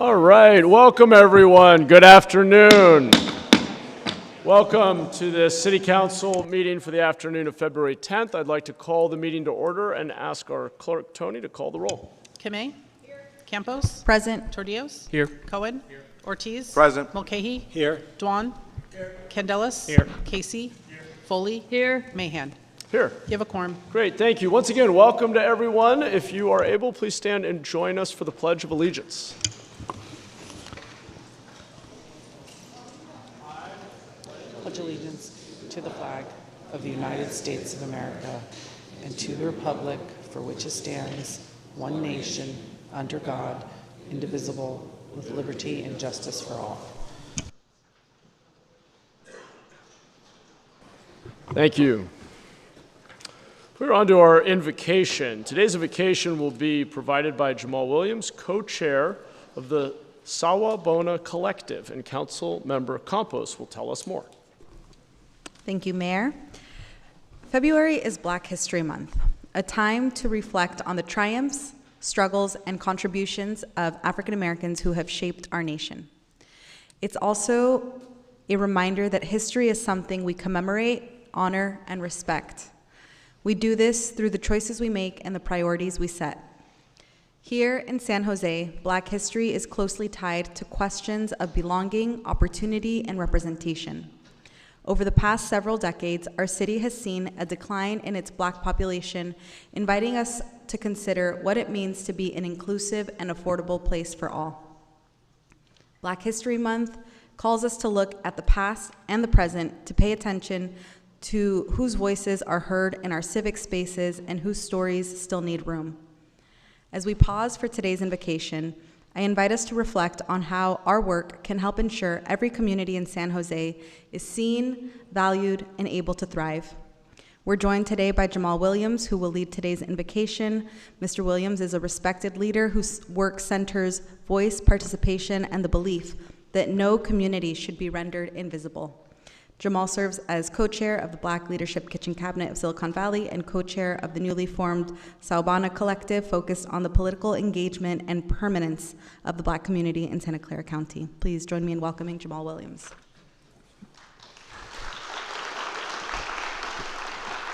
All right, welcome everyone. Good afternoon. Welcome to the City Council meeting for the afternoon of February 10th. I'd like to call the meeting to order and ask our clerk, Tony, to call the roll. Kamei? Here. Campos? Present. Tordios? Here. Cohen? Here. Ortiz? Present. Mulcahy? Here. Dwan? Here. Candelas? Here. Casey? Here. Foley? Here. Mahan? Here. You have a quorum. Great, thank you. Once again, welcome to everyone. If you are able, please stand and join us for the Pledge of Allegiance. Pledge allegiance to the flag of the United States of America and to the republic for which it stands, one nation, under God, indivisible, with liberty and justice for all. Thank you. We're on to our invocation. Today's invocation will be provided by Jamal Williams, co-chair of the Sawabona Collective, and Council Member Campos will tell us more. Thank you, Mayor. February is Black History Month, a time to reflect on the triumphs, struggles, and contributions of African Americans who have shaped our nation. It's also a reminder that history is something we commemorate, honor, and respect. We do this through the choices we make and the priorities we set. Here in San Jose, Black history is closely tied to questions of belonging, opportunity, and representation. Over the past several decades, our city has seen a decline in its Black population, inviting us to consider what it means to be an inclusive and affordable place for all. Black History Month calls us to look at the past and the present to pay attention to whose voices are heard in our civic spaces and whose stories still need room. As we pause for today's invocation, I invite us to reflect on how our work can help ensure every community in San Jose is seen, valued, and able to thrive. We're joined today by Jamal Williams, who will lead today's invocation. Mr. Williams is a respected leader whose work centers voice, participation, and the belief that no community should be rendered invisible. Jamal serves as co-chair of the Black Leadership Kitchen Cabinet of Silicon Valley and co-chair of the newly formed Sawabona Collective, focused on the political engagement and permanence of the Black community in Santa Clara County. Please join me in welcoming Jamal Williams.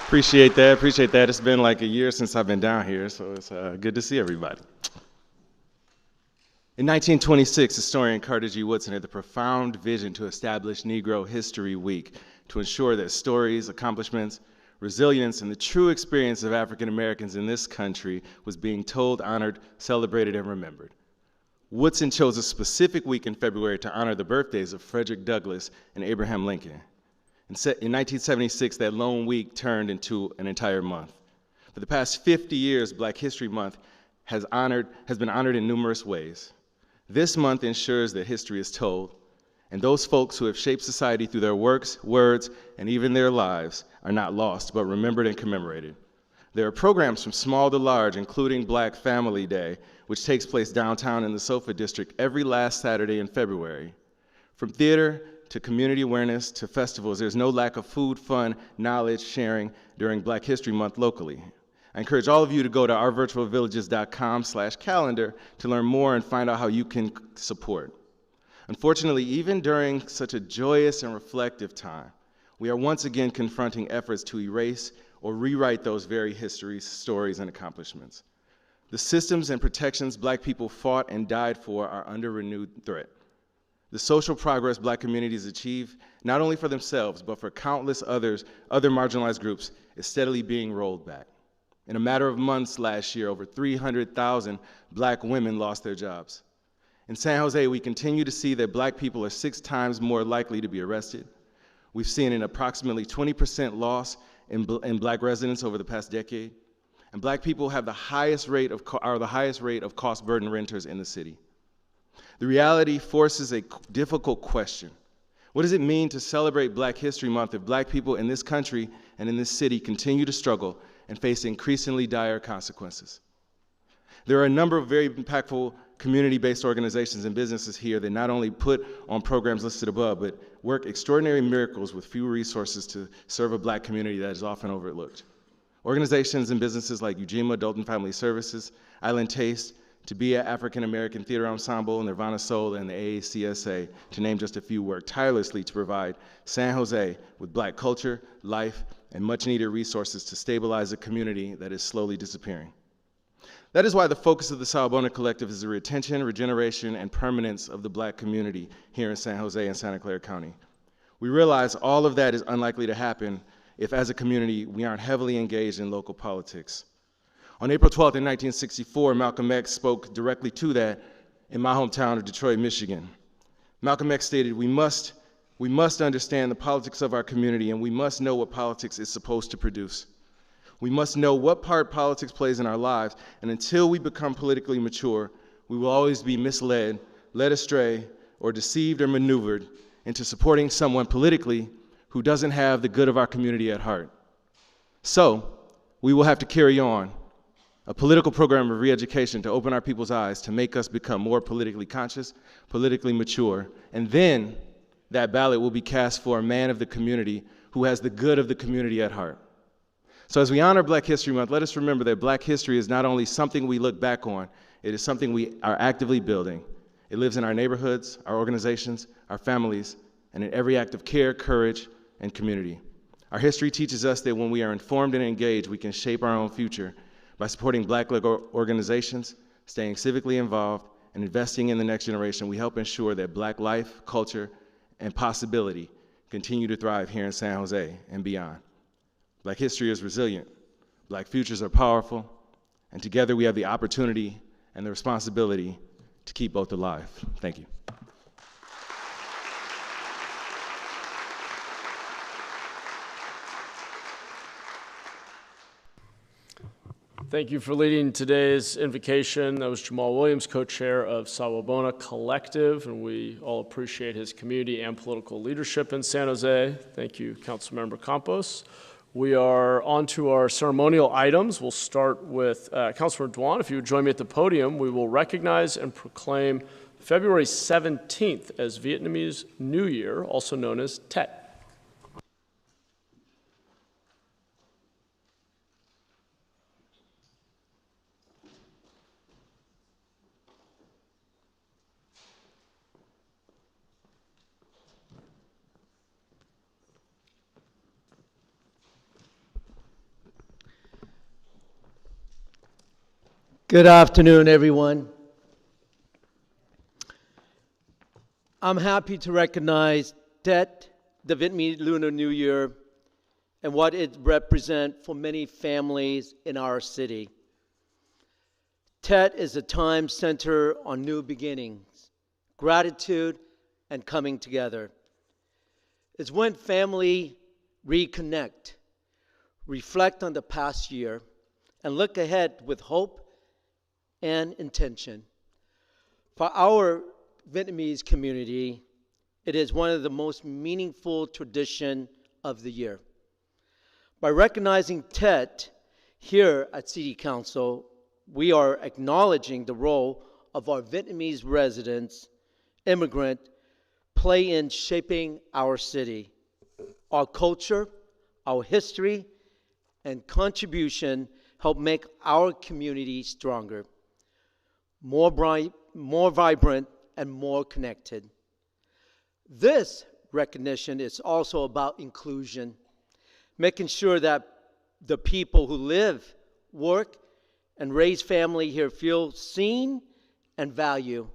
Appreciate that. It's been like a year since I've been down here, so it's good to see everybody. In 1926, historian Carter G. Woodson had the profound vision to establish Negro History Week to ensure that stories, accomplishments, resilience, and the true experience of African Americans in this country was being told, honored, celebrated, and remembered. Woodson chose a specific week in February to honor the birthdays of Frederick Douglass and Abraham Lincoln. In 1976, that lone week turned into an entire month. For the past 50 years, Black History Month has been honored in numerous ways. This month ensures that history is told, and those folks who have shaped society through their works, words, and even their lives are not lost, but remembered and commemorated. There are programs from small to large, including Black Family Day, which takes place downtown in the SoFa District every last Saturday in February. From theater to community awareness to festivals, there's no lack of food, fun, knowledge sharing during Black History Month locally. I encourage all of you to go to ourvirtualvillages.com/calendar to learn more and find out how you can support. Unfortunately, even during such a joyous and reflective time, we are once again confronting efforts to erase or rewrite those very histories, stories, and accomplishments. The systems and protections Black people fought and died for are under renewed threat. The social progress Black communities achieve, not only for themselves, but for countless other marginalized groups, is steadily being rolled back. In a matter of months last year, over 300,000 Black women lost their jobs. In San Jose, we continue to see that Black people are 6 times more likely to be arrested. We've seen an approximately 20% loss in Black residents over the past decade. And Black people have the highest rate of cost burden renters in the city. The reality forces a difficult question. What does it mean to celebrate Black History Month if Black people in this country and in this city continue to struggle and face increasingly dire consequences? There are a number of very impactful community-based organizations and businesses here that not only put on programs listed above, but work extraordinary miracles with few resources to serve a Black community that is often overlooked. Organizations and businesses like Ujima Adult and Family Services, Island Taste, to be at African American Theater Ensemble, Nirvana Soul, and the AACSA, to name just a few, work tirelessly to provide San Jose with Black culture, life, and much needed resources to stabilize a community that is slowly disappearing. That is why the focus of the Sawabona Collective is the retention, regeneration, and permanence of the Black community here in San Jose and Santa Clara County. We realize all of that is unlikely to happen if, as a community, we aren't heavily engaged in local politics. On April 12th in 1964, Malcolm X spoke directly to that in my hometown of Detroit, Michigan. Malcolm X stated, we must understand the politics of our community, and we must know what politics is supposed to produce. We must know what part politics plays in our lives, and until we become politically mature, we will always be misled, led astray, or deceived or maneuvered into supporting someone politically who doesn't have the good of our community at heart. So, we will have to carry on a political program of re-education to open our people's eyes, to make us become more politically conscious, politically mature, and then that ballot will be cast for a man of the community who has the good of the community at heart. So as we honor Black History Month, let us remember that Black history is not only something we look back on, it is something we are actively building. It lives in our neighborhoods, our organizations, our families, and in every act of care, courage, and community. Our history teaches us that when we are informed and engaged, we can shape our own future by supporting Black-led organizations, staying civically involved, and investing in the next generation. We help ensure that Black life, culture, and possibility continue to thrive here in San Jose and beyond. Black history is resilient, Black futures are powerful, and together we have the opportunity and the responsibility to keep both alive. Thank you. Thank you for leading today's invocation. That was Jamal Williams, co-chair of Sawabona Collective, and we all appreciate his community and political leadership in San Jose. Thank you, Councilmember Campos. We are on to our ceremonial items. We'll start with Councilmember Dwan. If you would join me at the podium, we will recognize and proclaim February 17th as Vietnamese New Year, also known as Tet. Good afternoon, everyone. I'm happy to recognize Tet, the Vietnamese Lunar New Year, and what it represents for many families in our city. Tet is a time centered on new beginnings, gratitude, and coming together. It's when family reconnect, reflect on the past year, and look ahead with hope and intention. For our Vietnamese community, it is one of the most meaningful traditions of the year. By recognizing Tet here at City Council, we are acknowledging the role of our Vietnamese residents, immigrants, play in shaping our city. Our culture, our history, and contribution help make our community stronger, more bright, more vibrant, and more connected. This recognition is also about inclusion, making sure that the people who live, work, and raise family here feel seen and valued.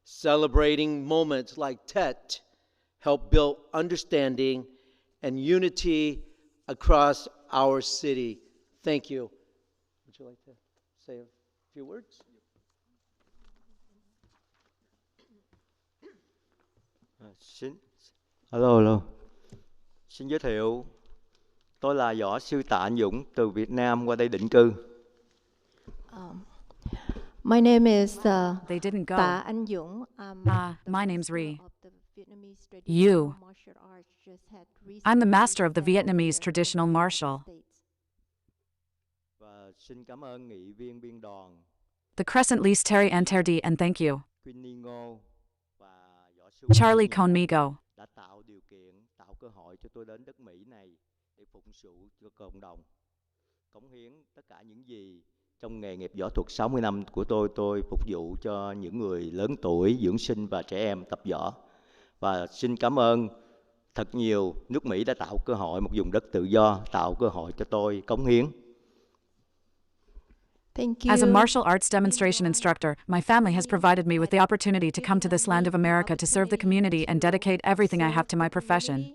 Celebrating moments like Tet help build understanding and unity across our city. Thank you. Would you like to say a few words? Hello. Xin giới thiệu, tôi là võ sư Tạ Anh Dũng từ Việt Nam qua đây định cư. My name is They didn't go. Ta Anh Dũng. My name's Ree. You. I'm the master of the Vietnamese traditional martial. Và xin cảm ơn nghị viên biên đoàn The Crescent Lease Terry Anterdi, and thank you, Quinny Ngô và võ sư Charlie Conmigo, đã tạo điều kiện, tạo cơ hội cho tôi đến đất Mỹ này để phụng sự cho cộng đồng, cống hiến tất cả những gì Trong nghề nghiệp võ thuật 60 năm của tôi phục vụ cho những người lớn tuổi, dưỡng sinh và trẻ em tập võ. Và xin cảm ơn thật nhiều nước Mỹ đã tạo cơ hội, một vùng đất tự do, tạo cơ hội cho tôi cống hiến. Thank you. As a martial arts demonstration instructor, my family has provided me with the opportunity to come to this land of America to serve the community and dedicate everything I have to my profession.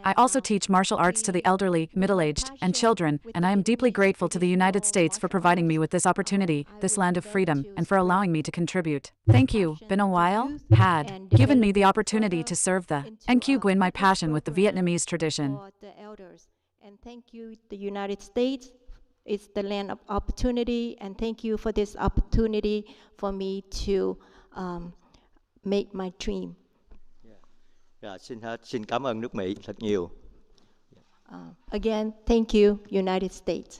I also teach martial arts to the elderly, middle-aged, and children, and I am deeply grateful to the United States for providing me with this opportunity, this land of freedom, and for allowing me to contribute. Thank you. Been a while? Had given me the opportunity to serve the NQ Nguyen my passion with the Vietnamese tradition. For the elders. And thank you, the United States. It's the land of opportunity, and thank you for this opportunity for me to make my dream. Dạ, xin cảm ơn nước Mỹ thật nhiều. Again, thank you, United States.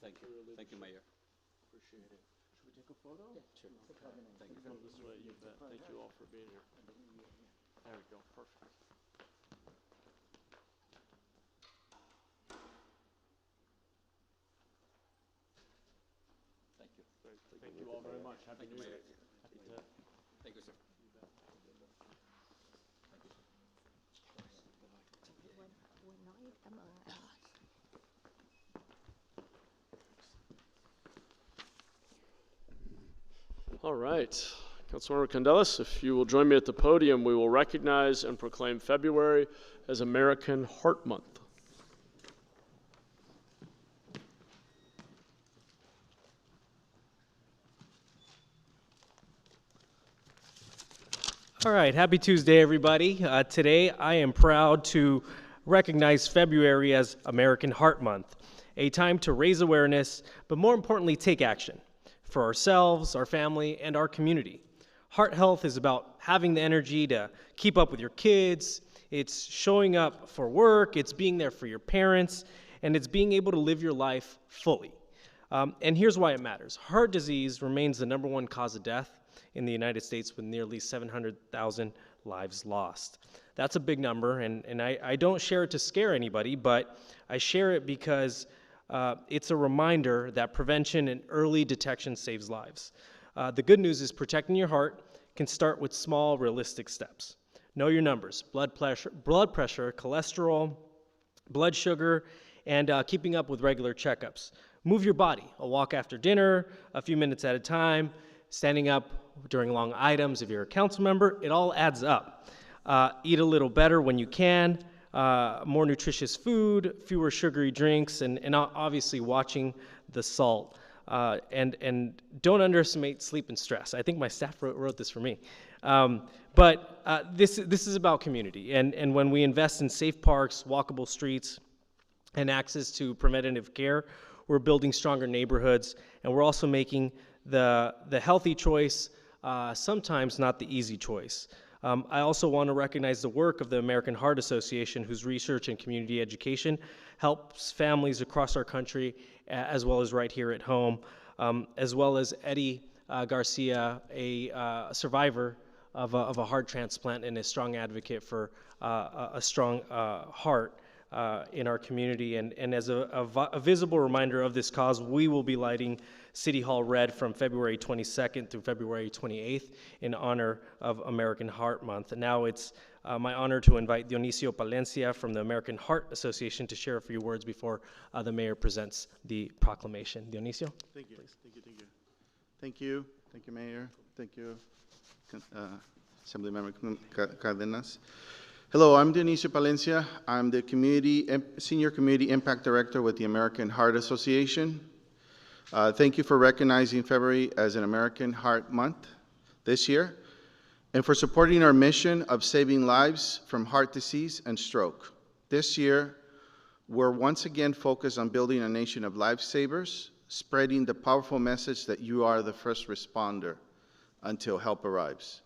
Thank you, Mayor. Appreciate it. Should we take a photo? Yeah, sure. Thank you. Come this way, you bet. Thank you all for being here. There we go, perfect. Thank you. Great. Thank you all very much. Happy New Year. Happy to. Thank you, sir. All right. Councilmember Candelas, if you will join me at the podium, we will recognize and proclaim February as American Heart Month. All right, happy Tuesday, everybody. Today, I am proud to recognize February as American Heart Month, a time to raise awareness, but more importantly, take action for ourselves, our family, and our community. Heart health is about having the energy to keep up with your kids, it's showing up for work, it's being there for your parents, and it's being able to live your life fully. And here's why it matters. Heart disease remains the #1 cause of death in the United States with nearly 700,000 lives lost. That's a big number, and I don't share it to scare anybody, but I share it because it's a reminder that prevention and early detection saves lives. The good news is protecting your heart can start with small, realistic steps. Know your numbers: blood pressure, cholesterol, blood sugar, and keeping up with regular checkups. Move your body, a walk after dinner, a few minutes at a time, standing up during long items if you're a council member. It all adds up. Eat a little better when you can, more nutritious food, fewer sugary drinks, and obviously watching the salt. And don't underestimate sleep and stress. I think my staff wrote this for me. But this is about community. And when we invest in safe parks, walkable streets, and access to preventative care, we're building stronger neighborhoods, and we're also making the healthy choice, sometimes not the easy choice. I also want to recognize the work of the American Heart Association, whose research and community education helps families across our country, as well as right here at home, as well as Eddie Garcia, a survivor of a heart transplant and a strong advocate for a strong heart in our community. And as a visible reminder of this cause, we will be lighting City Hall red from February 22nd through February 28th in honor of American Heart Month. And now it's my honor to invite Dionisio Palencia from the American Heart Association to share a few words before the mayor presents the proclamation. Dionisio? Thank you. Thank you. Thank you, Mayor. Thank you, Assemblymember Cardenas. Hello, I'm Dionisio Palencia. I'm the Senior Community Impact Director with the American Heart Association. Thank you for recognizing February as an American Heart Month this year, and for supporting our mission of saving lives from heart disease and stroke. This year, we're once again focused on building a nation of lifesavers, spreading the powerful message that you are the first responder until help arrives,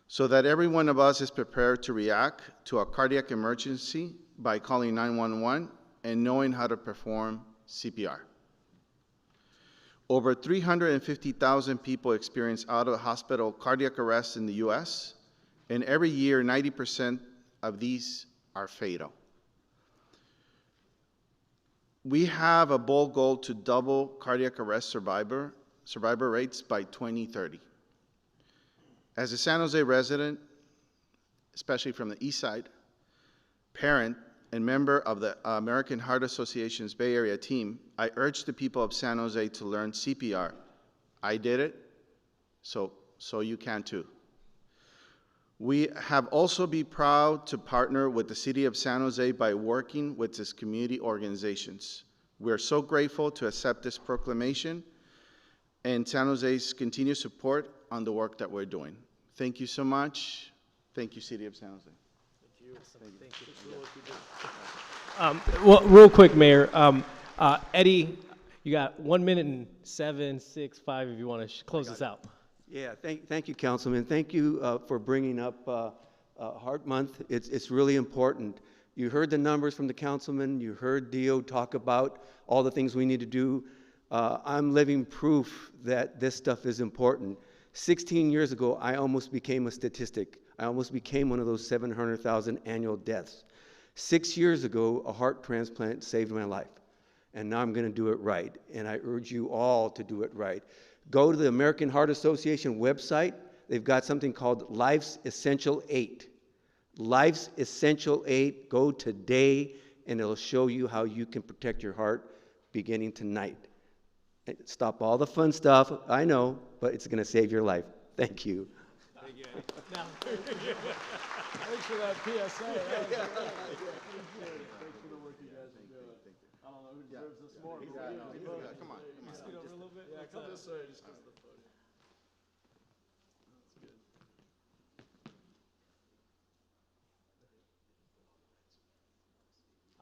so that every one of us is prepared to react to a cardiac emergency by calling 911 and knowing how to perform CPR. Over 350,000 people experience out-of-hospital cardiac arrest in the U.S., and every year 90% of these are fatal. We have a bold goal to double cardiac arrest survivor rates by 2030. As a San Jose resident, especially from the east side, parent, and member of the American Heart Association's Bay Area team, I urge the people of San Jose to learn CPR. I did it, so you can too. We have also been proud to partner with the City of San Jose by working with its community organizations. We are so grateful to accept this proclamation and San Jose's continued support on the work that we're doing. Thank you so much. Thank you, City of San Jose. Well, real quick, Mayor. Eddie, you got 1 minute and 7, 6, 5 if you want to close this out. Yeah, thank you, Councilman. Thank you for bringing up Heart Month. It's really important. You heard the numbers from the councilman. You heard Dio talk about all the things we need to do. I'm living proof that this stuff is important. 16 years ago, I almost became a statistic. I almost became one of those 700,000 annual deaths. 6 years ago, a heart transplant saved my life. And now I'm going to do it right. And I urge you all to do it right. Go to the American Heart Association website. They've got something called Life's Essential 8. Life's Essential 8. Go today, and it'll show you how you can protect your heart beginning tonight. Stop all the fun stuff, I know, but it's going to save your life. Thank you. Thank you, Eddie. Now, thanks for that PSA. Thanks for the work you guys are doing. I don't know who deserves this more. Come on. Scoot over a little bit. Yeah, come this way, just because of the podium. That's good.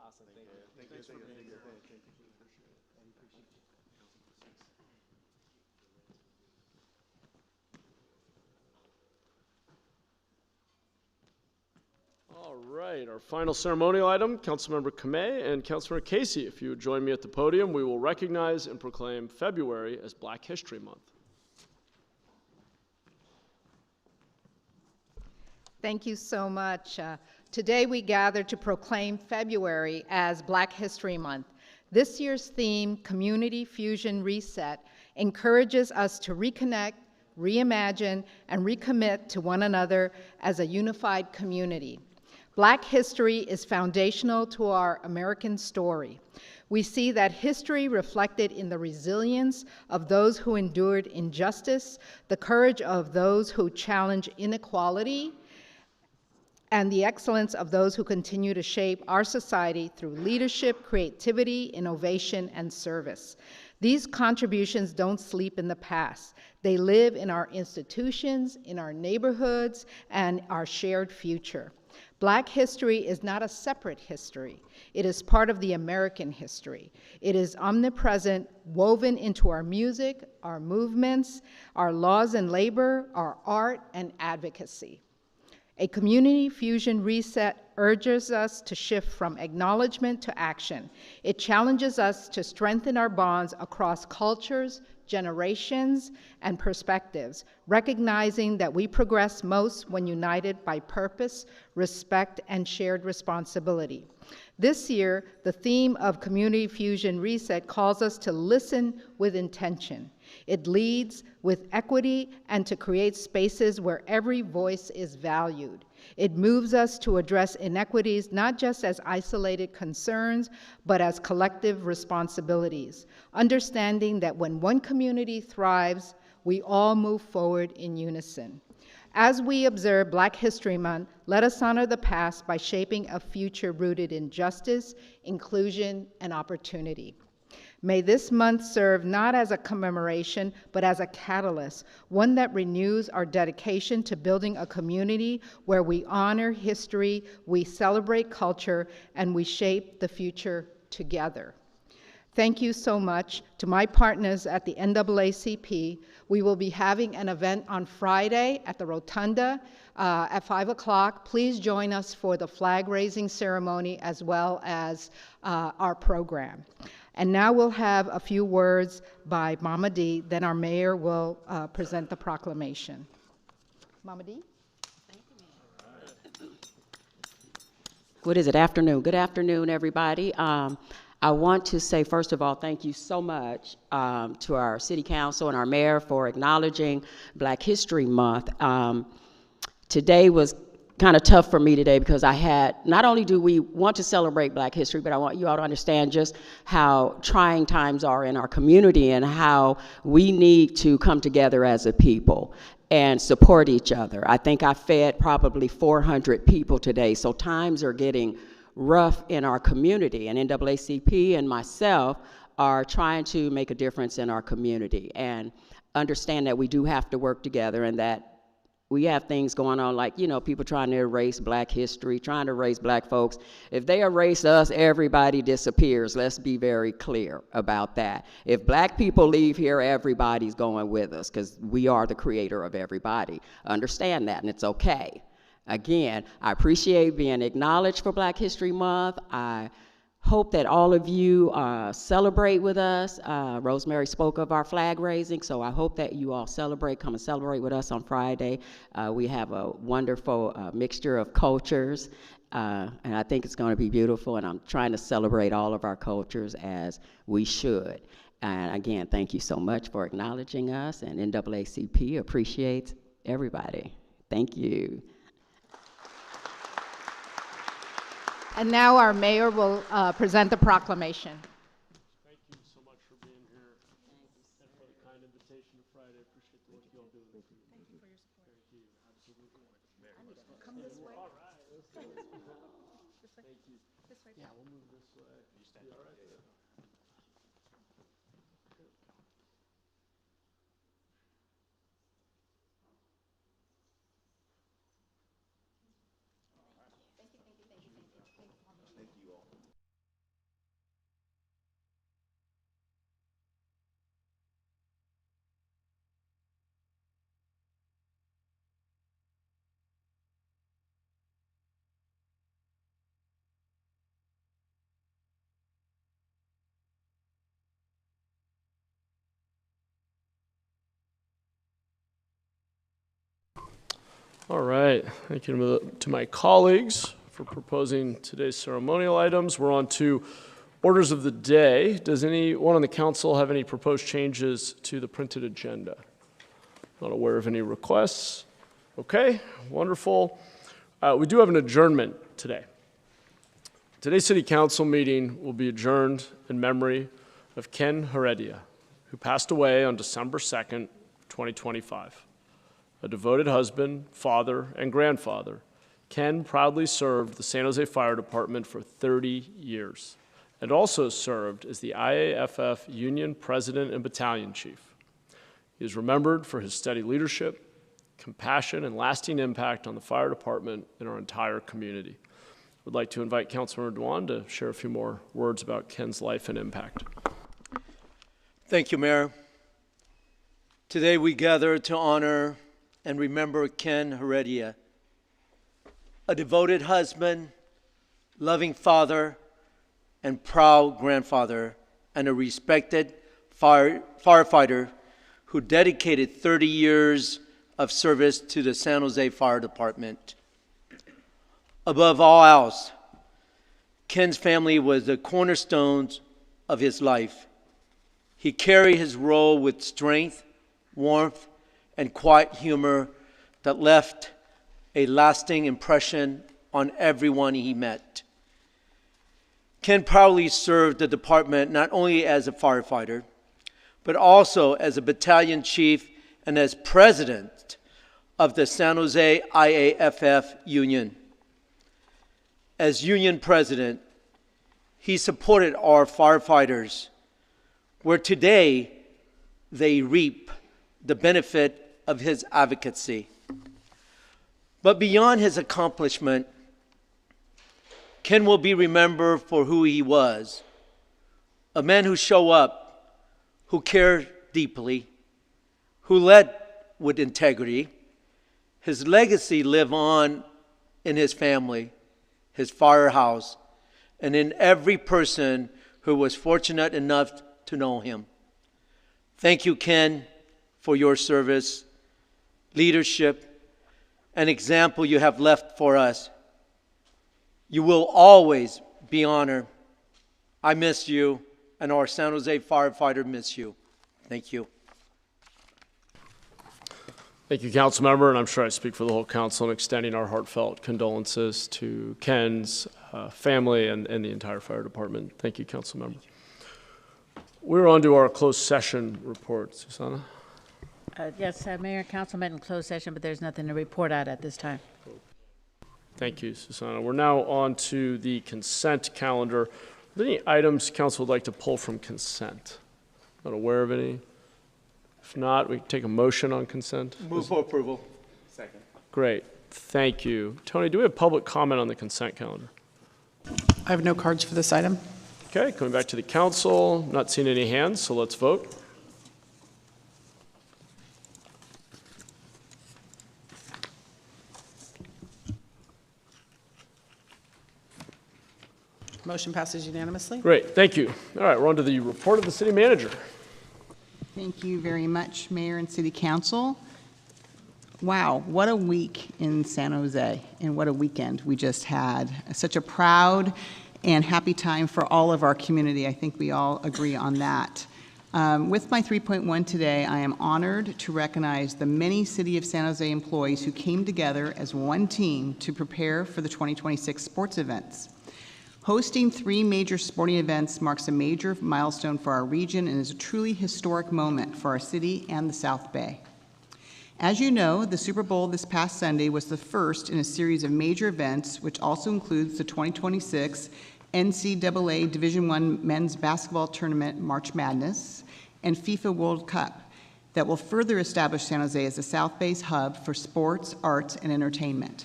Awesome. Thank you. Thanks for being here. Thank you. All right, our final ceremonial item, Councilmember Kamei and Councilmember Casey, if you would join me at the podium, we will recognize and proclaim February as Black History Month. Thank you so much. Today we gather to proclaim February as Black History Month. This year's theme, Community Fusion Reset, encourages us to reconnect, reimagine, and recommit to one another as a unified community. Black history is foundational to our American story. We see that history reflected in the resilience of those who endured injustice, the courage of those who challenge inequality, and the excellence of those who continue to shape our society through leadership, creativity, innovation, and service. These contributions don't sleep in the past. They live in our institutions, in our neighborhoods, and our shared future. Black history is not a separate history. It is part of the American history. It is omnipresent, woven into our music, our movements, our laws and labor, our art, and advocacy. A community fusion reset urges us to shift from acknowledgement to action. It challenges us to strengthen our bonds across cultures, generations, and perspectives, recognizing that we progress most when united by purpose, respect, and shared responsibility. This year, the theme of Community Fusion Reset calls us to listen with intention. It leads with equity and to create spaces where every voice is valued. It moves us to address inequities not just as isolated concerns, but as collective responsibilities, understanding that when one community thrives, we all move forward in unison. As we observe Black History Month, let us honor the past by shaping a future rooted in justice, inclusion, and opportunity. May this month serve not as a commemoration, but as a catalyst, one that renews our dedication to building a community where we honor history, we celebrate culture, and we shape the future together. Thank you so much to my partners at the NAACP. We will be having an event on Friday at the Rotunda at 5 o'clock. Please join us for the flag raising ceremony as well as our program. And now we'll have a few words by Mama D, then our mayor will present the proclamation. Mama D? Thank you, Mayor. what is it, afternoon. Good afternoon, everybody. I want to say, first of all, thank you so much to our city council and our mayor for acknowledging Black History Month. Today was kind of tough for me today because I had, not only do we want to celebrate Black history, but I want you all to understand just how trying times are in our community and how we need to come together as a people and support each other. I think I fed probably 400 people today, so times are getting rough in our community, and NAACP and myself are trying to make a difference in our community and understand that we do have to work together and that we have things going on like, you know, people trying to erase Black history, trying to erase Black folks. If they erase us, everybody disappears. Let's be very clear about that. If Black people leave here, everybody's going with us because we are the creator of everybody. Understand that, and it's okay. Again, I appreciate being acknowledged for Black History Month. I hope that all of you celebrate with us. Rosemary spoke of our flag raising, so I hope that you all come and celebrate with us on Friday. We have a wonderful mixture of cultures, and I think it's going to be beautiful, and I'm trying to celebrate all of our cultures as we should. And again, thank you so much for acknowledging us, and NAACP appreciates everybody. Thank you. And now our mayor will present the proclamation. Thank you so much for being here and for the kind invitation to Friday. I appreciate the work you all do. Thank you for your support. Thank you. Absolutely. Come this way. All right. Let's do it. Thank you. This way. Yeah, we'll move this way. You stand all right there. All right, thank you to my colleagues for proposing today's ceremonial items. We're on to orders of the day. Does anyone on the council have any proposed changes to the printed agenda? Not aware of any requests. Okay, wonderful. We do have an adjournment today. Today's city council meeting will be adjourned in memory of Ken Heredia, who passed away on December 2nd, 2025. A devoted husband, father, and grandfather, Ken proudly served the San Jose Fire Department for 30 years and also served as the IAFF Union President and Battalion Chief. He is remembered for his steady leadership, compassion, and lasting impact on the fire department and our entire community. I would like to invite Councilmember Dewan to share a few more words about Ken's life and impact. Thank you, Mayor. Today we gather to honor and remember Ken Heredia, a devoted husband, loving father, and proud grandfather, and a respected firefighter who dedicated 30 years of service to the San Jose Fire Department. Above all else, Ken's family was the cornerstones of his life. He carried his role with strength, warmth, and quiet humor that left a lasting impression on everyone he met. Ken proudly served the department not only as a firefighter, but also as a battalion chief and as president of the San Jose IAFF Union. As union president, he supported our firefighters, where today they reap the benefit of his advocacy. But beyond his accomplishment, Ken will be remembered for who he was, a man who showed up, who cared deeply, who led with integrity. His legacy lived on in his family, his firehouse, and in every person who was fortunate enough to know him. Thank you, Ken, for your service, leadership, and example you have left for us. You will always be honored. I miss you, and our San Jose firefighter miss you. Thank you. Thank you, council member, and I'm sure I speak for the whole council in extending our heartfelt condolences to Ken's family and the entire fire department. Thank you, council member. We're on to our closed session report. Susanna? Yes, Mayor and council met in closed session, but there's nothing to report out at this time. Thank you, Susanna. We're now on to the consent calendar. Are there any items council would like to pull from consent? Not aware of any. If not, we can take a motion on consent. Move for approval. Second. Great. Thank you. Tony, do we have public comment on the consent calendar? I have no cards for this item. Okay, coming back to the council. Not seeing any hands, so let's vote. Motion passes unanimously. Great, thank you. All right, we're on to the report of the city manager. Thank you very much, Mayor and City Council. Wow, what a week in San Jose, and what a weekend we just had. Such a proud and happy time for all of our community. I think we all agree on that. With my 3.1 today, I am honored to recognize the many City of San Jose employees who came together as one team to prepare for the 2026 sports events. Hosting 3 major sporting events marks a major milestone for our region and is a truly historic moment for our city and the South Bay. As you know, the Super Bowl this past Sunday was the first in a series of major events, which also includes the 2026 NCAA Division I Men's Basketball Tournament March Madness and FIFA World Cup that will further establish San Jose as the South Bay's hub for sports, arts, and entertainment,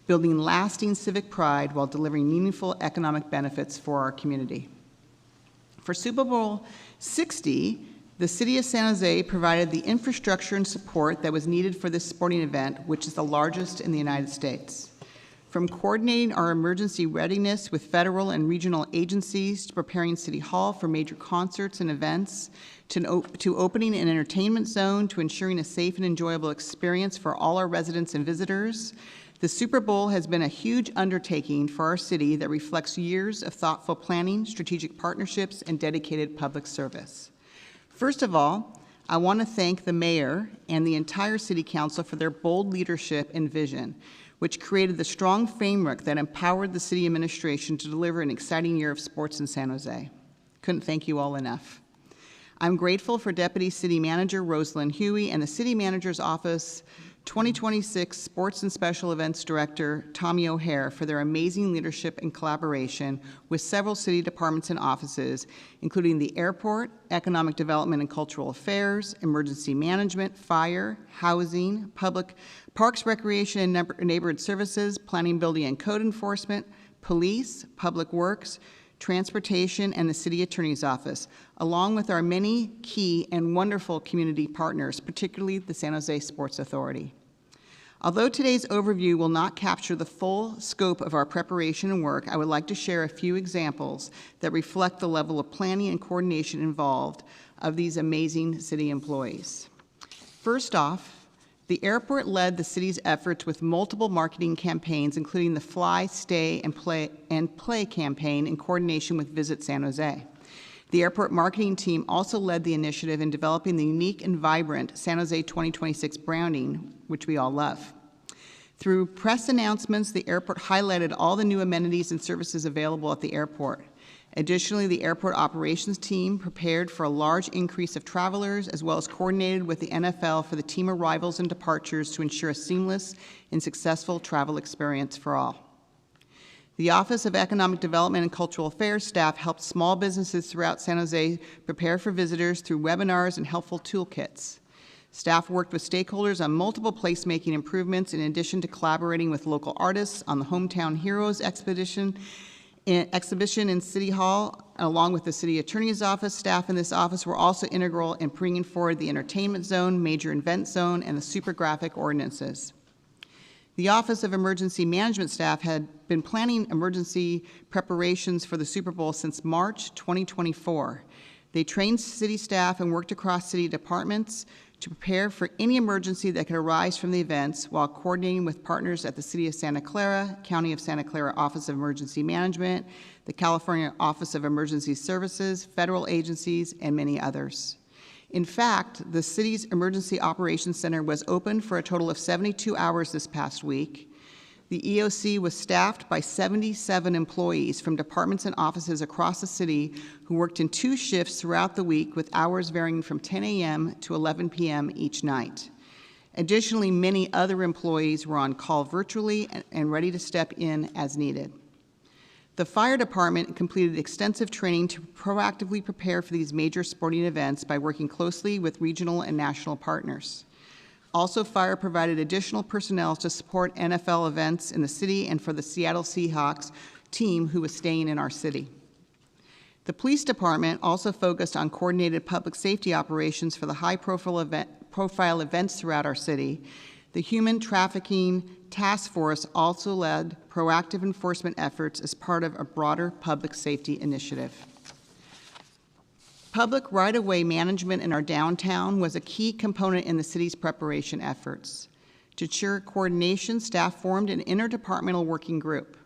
building lasting civic pride while delivering meaningful economic benefits for our community. For Super Bowl 60, the City of San Jose provided the infrastructure and support that was needed for this sporting event, which is the largest in the United States. From coordinating our emergency readiness with federal and regional agencies to preparing City Hall for major concerts and events, to opening an entertainment zone, to ensuring a safe and enjoyable experience for all our residents and visitors, the Super Bowl has been a huge undertaking for our city that reflects years of thoughtful planning, strategic partnerships, and dedicated public service. First of all, I want to thank the mayor and the entire city council for their bold leadership and vision, which created the strong framework that empowered the city administration to deliver an exciting year of sports in San Jose. Couldn't thank you all enough. I'm grateful for Deputy City Manager Rosalind Huey and the City Manager's Office 2026 Sports and Special Events Director Tommy O'Hare for their amazing leadership and collaboration with several city departments and offices, including the airport, economic development and cultural affairs, emergency management, fire, housing, public parks, recreation and neighborhood services, planning, building and code enforcement, police, public works, transportation, and the city attorney's office, along with our many key and wonderful community partners, particularly the San Jose Sports Authority. Although today's overview will not capture the full scope of our preparation and work, I would like to share a few examples that reflect the level of planning and coordination involved of these amazing city employees. First off, the airport led the city's efforts with multiple marketing campaigns, including the Fly, Stay, and Play campaign in coordination with Visit San Jose. The airport marketing team also led the initiative in developing the unique and vibrant San Jose 2026 branding, which we all love. Through press announcements, the airport highlighted all the new amenities and services available at the airport. Additionally, the airport operations team prepared for a large increase of travelers, as well as coordinated with the NFL for the team arrivals and departures to ensure a seamless and successful travel experience for all. The Office of Economic Development and Cultural Affairs staff helped small businesses throughout San Jose prepare for visitors through webinars and helpful toolkits. Staff worked with stakeholders on multiple placemaking improvements in addition to collaborating with local artists on the Hometown Heroes exhibition in City Hall. Along with the City Attorney's Office, staff in this office were also integral in bringing forward the entertainment zone, major event zone, and the super graphic ordinances. The Office of Emergency Management staff had been planning emergency preparations for the Super Bowl since March 2024. They trained city staff and worked across city departments to prepare for any emergency that could arise from the events while coordinating with partners at the City of Santa Clara, County of Santa Clara Office of Emergency Management, the California Office of Emergency Services, federal agencies, and many others. In fact, the city's Emergency Operations Center was open for a total of 72 hours this past week. The EOC was staffed by 77 employees from departments and offices across the city who worked in 2 shifts throughout the week with hours varying from 10 a.m. to 11 p.m. each night. Additionally, many other employees were on call virtually and ready to step in as needed. The fire department completed extensive training to proactively prepare for these major sporting events by working closely with regional and national partners. Also, fire provided additional personnel to support NFL events in the city and for the Seattle Seahawks team who was staying in our city. The police department also focused on coordinated public safety operations for the high-profile events throughout our city. The Human Trafficking Task Force also led proactive enforcement efforts as part of a broader public safety initiative. Public right-of-way management in our downtown was a key component in the city's preparation efforts. To ensure coordination, staff formed an interdepartmental working group.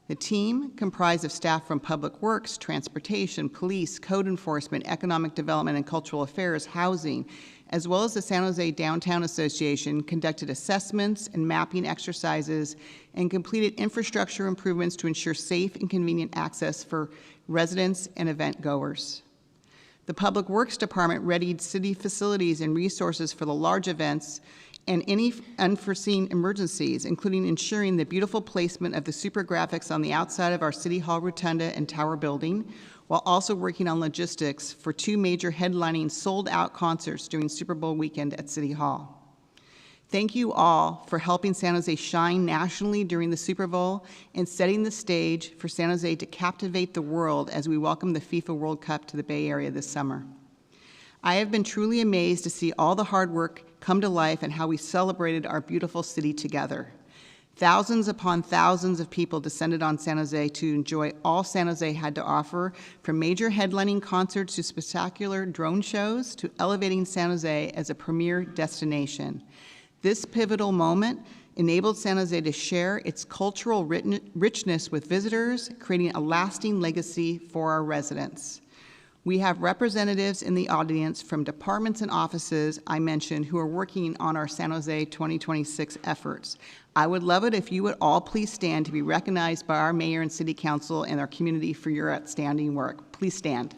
The team, comprised of staff from Public Works, Transportation, Police, Code Enforcement, Economic Development and Cultural Affairs, Housing, as well as the San Jose Downtown Association, conducted assessments and mapping exercises and completed infrastructure improvements to ensure safe and convenient access for residents and event goers. The Public Works Department readied city facilities and resources for the large events and any unforeseen emergencies, including ensuring the beautiful placement of the super graphics on the outside of our City Hall Rotunda and Tower building, while also working on logistics for 2 major headlining sold-out concerts during Super Bowl weekend at City Hall. Thank you all for helping San Jose shine nationally during the Super Bowl and setting the stage for San Jose to captivate the world as we welcome the FIFA World Cup to the Bay Area this summer. I have been truly amazed to see all the hard work come to life and how we celebrated our beautiful city together. Thousands upon thousands of people descended on San Jose to enjoy all San Jose had to offer, from major headlining concerts to spectacular drone shows to elevating San Jose as a premier destination. This pivotal moment enabled San Jose to share its cultural richness with visitors, creating a lasting legacy for our residents. We have representatives in the audience from departments and offices I mentioned who are working on our San Jose 2026 efforts. I would love it if you would all please stand to be recognized by our mayor and city council and our community for your outstanding work. Please stand.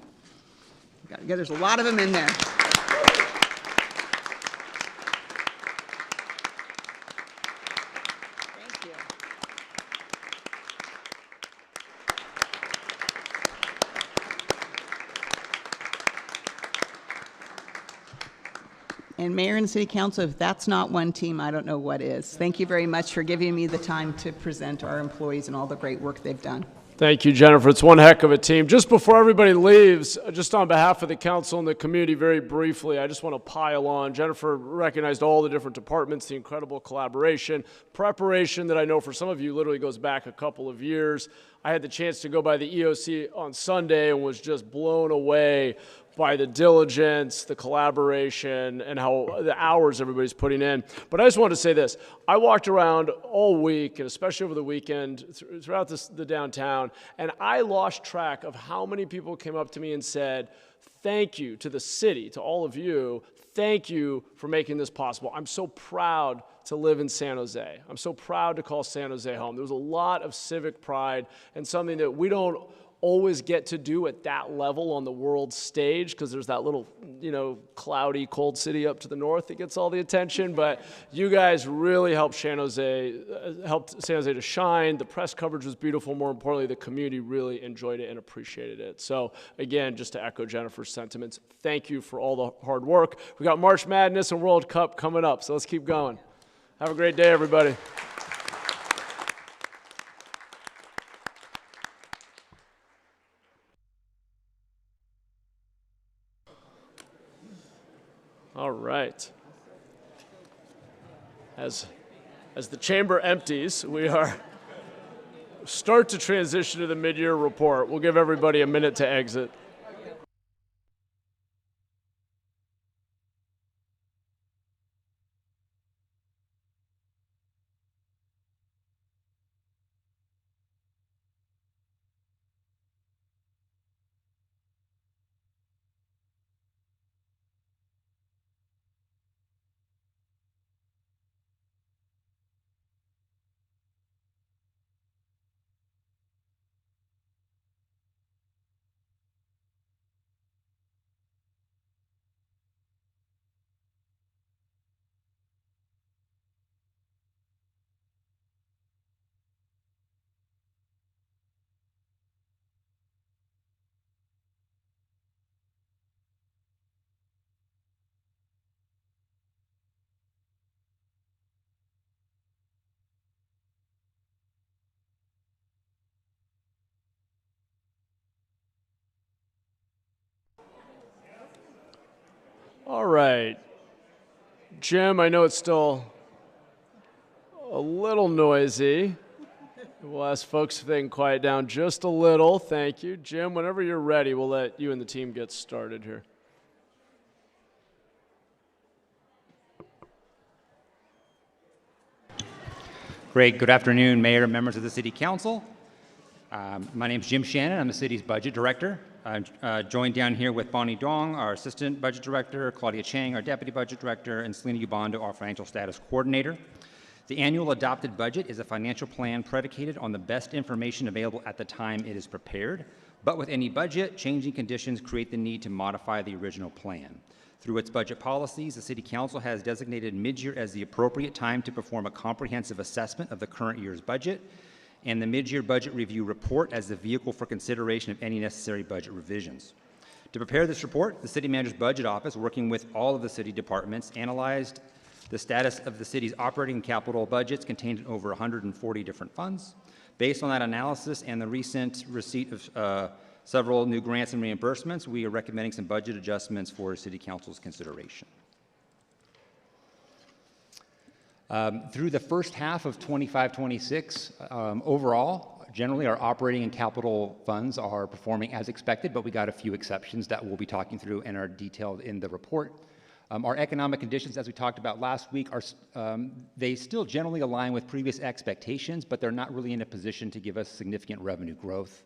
There's a lot of them in there. And Mayor and City Council, if that's not one team, I don't know what is. Thank you very much for giving me the time to present our employees and all the great work they've done. Thank you, Jennifer. It's one heck of a team. Just before everybody leaves, just on behalf of the council and the community, very briefly, I just want to pile on. Jennifer recognized all the different departments, the incredible collaboration, preparation that I know for some of you literally goes back a couple of years. I had the chance to go by the EOC on Sunday and was just blown away by the diligence, the collaboration, and how the hours everybody's putting in. But I just wanted to say this. I walked around all week, and especially over the weekend, throughout the downtown, and I lost track of how many people came up to me and said, thank you to the city, to all of you. Thank you for making this possible. I'm so proud to live in San Jose. I'm so proud to call San Jose home. There was a lot of civic pride and something that we don't always get to do at that level on the world stage, because there's that little, cloudy, cold city up to the north that gets all the attention. But you guys really helped San Jose to shine. The press coverage was beautiful. More importantly, the community really enjoyed it and appreciated it. So again, just to echo Jennifer's sentiments, thank you for all the hard work. We got March Madness and World Cup coming up, so let's keep going. Have a great day, everybody. All right. As the chamber empties, we start to transition to the mid-year report. We'll give everybody a minute to exit. All right. Jim, I know it's still a little noisy. We'll ask folks if they can quiet down just a little. Thank you. Jim, whenever you're ready, we'll let you and the team get started here. Great. Good afternoon, Mayor and members of the City Council. My name is Jim Shannon. I'm the city's budget director. I'm joined down here with Bonnie Dong, our assistant budget director, Claudia Chang, our deputy budget director, and Selena Ubando, our financial status coordinator. The annual adopted budget is a financial plan predicated on the best information available at the time it is prepared. But with any budget, changing conditions create the need to modify the original plan. Through its budget policies, the City Council has designated mid-year as the appropriate time to perform a comprehensive assessment of the current year's budget, and the mid-year budget review report as the vehicle for consideration of any necessary budget revisions. To prepare this report, the City Manager's Budget Office, working with all of the city departments, analyzed the status of the city's operating capital budgets contained in over 140 different funds. Based on that analysis and the recent receipt of several new grants and reimbursements, we are recommending some budget adjustments for City Council's consideration. Through the first half of 25-26, overall, generally our operating and capital funds are performing as expected, but we got a few exceptions that we'll be talking through and are detailed in the report. Our economic conditions, as we talked about last week, are they still generally align with previous expectations, but they're not really in a position to give us significant revenue growth.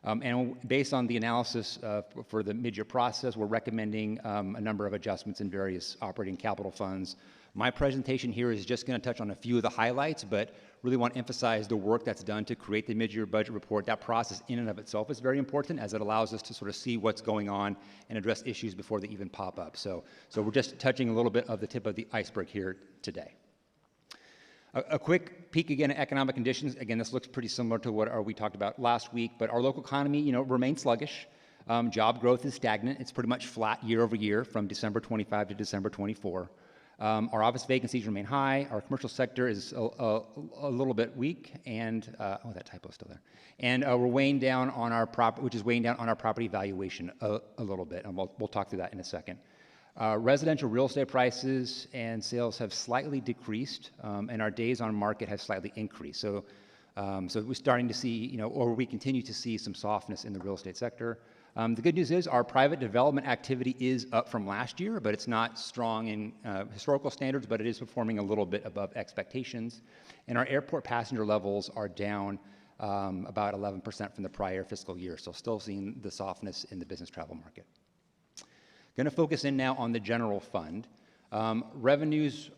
And based on the analysis for the mid-year process, we're recommending a number of adjustments in various operating capital funds. My presentation here is just going to touch on a few of the highlights, but really want to emphasize the work that's done to create the mid-year budget report. That process in and of itself is very important, as it allows us to sort of see what's going on and address issues before they even pop up. So we're just touching a little bit of the tip of the iceberg here today. A quick peek again at economic conditions. Again, this looks pretty similar to what we talked about last week, but our local economy, remains sluggish. Job growth is stagnant. It's pretty much flat year over year from December 25 to December 24. Our office vacancies remain high. Our commercial sector is a little bit weak, and that typo is still there. And we're weighing down on our which is weighing down on our property valuation a little bit, and we'll talk through that in a second. Residential real estate prices and sales have slightly decreased, and our days on market have slightly increased. So we're starting to see, or we continue to see some softness in the real estate sector. The good news is our private development activity is up from last year, but it's not strong in historical standards, but it is performing a little bit above expectations. And our airport passenger levels are down about 11% from the prior fiscal year, so still seeing the softness in the business travel market. Going to focus in now on the general fund. Revenues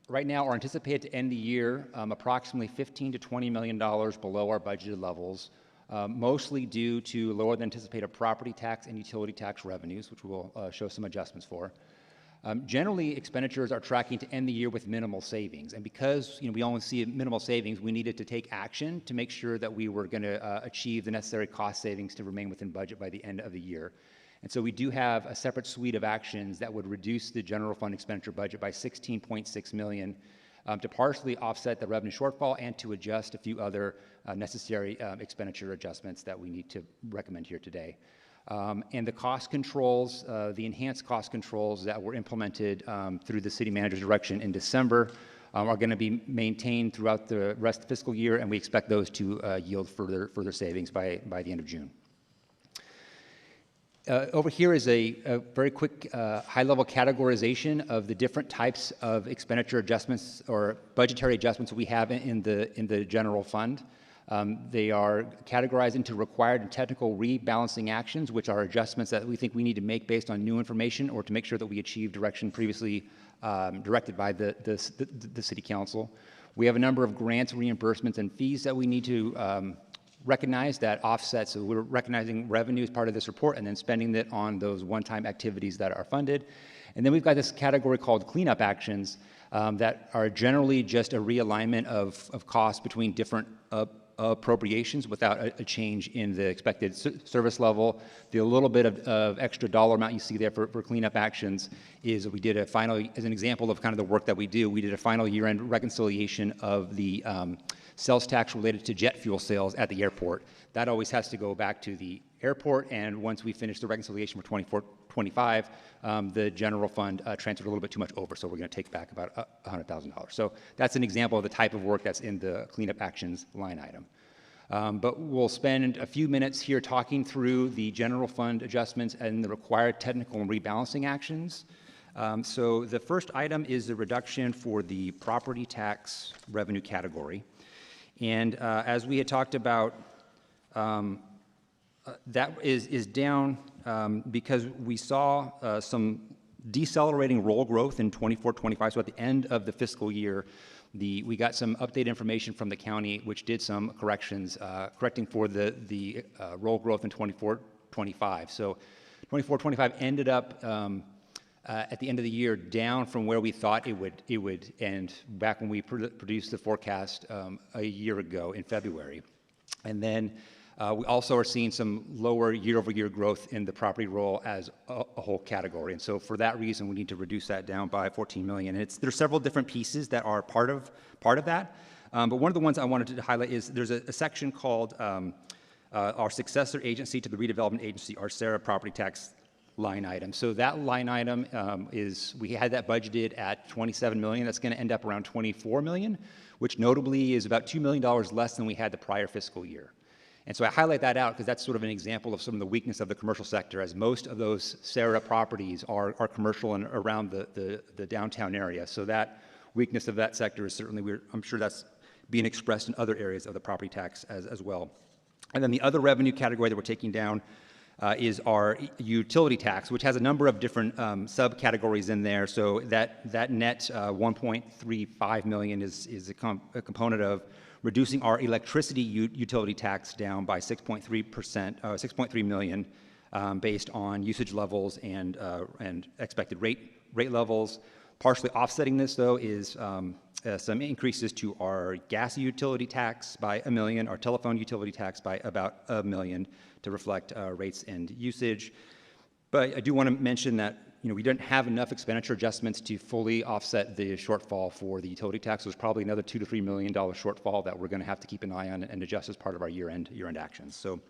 right now are anticipated to end the year approximately $15 to $20 million below our budgeted levels, mostly due to lower than anticipated property tax and utility tax revenues, which we'll show some adjustments for. Generally, expenditures are tracking to end the year with minimal savings, and because we only see minimal savings, we needed to take action to make sure that we were going to achieve the necessary cost savings to remain within budget by the end of the year. And so we do have a separate suite of actions that would reduce the general fund expenditure budget by $16.6 million to partially offset the revenue shortfall and to adjust a few other necessary expenditure adjustments that we need to recommend here today. And the cost controls, the enhanced cost controls that were implemented through the city manager's direction in December are going to be maintained throughout the rest of the fiscal year, and we expect those to yield further savings by the end of June. Over here is a very quick high-level categorization of the different types of expenditure adjustments or budgetary adjustments we have in the general fund. They are categorized into required and technical rebalancing actions, which are adjustments that we think we need to make based on new information or to make sure that we achieve direction previously directed by the City Council. We have a number of grants, reimbursements, and fees that we need to recognize that offset. So we're recognizing revenue as part of this report and then spending it on those one-time activities that are funded. And then we've got this category called cleanup actions that are generally just a realignment of costs between different appropriations without a change in the expected service level. The little bit of extra dollar amount you see there for cleanup actions is we did a final, as an example of kind of the work that we do, we did a final year-end reconciliation of the sales tax related to jet fuel sales at the airport. That always has to go back to the airport, and once we finish the reconciliation for 24-25, the general fund transferred a little bit too much over, so we're going to take back about $100,000. So that's an example of the type of work that's in the cleanup actions line item. But we'll spend a few minutes here talking through the general fund adjustments and the required technical and rebalancing actions. So the first item is the reduction for the property tax revenue category. And as we had talked about, that is down because we saw some decelerating roll growth in 24-25. So at the end of the fiscal year, we got some updated information from the county, which did some corrections, correcting for the roll growth in 24-25. So 24-25 ended up at the end of the year down from where we thought it would end back when we produced the forecast a year ago in February. And then we also are seeing some lower year-over-year growth in the property roll as a whole category. And so for that reason, we need to reduce that down by $14 million. And there's several different pieces that are part of that. But one of the ones I wanted to highlight is there's a section called our successor agency to the redevelopment agency, our SARA property tax line item. So that line item we had that budgeted at $27 million. That's going to end up around $24 million, which notably is about $2 million less than we had the prior fiscal year. And so I highlight that out because that's sort of an example of some of the weakness of the commercial sector, as most of those SARA properties are commercial and around the downtown area. So that weakness of that sector is certainly, I'm sure that's being expressed in other areas of the property tax as well. And then the other revenue category that we're taking down is our utility tax, which has a number of different subcategories in there. So that net $1.35 million is a component of reducing our electricity utility tax down by 6.3 million based on usage levels and expected rate levels. Partially offsetting this, though, is some increases to our gas utility tax by $1 million, our telephone utility tax by about $1 million to reflect rates and usage. But I do want to mention that we didn't have enough expenditure adjustments to fully offset the shortfall for the utility tax. There's probably another $2 to $3 million shortfall that we're going to have to keep an eye on and adjust as part of our year-end actions. So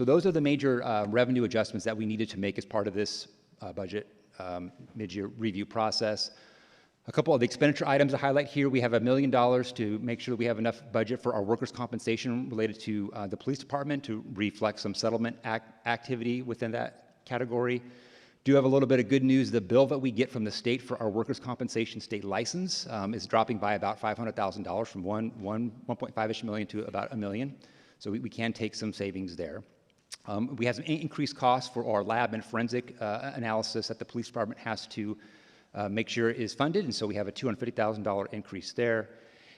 those are the major revenue adjustments that we needed to make as part of this budget mid-year review process. A couple of the expenditure items to highlight here. We have $1 million to make sure that we have enough budget for our workers' compensation related to the police department to reflect some settlement activity within that category. Do have a little bit of good news. The bill that we get from the state for our workers' compensation state license is dropping by about $500,000 from 1.5-ish million to about $1 million. So we can take some savings there. We have some increased costs for our lab and forensic analysis that the police department has to make sure is funded, and so we have a $250,000 increase there.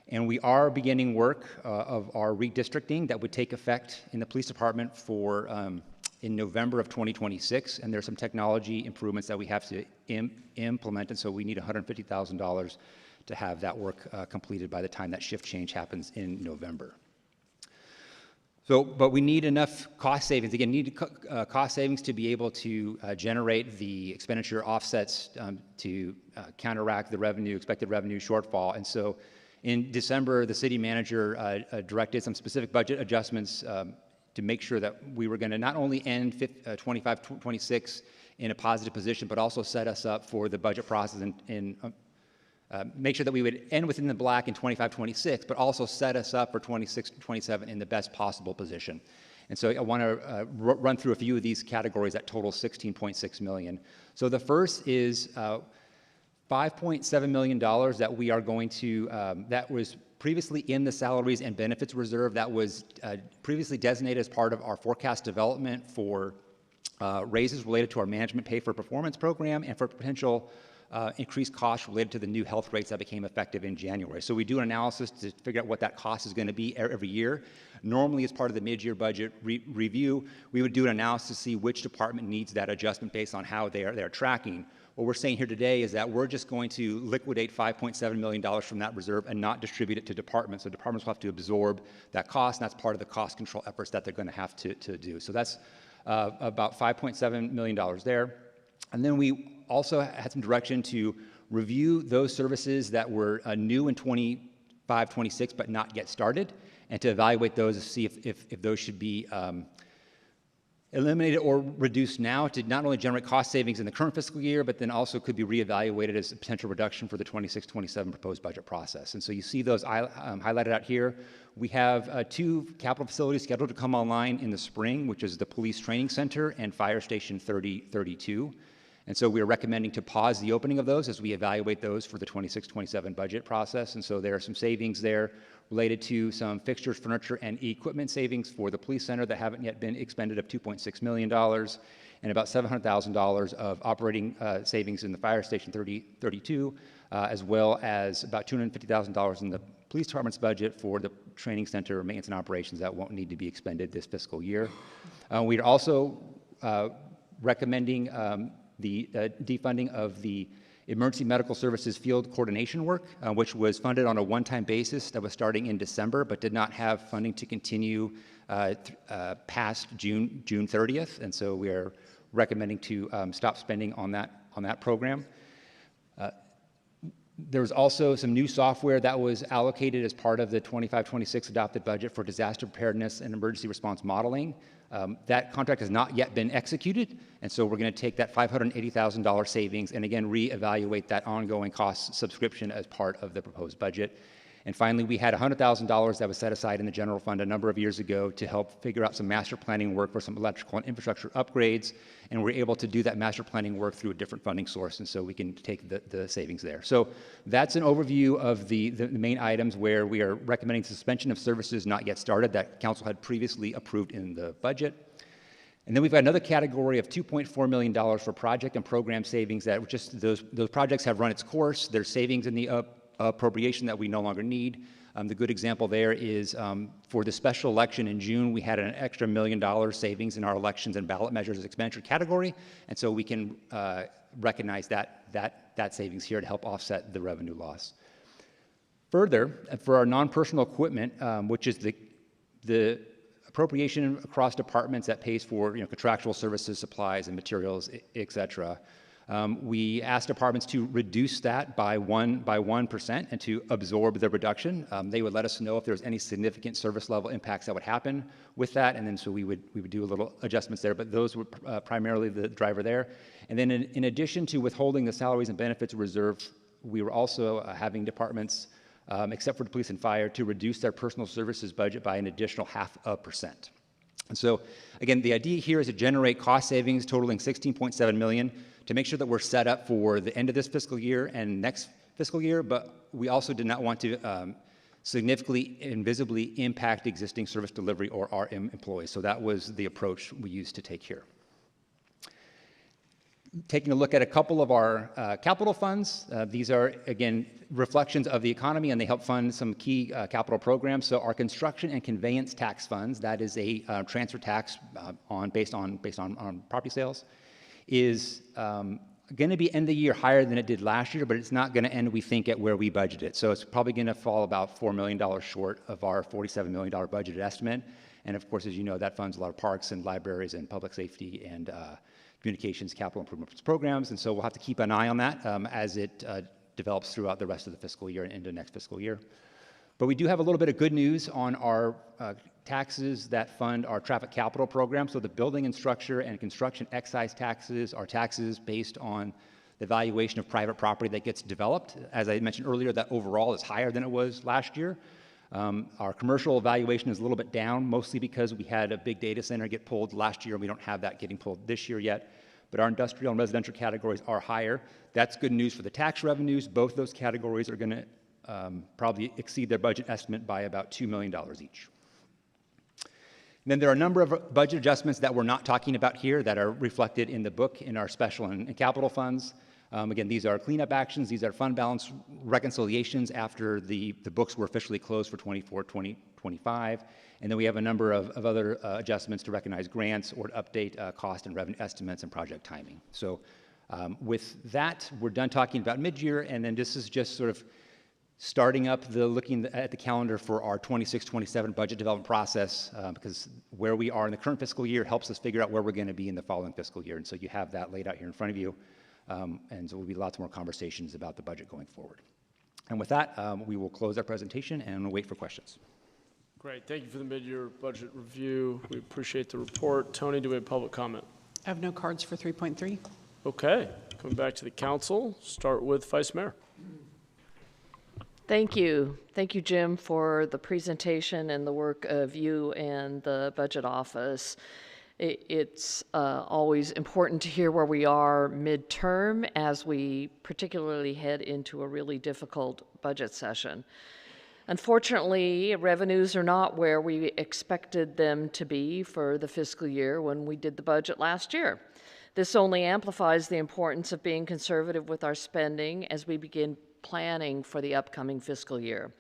And we are beginning work of our redistricting that would take effect in the police department for in November of 2026, and there's some technology improvements that we have to implement, and so we need $150,000 to have that work completed by the time that shift change happens in November. So, but we need enough cost savings. Again, need cost savings to be able to generate the expenditure offsets to counteract the expected revenue shortfall. And so in December, the city manager directed some specific budget adjustments to make sure that we were going to not only end 25-26 in a positive position, but also set us up for the budget process and make sure that we would end within the black in 25-26, but also set us up for 26-27 in the best possible position. And so I want to run through a few of these categories that total $16.6 million. So the first is $5.7 million that we are going to, that was previously in the salaries and benefits reserve that was previously designated as part of our forecast development for raises related to our management pay for performance program and for potential increased costs related to the new health rates that became effective in January. So we do an analysis to figure out what that cost is going to be every year. Normally, as part of the mid-year budget review, we would do an analysis to see which department needs that adjustment based on how they are tracking. What we're saying here today is that we're just going to liquidate $5.7 million from that reserve and not distribute it to departments. So departments will have to absorb that cost, and that's part of the cost control efforts that they're going to have to do. So that's about $5.7 million there. And then we also had some direction to review those services that were new in 25-26 but not yet started, and to evaluate those to see if those should be eliminated or reduced now to not only generate cost savings in the current fiscal year, but then also could be reevaluated as a potential reduction for the 26-27 proposed budget process. And so you see those highlighted out here. We have 2 capital facilities scheduled to come online in the spring, which is the Police Training Center and Fire Station 3032. And so we are recommending to pause the opening of those as we evaluate those for the 26-27 budget process. And so there are some savings there related to some fixtures, furniture, and equipment savings for the police center that haven't yet been expended of $2.6 million, and about $700,000 of operating savings in the Fire Station 3032, as well as about $250,000 in the police department's budget for the training center maintenance and operations that won't need to be expended this fiscal year. We are also recommending the defunding of the emergency medical services field coordination work, which was funded on a one-time basis that was starting in December, but did not have funding to continue past June 30th. And so we are recommending to stop spending on that program. There was also some new software that was allocated as part of the 25-26 adopted budget for disaster preparedness and emergency response modeling. That contract has not yet been executed, and so we're going to take that $580,000 savings and again reevaluate that ongoing cost subscription as part of the proposed budget. And finally, we had $100,000 that was set aside in the general fund a number of years ago to help figure out some master planning work for some electrical and infrastructure upgrades, and we're able to do that master planning work through a different funding source, and so we can take the savings there. So that's an overview of the main items where we are recommending suspension of services not yet started that council had previously approved in the budget. And then we've got another category of $2.4 million for project and program savings that just those projects have run its course. There's savings in the appropriation that we no longer need. The good example there is for the special election in June, we had an extra $1 million savings in our elections and ballot measures expenditure category, and so we can recognize that savings here to help offset the revenue loss. Further, for our non-personal equipment, which is the appropriation across departments that pays for contractual services, supplies, and materials, et cetera. We asked departments to reduce that by 1% and to absorb the reduction. They would let us know if there was any significant service level impacts that would happen with that, and then so we would do a little adjustments there, but those were primarily the driver there. And then in addition to withholding the salaries and benefits reserve, we were also having departments, except for the police and fire, to reduce their personal services budget by an additional 0.5%. And so again, the idea here is to generate cost savings totaling $16.7 million to make sure that we're set up for the end of this fiscal year and next fiscal year, but we also did not want to significantly and visibly impact existing service delivery or our employees. So that was the approach we used to take here. Taking a look at a couple of our capital funds, these are, again, reflections of the economy, and they help fund some key capital programs. So our construction and conveyance tax funds, that is a transfer tax based on property sales, is going to be end of the year higher than it did last year, but it's not going to end, we think, at where we budgeted. So it's probably going to fall about $4 million short of our $47 million budgeted estimate. And of course, as you know, that funds a lot of parks and libraries and public safety and communications capital improvements programs. And so we'll have to keep an eye on that as it develops throughout the rest of the fiscal year and into next fiscal year. But we do have a little bit of good news on our taxes that fund our traffic capital program. So the building and structure and construction excise taxes are taxes based on the valuation of private property that gets developed. As I mentioned earlier, that overall is higher than it was last year. Our commercial valuation is a little bit down, mostly because we had a big data center get pulled last year. We don't have that getting pulled this year yet. But our industrial and residential categories are higher. That's good news for the tax revenues. Both those categories are going to probably exceed their budget estimate by about $2 million each. And then there are a number of budget adjustments that we're not talking about here that are reflected in the book in our special and capital funds. Again, these are cleanup actions. These are fund balance reconciliations after the books were officially closed for 24-25. And then we have a number of other adjustments to recognize grants or to update cost and revenue estimates and project timing. So with that, we're done talking about mid-year, and then this is just sort of starting up looking at the calendar for our 26-27 budget development process, because where we are in the current fiscal year helps us figure out where we're going to be in the following fiscal year. And so you have that laid out here in front of you. And so there will be lots more conversations about the budget going forward. And with that, we will close our presentation and wait for questions. Great. Thank you for the mid-year budget review. We appreciate the report. Tony, do we have public comment? I have no cards for 3.3. Okay. Coming back to the council, start with Vice Mayor. Thank you. Thank you, Jim, for the presentation and the work of you and the budget office. It's always important to hear where we are midterm as we particularly head into a really difficult budget session. Unfortunately, revenues are not where we expected them to be for the fiscal year when we did the budget last year. This only amplifies the importance of being conservative with our spending as we begin planning for the upcoming fiscal year.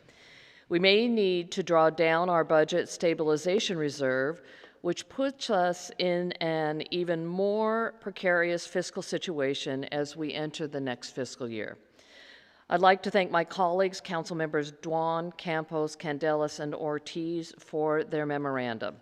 We may need to draw down our budget stabilization reserve, which puts us in an even more precarious fiscal situation as we enter the next fiscal year. I'd like to thank my colleagues, Council Members Duan, Campos, Candelas, and Ortiz for their memorandum.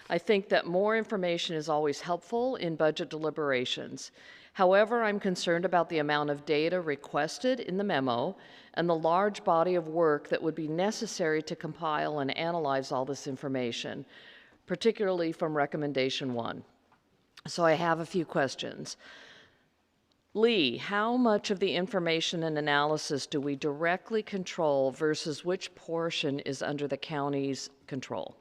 I think that more information is always helpful in budget deliberations. However, I'm concerned about the amount of data requested in the memo and the large body of work that would be necessary to compile and analyze all this information, particularly from Recommendation 1. So I have a few questions. Lee, how much of the information and analysis do we directly control versus which portion is under the county's control?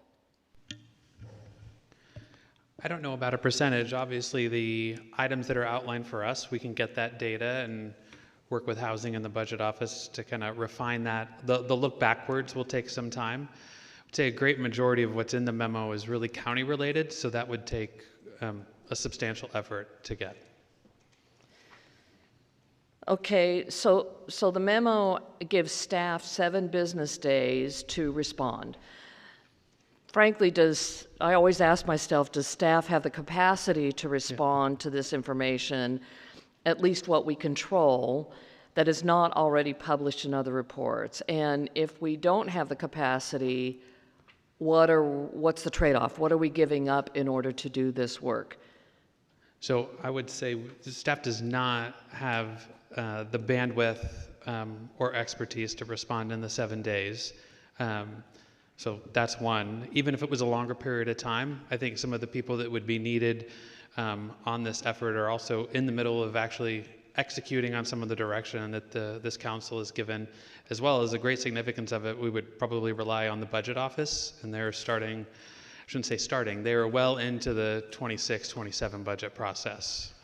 I don't know about a percentage. Obviously, the items that are outlined for us, we can get that data and work with housing and the budget office to kind of refine that. The look backwards will take some time. I'd say a great majority of what's in the memo is really county related, so that would take a substantial effort to get. Okay, so the memo gives staff 7 business days to respond. Frankly, I always ask myself, does staff have the capacity to respond to this information, at least what we control, that is not already published in other reports? And if we don't have the capacity, what's the trade-off? What are we giving up in order to do this work? So I would say the staff does not have the bandwidth or expertise to respond in the 7 days. So that's one. Even if it was a longer period of time, I think some of the people that would be needed on this effort are also in the middle of actually executing on some of the direction that this council has given, as well as the great significance of it. We would probably rely on the budget office, and they're starting, I shouldn't say starting, they are well into the 26-27 budget process.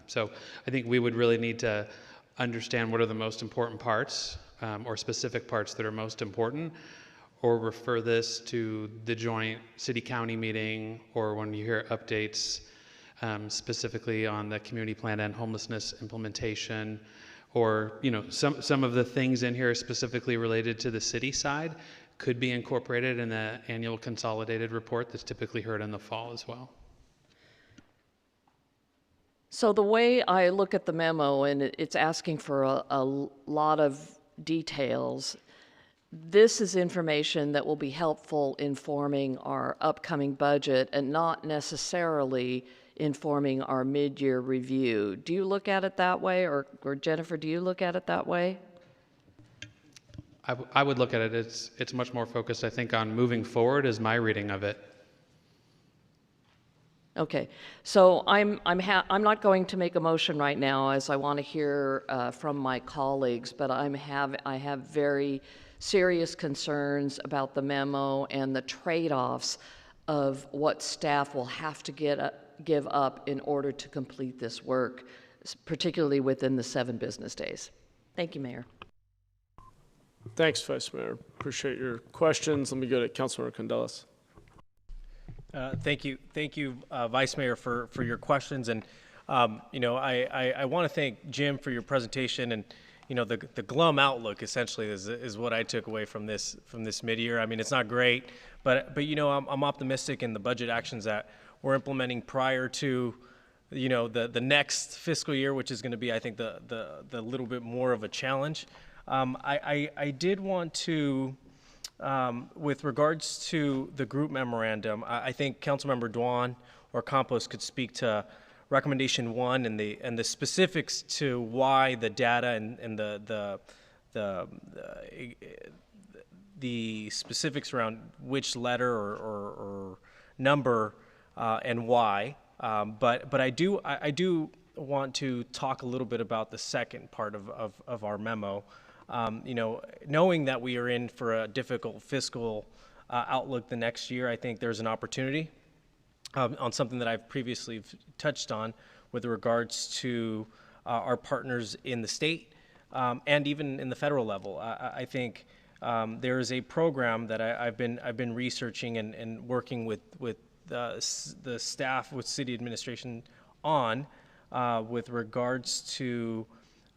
So I think we would really need to understand what are the most important parts or specific parts that are most important, or refer this to the joint city-county meeting, or when you hear updates specifically on the community plan and homelessness implementation, or some of the things in here specifically related to the city side could be incorporated in the annual consolidated report that's typically heard in the fall as well. So the way I look at the memo, and it's asking for a lot of details, this is information that will be helpful in forming our upcoming budget and not necessarily informing our mid-year review. Do you look at it that way, or Jennifer, do you look at it that way? I would look at it, it's much more focused, I think, on moving forward is my reading of it. Okay, so I'm not going to make a motion right now, as I want to hear from my colleagues, but I have very serious concerns about the memo and the trade-offs of what staff will have to give up in order to complete this work, particularly within the 7 business days. Thank you, Mayor. Thanks, Vice Mayor. Appreciate your questions. Let me go to Councilmember Candelas. Thank you, Vice Mayor, for your questions. And I want to thank Jim for your presentation. And the glum outlook essentially is what I took away from this mid-year. I mean, it's not great, but I'm optimistic in the budget actions that we're implementing prior to the next fiscal year, which is going to be, I think, the little bit more of a challenge. I did want to, with regards to the group memorandum, I think Councilmember Duan or Campos could speak to Recommendation 1 and the specifics to why the data and the the specifics around which letter or number and why, but I do want to talk a little bit about the second part of our memo. Knowing that we are in for a difficult fiscal outlook the next year, I think there's an opportunity on something that I've previously touched on with regards to our partners in the state and even in the federal level. I think there is a program that I've been researching and working with the staff with city administration on with regards to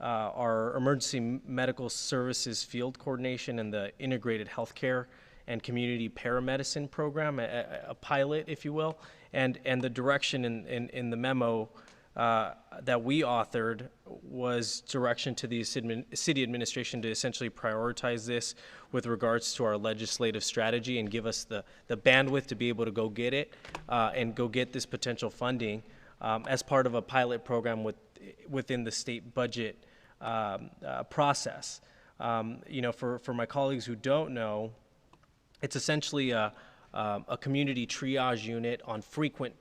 our emergency medical services field coordination and the integrated healthcare and community paramedicine program, a pilot, if you will, and the direction in the memo that we authored was direction to the city administration to essentially prioritize this with regards to our legislative strategy and give us the bandwidth to be able to go get it and go get this potential funding as part of a pilot program within the state budget process. For my colleagues who don't know, it's essentially a community triage unit on frequent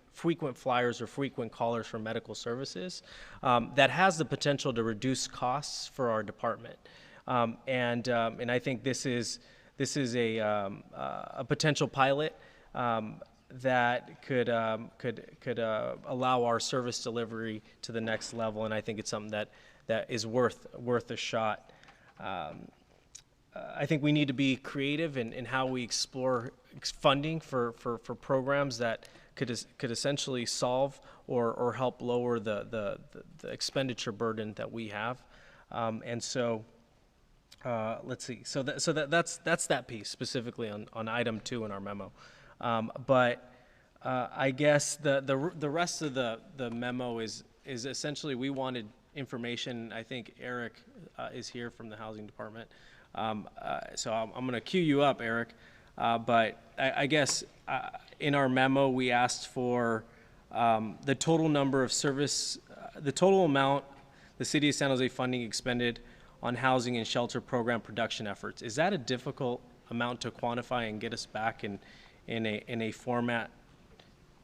flyers or frequent callers for medical services that has the potential to reduce costs for our department. And I think this is a potential pilot that could allow our service delivery to the next level, and I think it's something that is worth a shot. I think we need to be creative in how we explore funding for programs that could essentially solve or help lower the expenditure burden that we have. And so let's see. So that's that piece specifically on item 2 in our memo. But I guess the rest of the memo is essentially we wanted information. I think Eric is here from the housing department. So I'm going to cue you up, Eric. But I guess in our memo we asked for the total number of the total amount the City of San Jose funding expended on housing and shelter program production efforts. Is that a difficult amount to quantify and get us back in a format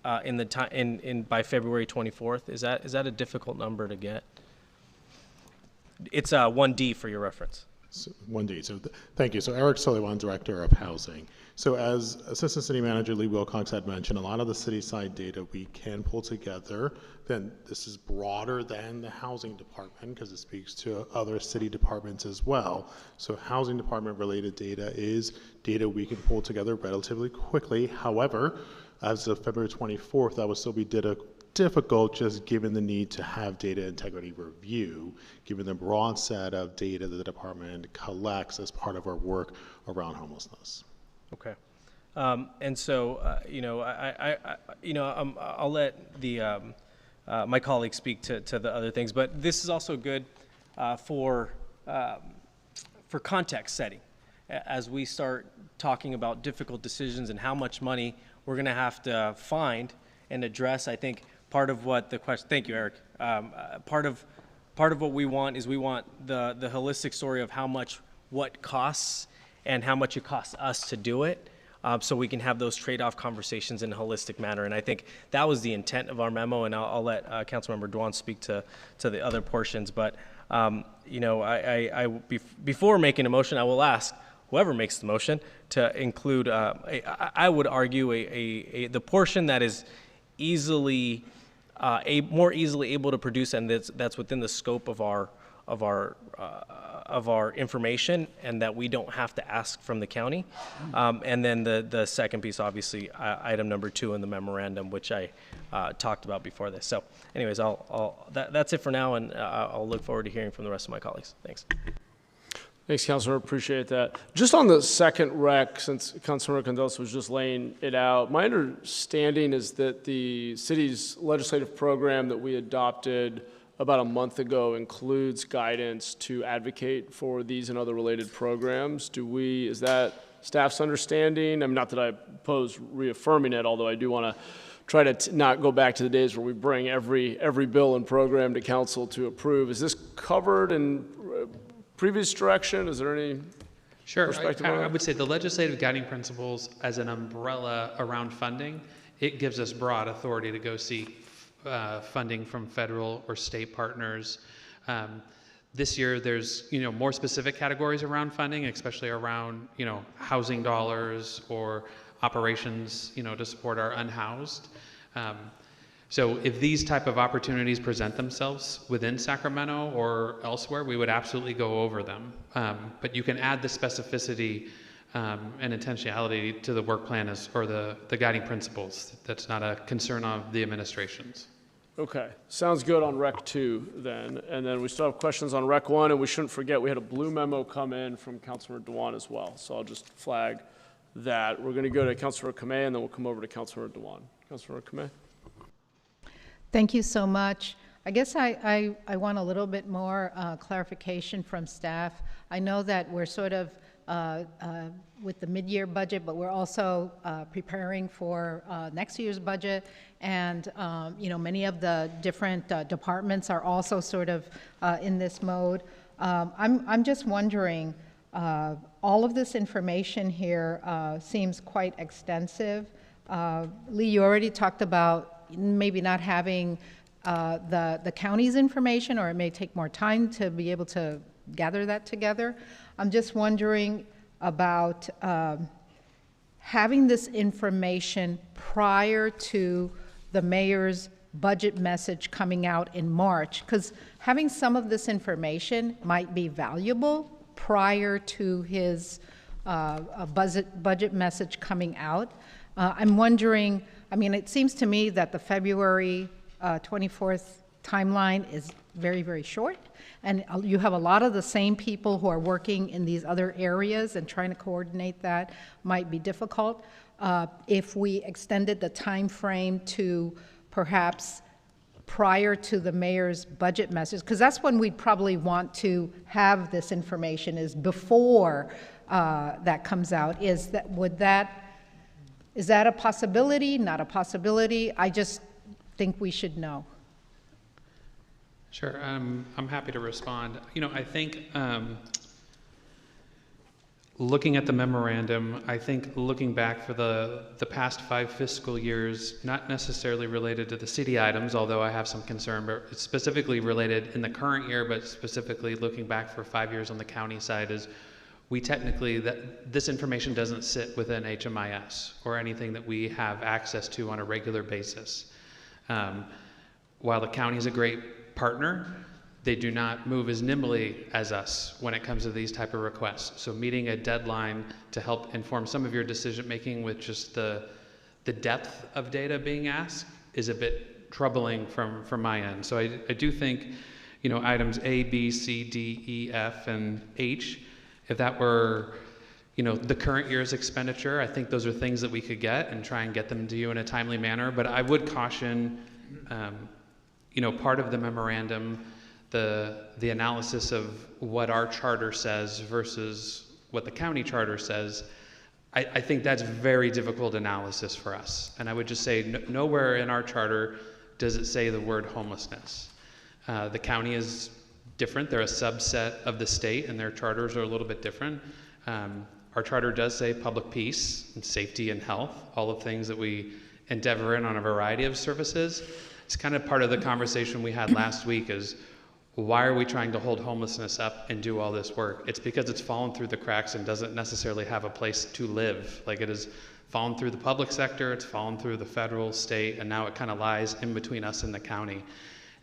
by February 24th? Is that a difficult number to get? It's 1D for your reference. So 1D. So thank you. So Eric Sullivan, Director of Housing. So as Assistant City Manager Lee Wilcox had mentioned, a lot of the city-side data we can pull together. Then this is broader than the Housing Department because it speaks to other city departments as well. So Housing Department related data is data we can pull together relatively quickly. However, as of February 24th, that would still be difficult just given the need to have data integrity review, given the broad set of data that the department collects as part of our work around homelessness. Okay, and so I'll let the my colleagues speak to the other things, but this is also good for context setting as we start talking about difficult decisions and how much money we're going to have to find and address. I think part of what the question, thank you, Eric. Part of what we want is we want the holistic story of how much what costs and how much it costs us to do it, so we can have those trade-off conversations in a holistic manner. And I think that was the intent of our memo, and I'll let Councilmember Dwan speak to the other portions. But before making a motion, I will ask whoever makes the motion to include, I would argue, the portion that is more easily able to produce, and that's within the scope of our information, and that we don't have to ask from the county. And then the second piece, obviously, item number 2 in the memorandum, which I talked about before this. So, anyways, that's it for now, and I'll look forward to hearing from the rest of my colleagues. Thanks. Thanks, Councilor. Appreciate that. Just on the second rec, since Councilor Gonzalez was just laying it out, my understanding is that the city's legislative program that we adopted about a month ago includes guidance to advocate for these and other related programs. Is that staff's understanding? I mean, not that I oppose reaffirming it, although I do want to try to not go back to the days where we bring every bill and program to council to approve. Is this covered in previous direction? Is there any Sure. perspective I on that? would say the legislative guiding principles as an umbrella around funding, it gives us broad authority to go seek funding from federal or state partners. This year, there's more specific categories around funding, especially around housing dollars or operations to support our unhoused. So if these type of opportunities present themselves within Sacramento or elsewhere, we would absolutely go over them. But you can add the specificity and intentionality to the work plan or the guiding principles. That's not a concern of the administration's. Okay, sounds good on Rec 2 then. And then we still have questions on Rec 1, and we shouldn't forget we had a blue memo come in from Councilmember Dewan as well. So I'll just flag that. We're going to go to Councilmember Kamei, and then we'll come over to Councilmember Dewan. Councilmember Kamei. Thank you so much. I guess I want a little bit more clarification from staff. I know that we're sort of with the mid-year budget, but we're also preparing for next year's budget, and many of the different departments are also sort of in this mode. I'm just wondering, all of this information here seems quite extensive. Lee, you already talked about maybe not having the county's information, or it may take more time to be able to gather that together. I'm just wondering about having this information prior to the mayor's budget message coming out in March, because having some of this information might be valuable prior to his budget message coming out. I'm wondering, I mean, it seems to me that the February 24th timeline is very, very short, and you have a lot of the same people who are working in these other areas, and trying to coordinate that might be difficult. If we extended the time frame to perhaps prior to the mayor's budget message, because that's when we'd probably want to have this information, is before that comes out. Is that a possibility, not a possibility? I just think we should know. Sure, I'm happy to respond. I think looking at the memorandum, I think looking back for the past 5 fiscal years, not necessarily related to the city items, although I have some concern, but it's specifically related in the current year, but specifically looking back for 5 years on the county side, is we technically, this information doesn't sit within HMIS or anything that we have access to on a regular basis. While the county is a great partner, they do not move as nimbly as us when it comes to these type of requests. So meeting a deadline to help inform some of your decision making with just the depth of data being asked is a bit troubling from my end. So I do think, items A, B, C, D, E, F, and H, if that were, the current year's expenditure, I think those are things that we could get and try and get them to you in a timely manner. But I would caution, part of the memorandum, the analysis of what our charter says versus what the county charter says, I think that's very difficult analysis for us. And I would just say nowhere in our charter does it say the word homelessness. The county is different. They're a subset of the state, and their charters are a little bit different. Our charter does say public peace and safety and health, all of things that we endeavor in on a variety of services. It's kind of part of the conversation we had last week is, why are we trying to hold homelessness up and do all this work? It's because it's fallen through the cracks and doesn't necessarily have a place to live. Like, it has fallen through the public sector, it's fallen through the federal, state, and now it kind of lies in between us and the county.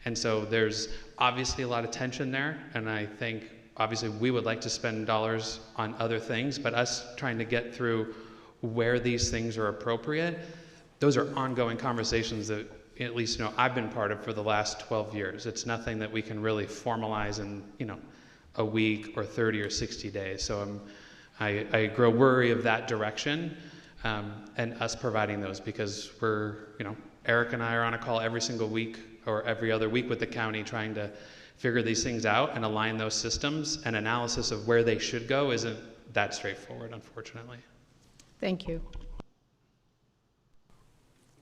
And so there's obviously a lot of tension there, and I think obviously we would like to spend dollars on other things, but us trying to get through where these things are appropriate, those are ongoing conversations that at least I've been part of for the last 12 years. It's nothing that we can really formalize in a week or 30 or 60 days. So I grow worry of that direction and us providing those, because we're, Eric and I are on a call every single week or every other week with the county trying to figure these things out and align those systems, and analysis of where they should go isn't that straightforward, unfortunately. Thank you.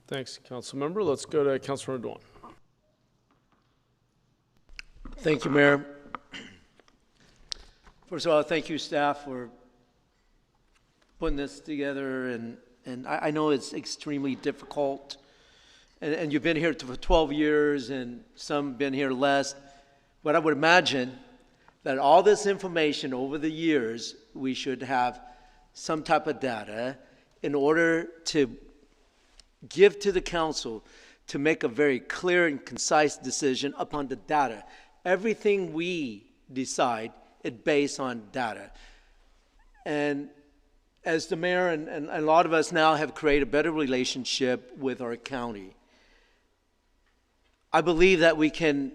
Thanks, Councilmember. Let's go to Councilmember Dewan. Thank you, Mayor. First of all, thank you, staff, for putting this together, and I know it's extremely difficult. And you've been here for 12 years, and some been here less. But I would imagine that all this information over the years, we should have some type of data in order to give to the council to make a very clear and concise decision upon the data. Everything we decide is based on data. And as the mayor and a lot of us now have created a better relationship with our county, I believe that we can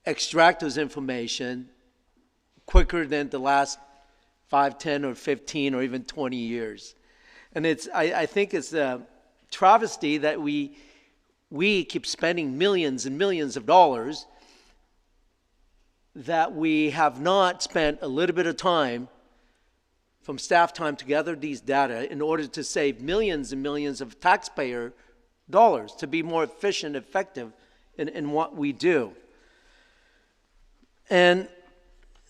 extract those information quicker than the last 5, 10, or 15, or even 20 years. And I think it's a travesty that we keep spending millions and millions of dollars that we have not spent a little bit of time from staff time to gather these data in order to save millions and millions of taxpayer dollars to be more efficient, effective in what we do. And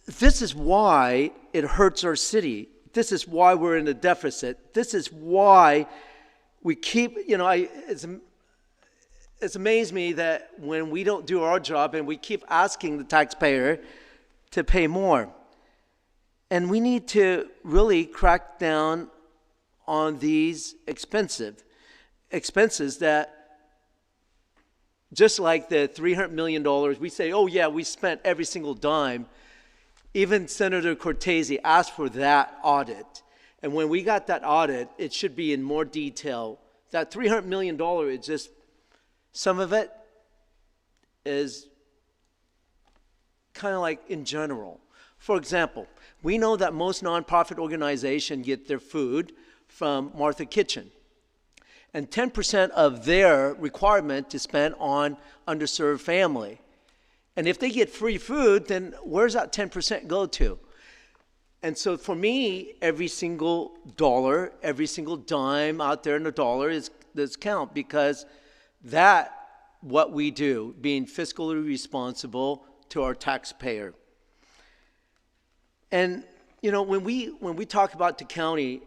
this is why it hurts our city. This is why we're in a deficit. This is why we keep, it's amazed me that when we don't do our job and we keep asking the taxpayer to pay more. And we need to really crack down on these expenses that, just like the $300 million, we say, oh yeah, we spent every single dime. Even Senator Cortese asked for that audit. And when we got that audit, it should be in more detail. That $300 million, it's just, some of it is kind of like in general. For example, we know that most nonprofit organizations get their food from Martha Kitchen. And 10% of their requirement is spent on underserved family. And if they get free food, then where's that 10% go to? And so for me, every single dollar, every single dime out there in the dollar does count, because that, what we do, being fiscally responsible to our taxpayer. And when we talk about the county,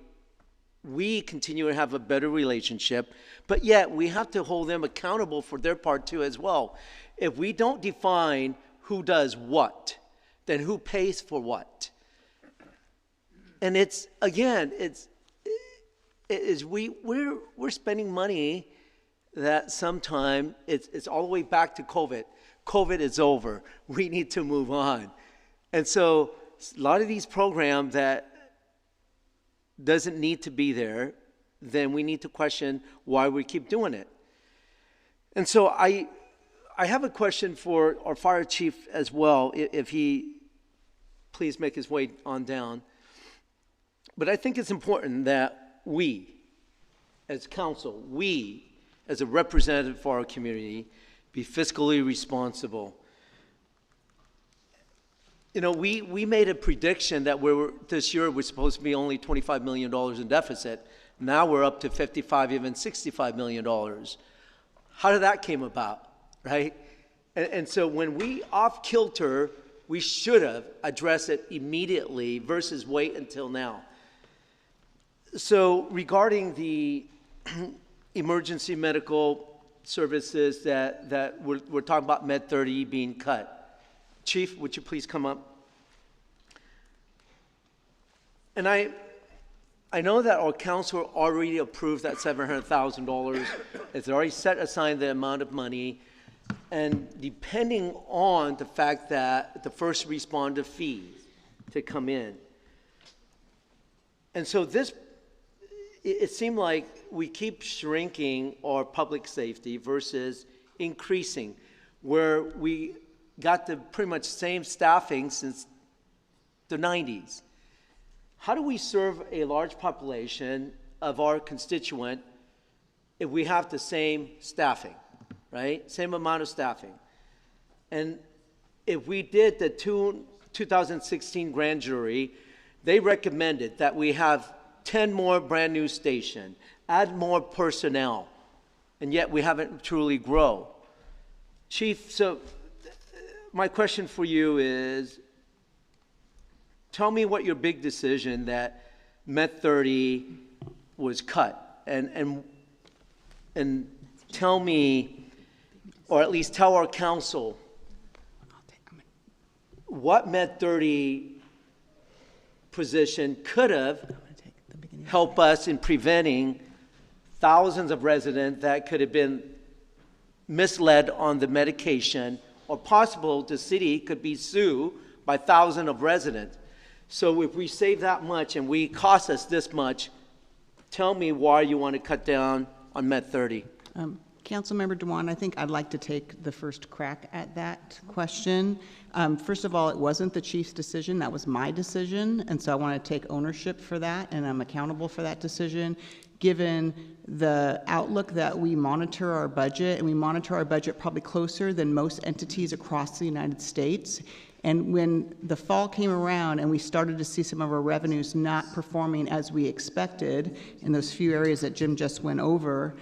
we continue to have a better relationship, but yet we have to hold them accountable for their part too as well. If we don't define who does what, then who pays for what? And we're spending money that sometime it's all the way back to COVID. COVID is over. We need to move on. And so a lot of these programs that doesn't need to be there, then we need to question why we keep doing it. And so I have a question for our fire chief as well, if he please make his way on down. But I think it's important that we, as council, we, as a representative for our community, be fiscally responsible. We made a prediction that this year we're supposed to be only $25 million in deficit. Now we're up to $55, even $65 million. How did that came about, right? And so when we off kilter, we should have addressed it immediately versus wait until now. So regarding the emergency medical services that we're talking about Med 30 being cut. Chief, would you please come up? And I know that our council already approved that $700,000. It's already set aside the amount of money. And depending on the fact that the first responder fees to come in. And so it seemed like we keep shrinking our public safety versus increasing, where we got the pretty much same staffing since the 90s. How do we serve a large population of our constituent if we have the same staffing, right? Same amount of staffing. And if we did the 2016 grand jury, they recommended that we have 10 more brand new stations, add more personnel, and yet we haven't truly grown. Chief, so my question for you is, tell me what your big decision that Met 30 was cut. And tell me, or at least tell our council, what Met 30 position could have helped us in preventing thousands of residents that could have been misled on the medication, or possible the city could be sued by thousands of residents. So if we save that much and we cost us this much, tell me why you want to cut down on Met 30. Councilmember Dewan, I think I'd like to take the first crack at that question. First of all, it wasn't the chief's decision, that was my decision, and so I want to take ownership for that, and I'm accountable for that decision. Given the outlook that we monitor our budget, and we monitor our budget probably closer than most entities across the United States. And when the fall came around and we started to see some of our revenues not performing as we expected in those few areas that Jim just went over,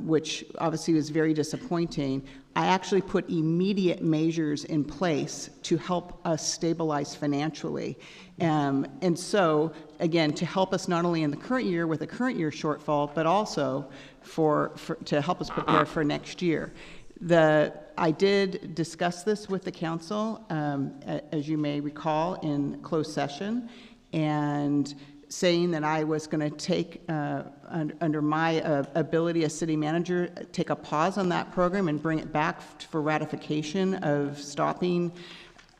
which obviously was very disappointing, I actually put immediate measures in place to help us stabilize financially. And so, again, to help us not only in the current year with the current year shortfall, but also to help us prepare for next year. I did discuss this with the council, as you may recall, in closed session, and saying that I was going to take, under my ability as city manager, take a pause on that program and bring it back for ratification of stopping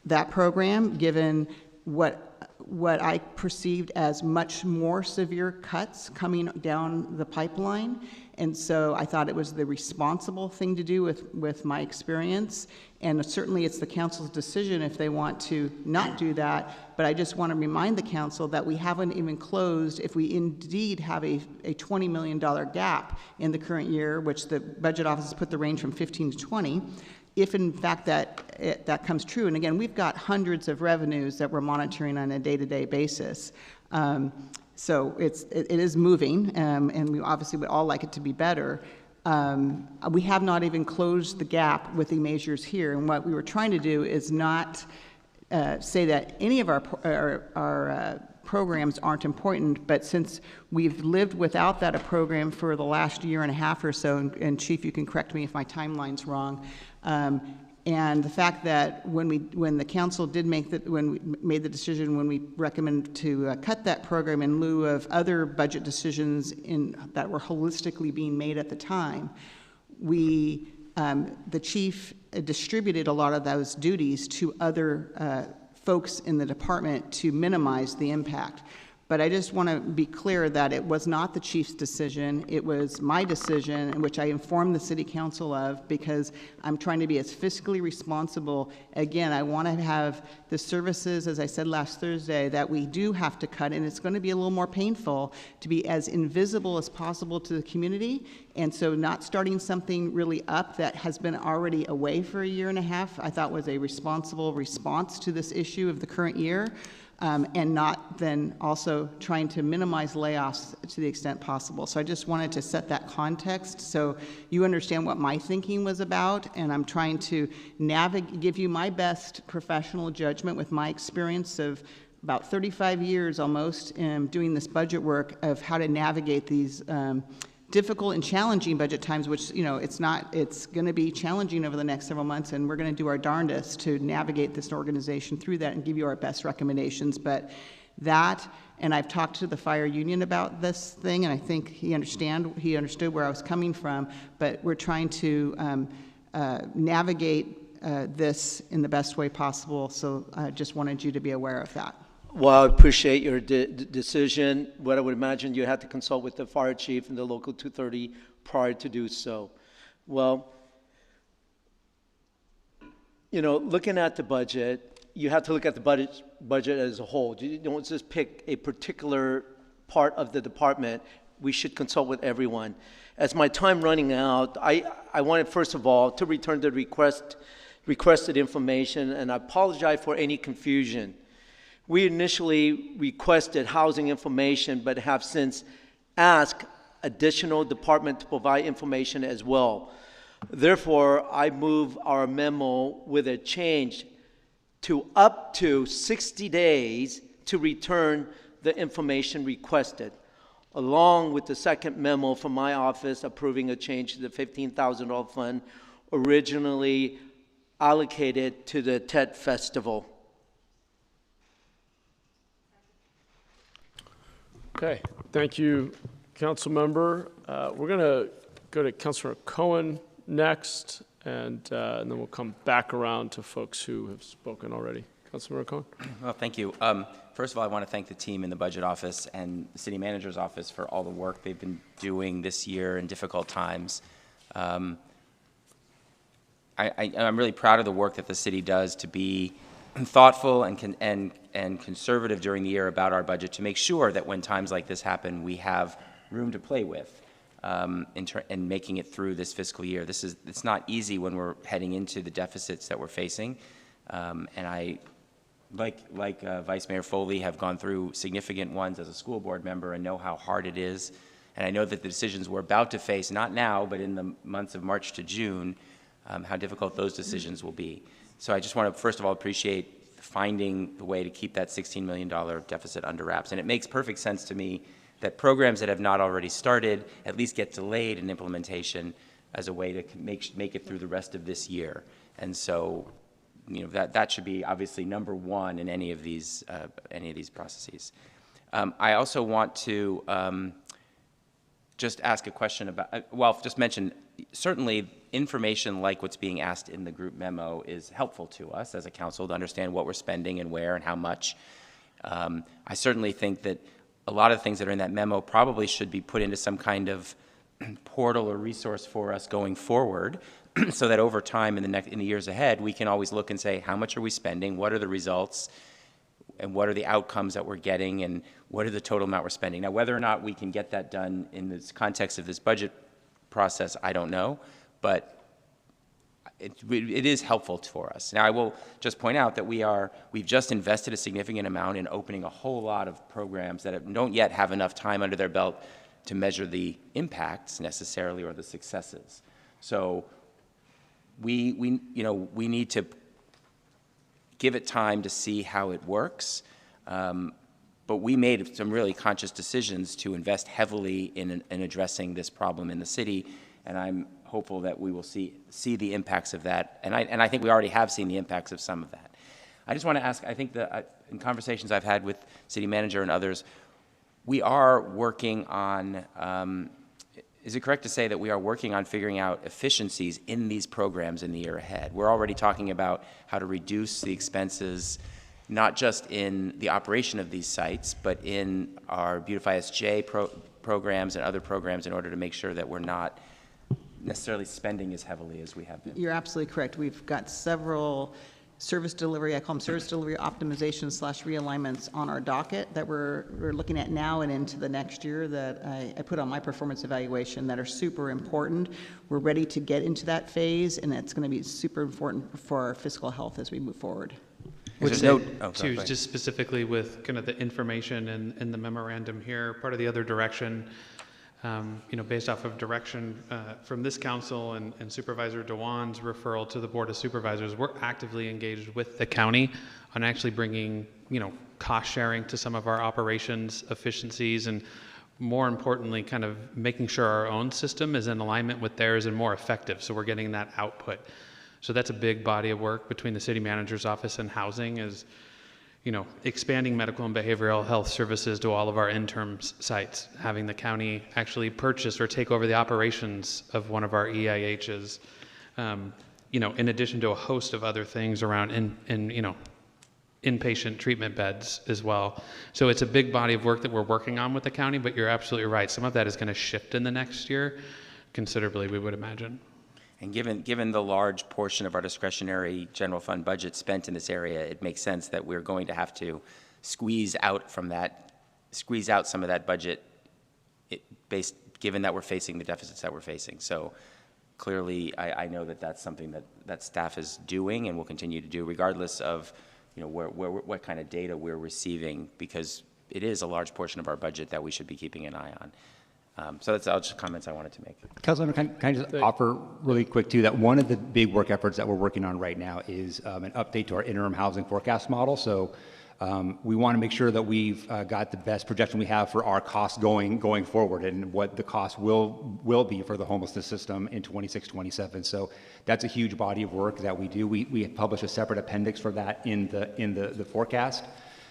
that program, given what I perceived as much more severe cuts coming down the pipeline. And so I thought it was the responsible thing to do with my experience. And certainly it's the council's decision if they want to not do that. But I just want to remind the council that we haven't even closed, if we indeed have a $20 million gap in the current year, which the budget office has put the range from 15 to 20, if in fact that comes true. And again, we've got hundreds of revenues that we're monitoring on a day-to-day basis. So it is moving, and we obviously would all like it to be better. We have not even closed the gap with the measures here, and what we were trying to do is not say that any of our programs aren't important, but since we've lived without that program for the last year and a half or so, and Chief, you can correct me if my timeline's wrong, and the fact that when the council did when we made the decision, when we recommended to cut that program in lieu of other budget decisions that were holistically being made at the time, the chief distributed a lot of those duties to other folks in the department to minimize the impact. But I just want to be clear that it was not the chief's decision, it was my decision, which I informed the city council of, because I'm trying to be as fiscally responsible. Again, I want to have the services, as I said last Thursday, that we do have to cut, and it's going to be a little more painful to be as invisible as possible to the community. And so not starting something really up that has been already away for a year and a half, I thought was a responsible response to this issue of the current year. And not then also trying to minimize layoffs to the extent possible. So I just wanted to set that context so you understand what my thinking was about, and I'm trying to give you my best professional judgment with my experience of about 35 years almost doing this budget work of how to navigate these difficult and challenging budget times, which, it's going to be challenging over the next several months, and we're going to do our darndest to navigate this organization through that and give you our best recommendations. But that, and I've talked to the fire union about this thing, and I think he understood where I was coming from, but we're trying to navigate this in the best way possible, so I just wanted you to be aware of that. Well, I appreciate your decision. What I would imagine you had to consult with the fire chief and the local 230 prior to do so. Well, looking at the budget, you have to look at the budget as a whole. You don't just pick a particular part of the department. We should consult with everyone. As my time running out, I wanted, first of all, to return the requested information, and I apologize for any confusion. We initially requested housing information, but have since asked additional department to provide information as well. Therefore, I move our memo with a change to up to 60 days to return the information requested, along with the second memo from my office approving a change to the $15,000 fund originally allocated to the TED Festival. Okay, thank you, Council Member. We're going to go to Councilor Cohen next, and then we'll come back around to folks who have spoken already. Councilmember Cohen. Well, thank you. First of all, I want to thank the team in the Budget Office and the City Manager's Office for all the work they've been doing this year in difficult times. I'm really proud of the work that the city does to be thoughtful and conservative during the year about our budget, to make sure that when times like this happen, we have room to play with in making it through this fiscal year. It's not easy when we're heading into the deficits that we're facing, and I, like Vice Mayor Foley, have gone through significant ones as a school board member and know how hard it is. And I know that the decisions we're about to face, not now, but in the months of March to June, how difficult those decisions will be. So I just want to, first of all, appreciate finding the way to keep that $16 million deficit under wraps. And it makes perfect sense to me that programs that have not already started at least get delayed in implementation as a way to make it through the rest of this year. And so, you know, that should be obviously number one in any of these processes. I also want to just ask a question about, well, just mention, certainly information like what's being asked in the group memo is helpful to us as a council to understand what we're spending and where and how much. I certainly think that a lot of things that are in that memo probably should be put into some kind of portal or resource for us going forward, so that over time in the years ahead, we can always look and say, how much are we spending, what are the results, and what are the outcomes that we're getting, and what are the total amount we're spending. Now, whether or not we can get that done in this context of this budget process, I don't know, but it is helpful for us. Now, I will just point out that we've just invested a significant amount in opening a whole lot of programs that don't yet have enough time under their belt to measure the impacts necessarily or the successes. So we need to give it time to see how it works. But we made some really conscious decisions to invest heavily in addressing this problem in the city, and I'm hopeful that we will see the impacts of that, and I think we already have seen the impacts of some of that. I just want to ask, I think that in conversations I've had with city manager and others, we are working on, is it correct to say that we are working on figuring out efficiencies in these programs in the year ahead? We're already talking about how to reduce the expenses, not just in the operation of these sites, but in our Beautify SJ programs and other programs, in order to make sure that we're not necessarily spending as heavily as we have been. You're absolutely correct. We've got several service delivery, I call them service delivery optimization / realignments on our docket that we're looking at now and into the next year that I put on my performance evaluation that are super important. We're ready to get into that phase, and it's going to be super important for our fiscal health as we move forward. Just specifically with kind of the information in the memorandum here, part of the other direction, based off of direction from this council and Supervisor Dewan's referral to the Board of Supervisors, we're actively engaged with the county on actually bringing, cost sharing to some of our operations efficiencies, and more importantly, kind of making sure our own system is in alignment with theirs and more effective, so we're getting that output. So that's a big body of work between the city manager's office and housing, is expanding medical and behavioral health services to all of our interim sites, having the county actually purchase or take over the operations of one of our EIHs, in addition to a host of other things around inpatient treatment beds as well. So it's a big body of work that we're working on with the county, but you're absolutely right. Some of that is going to shift in the next year considerably, we would imagine. And given the large portion of our discretionary general fund budget spent in this area, it makes sense that we're going to have to squeeze out some of that budget, given that we're facing the deficits that we're facing. So clearly, I know that that's something that staff is doing and will continue to do, regardless of what kind of data we're receiving, because it is a large portion of our budget that we should be keeping an eye on. So that's all just comments I wanted to make. Councilman, can I just offer really quick too that one of the big work efforts that we're working on right now is an update to our interim housing forecast model. So we want to make sure that we've got the best projection we have for our costs going forward and what the cost will be for the homelessness system in 26-27. So that's a huge body of work that we do. We publish a separate appendix for that in the forecast.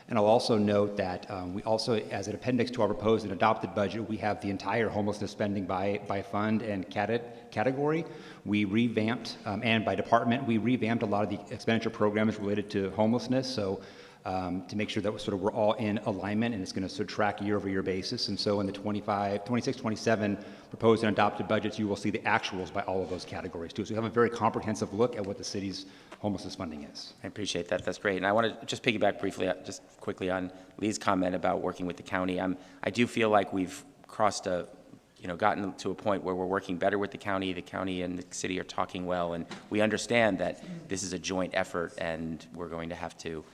And I'll also note that we also, as an appendix to our proposed and adopted budget, we have the entire homelessness spending by fund and category. We revamped, and by department, we revamped a lot of the expenditure programs related to homelessness. So to make sure that we're all in alignment, and it's going to sort of track year-over-year basis. And so in the 26-27 proposed and adopted budgets, you will see the actuals by all of those categories too. So you have a very comprehensive look at what the city's homelessness funding is. I appreciate that. That's great. And I want to just piggyback briefly, just quickly on Lee's comment about working with the county. I do feel like we've crossed gotten to a point where we're working better with the county. The county and the city are talking well, and we understand that this is a joint effort, and we're going to have to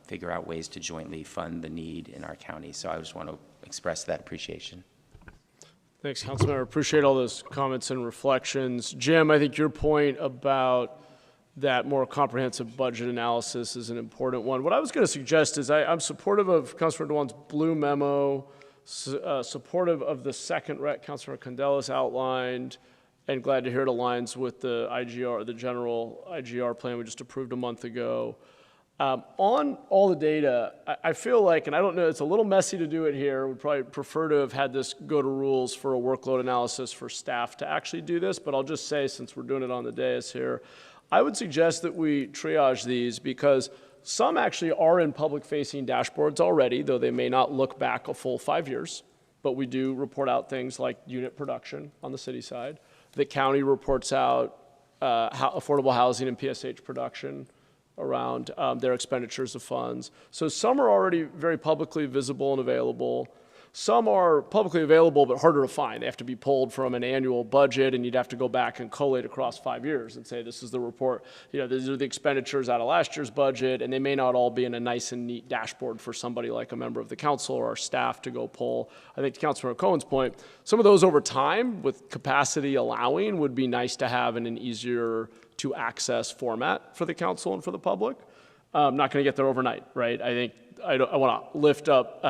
figure out ways to jointly fund the need in our county. So I just want to express that appreciation. Thanks, Councilmember. Appreciate all those comments and reflections. Jim, I think your point about that more comprehensive budget analysis is an important one. What I was going to suggest is I'm supportive of Councilmember Dewan's blue memo, supportive of the second rec Councilmember Condelis outlined, and glad to hear it aligns with the IGR, the general IGR plan we just approved a month ago. On all the data, I feel like, and I don't know, it's a little messy to do it here. We'd probably prefer to have had this go to rules for a workload analysis for staff to actually do this, but I'll just say, since we're doing it on the dais here, I would suggest that we triage these because some actually are in public-facing dashboards already, though they may not look back a full 5 years, but we do report out things like unit production on the city side. The county reports out affordable housing and PSH production around their expenditures of funds. So some are already very publicly visible and available. Some are publicly available but harder to find. They have to be pulled from an annual budget, and you'd have to go back and collate across 5 years and say, this is the report, these are the expenditures out of last year's budget, and they may not all be in a nice and neat dashboard for somebody like a member of the council or our staff to go pull. I think to Councilmember Cohen's point, some of those over time, with capacity allowing, would be nice to have in an easier to access format for the council and for the public. I'm not going to get there overnight, right? I think I want to lift up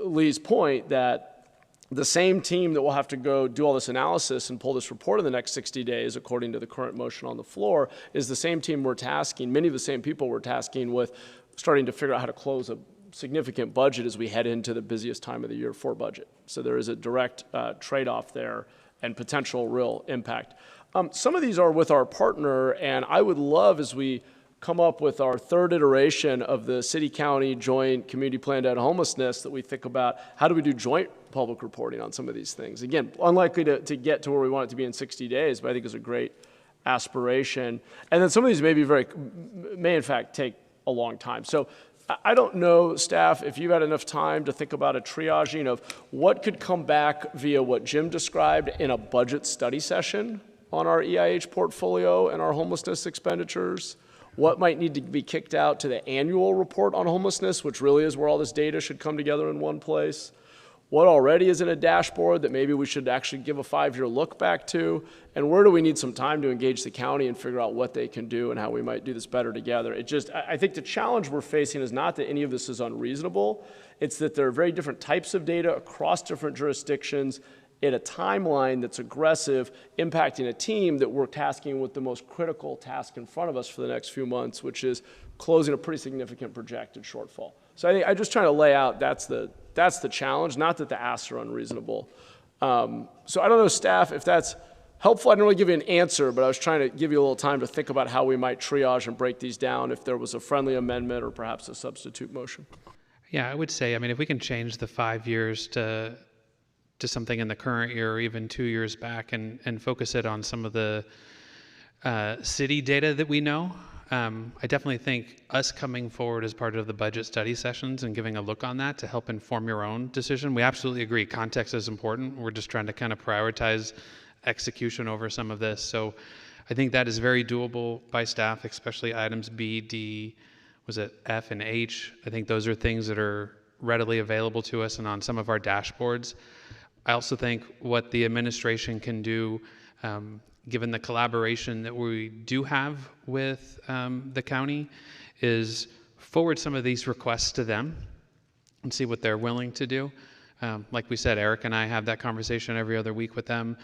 Lee's point that the same team that will have to go do all this analysis and pull this report in the next 60 days, according to the current motion on the floor, is the same team we're tasking, many of the same people we're tasking with starting to figure out how to close a significant budget as we head into the busiest time of the year for budget. So there is a direct trade-off there and potential real impact. Some of these are with our partner, and I would love, as we come up with our third iteration of the city-county joint community plan to end homelessness, that we think about how do we do joint public reporting on some of these things. Again, unlikely to get to where we want it to be in 60 days, but I think it's a great aspiration. And then some of these may in fact take a long time. So I don't know, staff, if you've had enough time to think about a triaging of what could come back via what Jim described in a budget study session on our EIH portfolio and our homelessness expenditures. What might need to be kicked out to the annual report on homelessness, which really is where all this data should come together in one place. What already is in a dashboard that maybe we should actually give a 5-year look back to, and where do we need some time to engage the county and figure out what they can do and how we might do this better together. I think the challenge we're facing is not that any of this is unreasonable, it's that there are very different types of data across different jurisdictions in a timeline that's aggressive, impacting a team that we're tasking with the most critical task in front of us for the next few months, which is closing a pretty significant projected shortfall. So I think I'm just trying to lay out that's the challenge, not that the asks are unreasonable. So I don't know, staff, if that's helpful. I didn't really give you an answer, but I was trying to give you a little time to think about how we might triage and break these down if there was a friendly amendment or perhaps a substitute motion. Yeah, I would say, if we can change the 5 years to something in the current year or even 2 years back and focus it on some of the city data that we know. I definitely think us coming forward as part of the budget study sessions and giving a look on that to help inform your own decision. We absolutely agree. Context is important. We're just trying to kind of prioritize execution over some of this. So I think that is very doable by staff, especially items B, D, was it F and H? I think those are things that are readily available to us and on some of our dashboards. I also think what the administration can do, given the collaboration that we do have with the county, is forward some of these requests to them and see what they're willing to do. Like we said, Eric and I have that conversation every other week with them.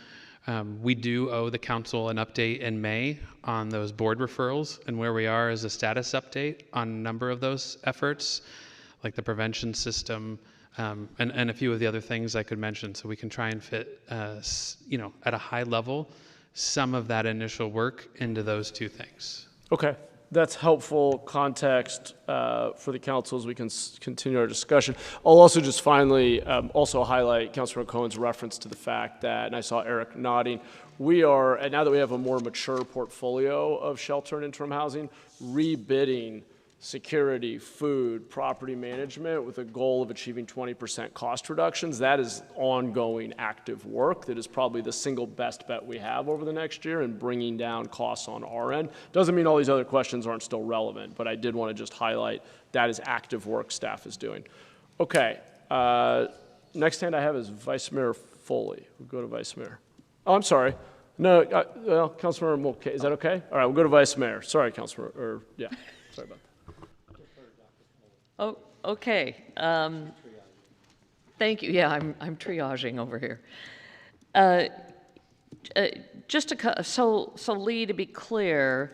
We do owe the council an update in May on those board referrals and where we are as a status update on a number of those efforts, like the prevention system, and a few of the other things I could mention, so we can try and fit, at a high level, some of that initial work into those two things. Okay, that's helpful context for the council as we can continue our discussion. I'll also just finally also highlight Councilor Cohen's reference to the fact that, and I saw Eric nodding, we are, and now that we have a more mature portfolio of shelter and interim housing, rebidding security, food, property management with a goal of achieving 20% cost reductions. That is ongoing active work that is probably the single best bet we have over the next year in bringing down costs on our end. Doesn't mean all these other questions aren't still relevant, but I did want to just highlight that is active work staff is doing. Okay, next hand I have is Vice Mayor Foley. We'll go to Vice Mayor. Oh, I'm sorry. No, well, Councilmember Mulcahy, is that okay? All right, we'll go to Vice Mayor. Sorry, Councilmember, sorry about that. Oh, okay. Thank you. Yeah, I'm triaging over here. So Lee, to be clear,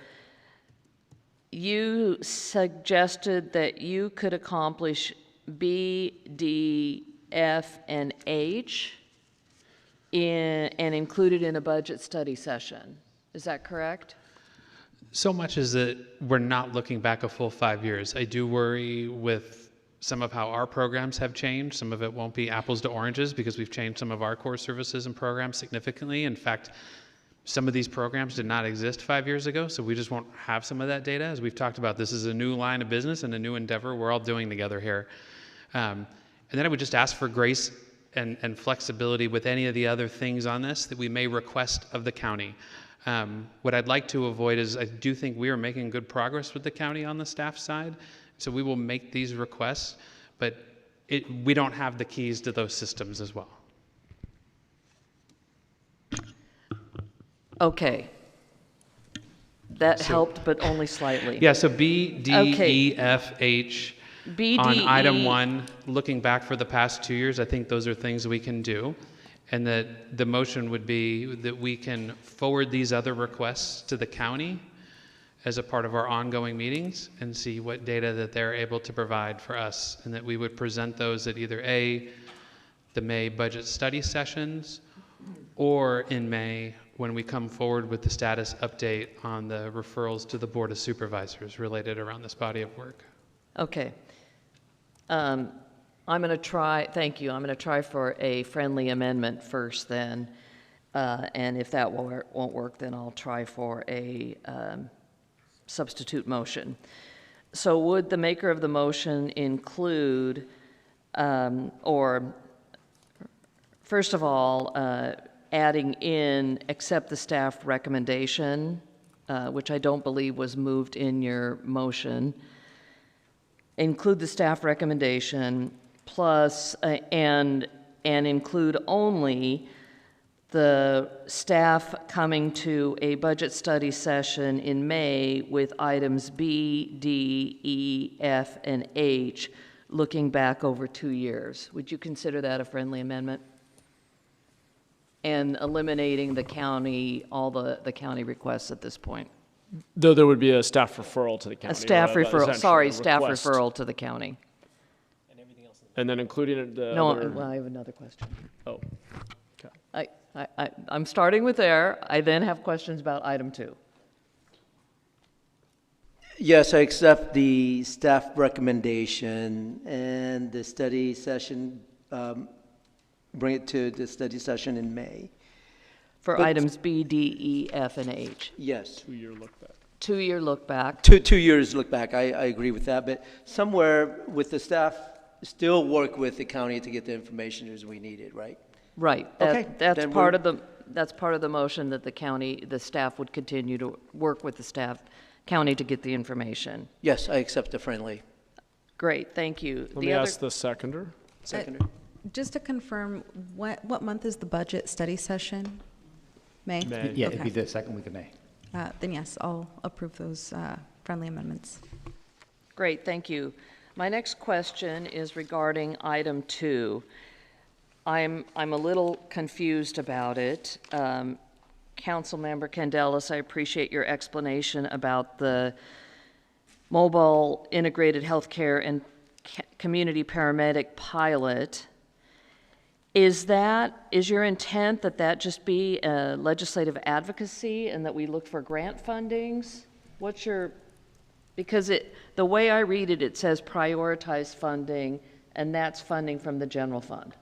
you suggested that you could accomplish B, D, F, and H and include it in a budget study session. Is that correct? So much as that we're not looking back a full 5 years. I do worry with some of how our programs have changed. Some of it won't be apples to oranges because we've changed some of our core services and programs significantly. In fact, some of these programs did not exist 5 years ago, so we just won't have some of that data. As we've talked about, this is a new line of business and a new endeavor we're all doing together here. And then I would just ask for grace and flexibility with any of the other things on this that we may request of the county. What I'd like to avoid is I do think we are making good progress with the county on the staff side, so we will make these requests, but we don't have the keys to those systems as well. Okay. That helped, but only slightly. Yeah, so B, D, E, F, H. B, D, on item E. 1, looking back for the past 2 years, I think those are things we can do. And that the motion would be that we can forward these other requests to the county as a part of our ongoing meetings and see what data that they're able to provide for us, and that we would present those at either the May budget study sessions, or in May when we come forward with the status update on the referrals to the Board of Supervisors related around this body of work. Okay. I'm going to try, thank you, I'm going to try for a friendly amendment first then, and if that won't work, then I'll try for a substitute motion. So would the maker of the motion include, or first of all, adding in accept the staff recommendation, which I don't believe was moved in your motion, include the staff recommendation, plus, and include only the staff coming to a budget study session in May with items B, D, E, F, and H, looking back over 2 years. Would you consider that a friendly amendment? And eliminating the county, all the county requests at this point. Though there would be a staff referral to the county. A staff referral, sorry, staff request. referral to the county. And then including the No, other... well, I have another question. Oh, okay. I'm starting with there. I then have questions about item 2. Yes, I accept the staff recommendation and the study session, bring it to the study session in May. For items B, D, E, F, and H. Yes. 2-year look back. 2-year look back. 2 years look back, I agree with that, but somewhere with the staff, still work with the county to get the information as we need it, right? Right. Okay. That's part of the motion that the staff would continue to work with the county to get the information. Yes, I accept the friendly. Great, thank you. Let me ask the seconder. Just to confirm, what month is the budget study session? May? Yeah, Okay. it'd be the second week of May. Then yes, I'll approve those friendly amendments. Great, thank you. My next question is regarding item 2. I'm a little confused about it. Councilmember Candelas, I appreciate your explanation about the mobile integrated healthcare and community paramedic pilot. Is your intent that that just be legislative advocacy and that we look for grant fundings? Because the way I read it, it says prioritize funding, and that's funding from the general fund.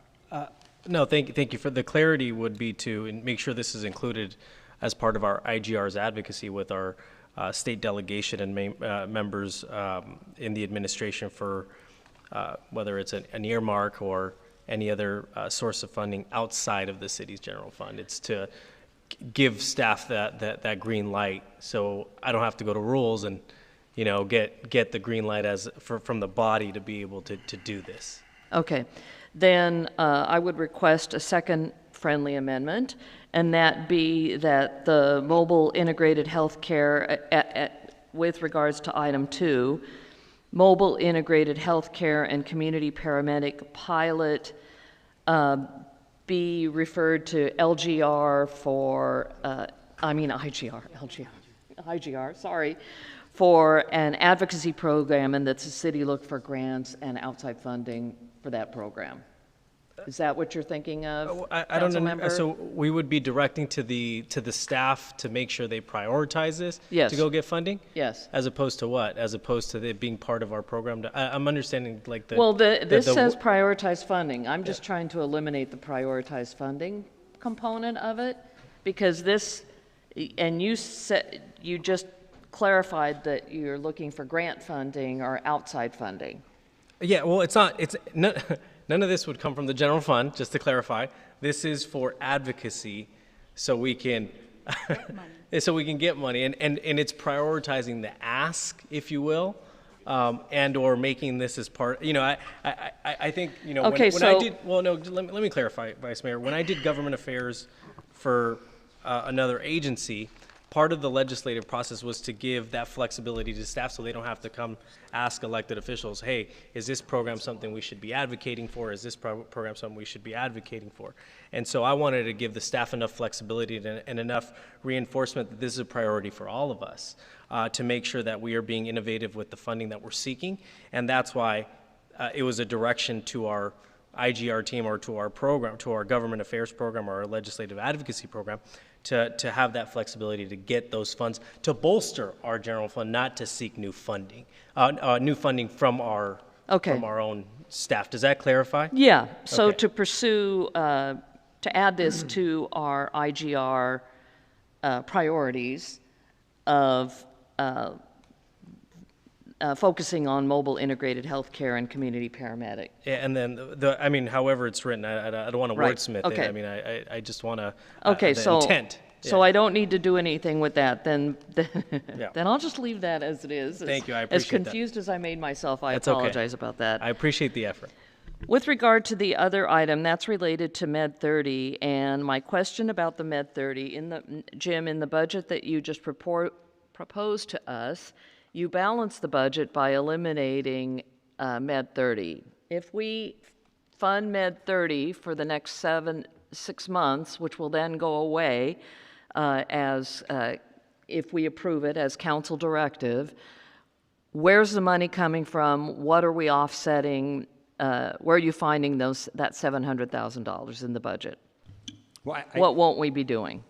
No, thank you. For the clarity would be to make sure this is included as part of our IGR's advocacy with our state delegation and members in the administration for whether it's an earmark or any other source of funding outside of the city's general fund. It's to give staff that green light, so I don't have to go to rules and get the green light from the body to be able to do this. Okay, then I would request a second friendly amendment, and that be that the mobile integrated healthcare, with regards to item 2, mobile integrated healthcare and community paramedic pilot be referred to LGR for, IGR, sorry, for an advocacy program, and that the city look for grants and outside funding for that program. Is that what you're thinking of? I don't know. So we would be directing to the staff to make sure they prioritize this. Yes. To go get funding. Yes. As opposed to what? As opposed to it being part of our program. I'm understanding like the. Well, this says prioritize funding. I'm just trying to eliminate the prioritize funding component of it, because this, and you just clarified that you're looking for grant funding or outside funding. Yeah. Well, it's not. It's not. None of this would come from the general fund, just to clarify. This is for advocacy, so we can get money, and it's prioritizing the ask, if you will, and or making this as part. I think Okay, when I did. Well, no. Let me clarify, Vice Mayor. When I did government affairs for another agency, part of the legislative process was to give that flexibility to staff so they don't have to come ask elected officials, hey, is this program something we should be advocating for? Is this program something we should be advocating for? And so I wanted to give the staff enough flexibility and enough reinforcement that this is a priority for all of us to make sure that we are being innovative with the funding that we're seeking. And that's why it was a direction to our IGR team or to our program, to our government affairs program or our legislative advocacy program, to have that flexibility to get those funds to bolster our general fund, not to seek new funding from our own staff. Does that clarify? Yeah. So Okay. to pursue, to add this to our IGR priorities of focusing on mobile integrated healthcare and community paramedic. Yeah, and then however it's written, I don't want to Right. wordsmith Okay. it. I mean, I just want to. Okay, the so intent. So I don't need to do anything with that. Then Yeah. then I'll just leave that as it is. Thank you, I As appreciate that. confused as I made myself, I That's okay. apologize about that. I appreciate the effort. With regard to the other item, that's related to Med 30, and my question about the Med 30, Jim, in the budget that you just proposed to us, you balance the budget by eliminating Med 30. If we fund Med 30 for the next 6 months, which will then go away if we approve it as council directive, where's the money coming from? What are we offsetting? Where are you finding that $700,000 in the budget? Well, What won't we be doing?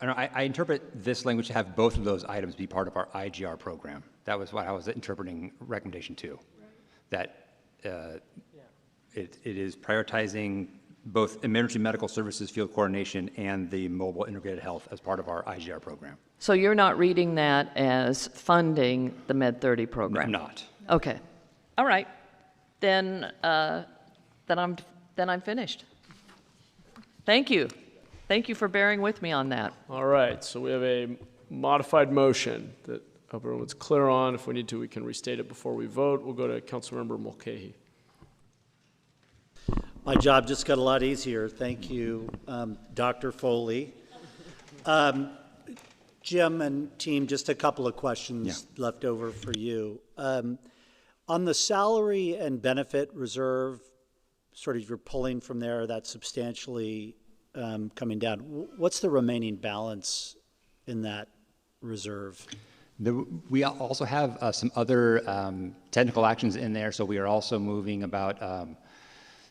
I interpret this language to have both of those items be part of our IGR program. That was what I was interpreting recommendation 2. That it is prioritizing both emergency medical services field coordination and the mobile integrated health as part of our IGR program. So you're not reading that as funding the Med 30 program? I'm not. Okay. All right. Then I'm finished. Thank you. Thank you for bearing with me on that. All right, so we have a modified motion that everyone's clear on. If we need to, we can restate it before we vote. We'll go to Councilmember Mulcahy. My job just got a lot easier. Thank you, Dr. Foley. Jim and team, just a couple of questions left over for you. On the salary and benefit reserve, sort of you're pulling from there, that's substantially coming down. What's the remaining balance in that reserve? We also have some other technical actions in there. So we are also moving about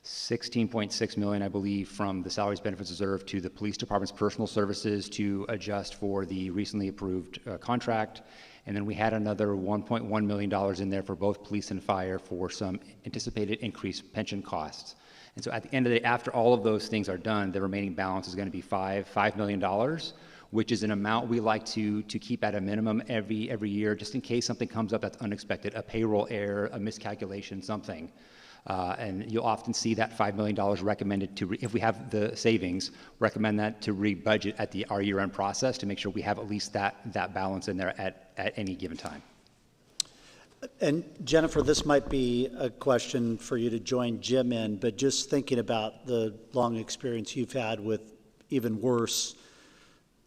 16.6 million, I believe, from the salaries benefits reserve to the police department's personal services to adjust for the recently approved contract. And then we had another $1.1 million in there for both police and fire for some anticipated increased pension costs. And so at the end of the day, after all of those things are done, the remaining balance is going to be $5 million, which is an amount we like to keep at a minimum every year, just in case something comes up that's unexpected, a payroll error, a miscalculation, something. And you'll often see that $5 million recommended to, if we have the savings, recommend that to re-budget at our year-end process to make sure we have at least that balance in there at any given time. And Jennifer, this might be a question for you to join Jim in, but just thinking about the long experience you've had with even worse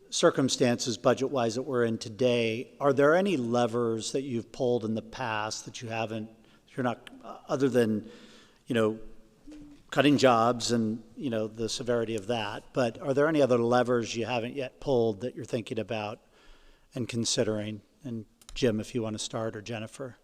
circumstances budget-wise that we're in today, are there any levers that you've pulled in the past that you're not, other than, cutting jobs and, the severity of that, but are there any other levers you haven't yet pulled that you're thinking about and considering? And Jim, if you want to start, or Jennifer.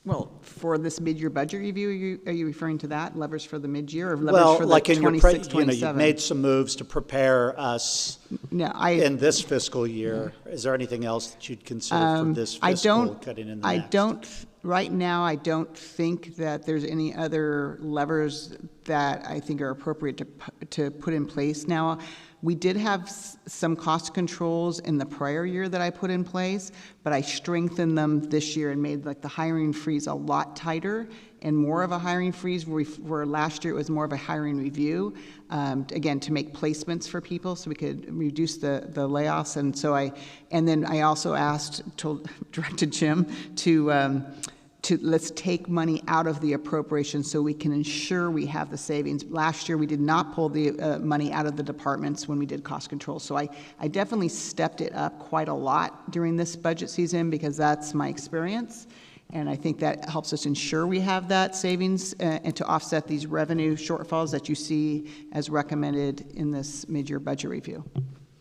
Well, for this mid-year budget review, are you referring to that, levers for the mid-year, or levers for the 26, 27? You've made some moves to prepare us in this fiscal year. Is there anything else that you'd consider for this fiscal cutting in the next? Right now, I don't think that there's any other levers that I think are appropriate to put in place now. We did have some cost controls in the prior year that I put in place, but I strengthened them this year and made the hiring freeze a lot tighter and more of a hiring freeze, where last year it was more of a hiring review, again, to make placements for people so we could reduce the layoffs. And then I also directed Jim to let's take money out of the appropriation so we can ensure we have the savings. Last year, we did not pull the money out of the departments when we did cost control. So I definitely stepped it up quite a lot during this budget season because that's my experience. And I think that helps us ensure we have that savings and to offset these revenue shortfalls that you see as recommended in this mid-year budget review.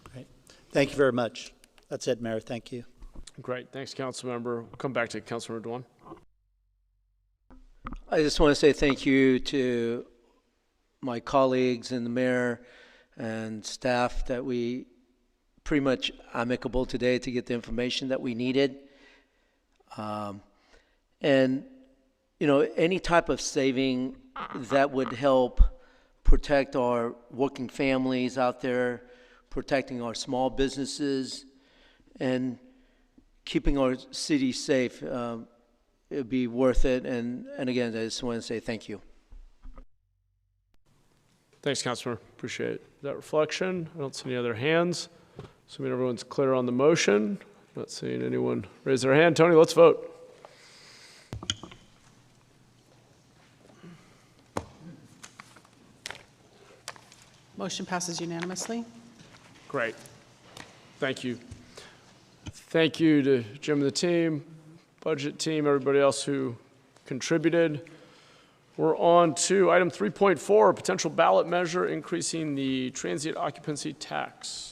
Great. Thank you very much. That's it, Mayor. Thank you. Great. Thanks, Councilmember. We'll come back to Councilmember Dwan. I just want to say thank you to my colleagues and the mayor and staff that we pretty much amicable today to get the information that we needed. And, any type of saving that would help protect our working families out there, protecting our small businesses, and keeping our city safe, it'd be worth it. And again, I just want to say thank you. Thanks, Councilor. Appreciate that reflection. I don't see any other hands. Assuming everyone's clear on the motion. Not seeing anyone raise their hand. Tony, let's vote. Motion passes unanimously. Great. Thank you. Thank you to Jim and the team, budget team, everybody else who contributed. We're on to item 3.4, potential ballot measure increasing the transient occupancy tax.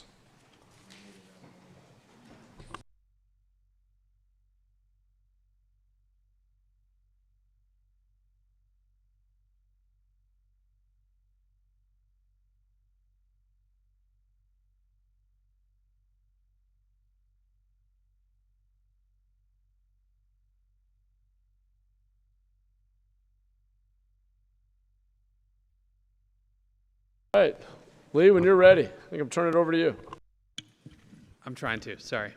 All right, Lee, when you're ready, I think I'm turning it over to you. I'm trying to, sorry.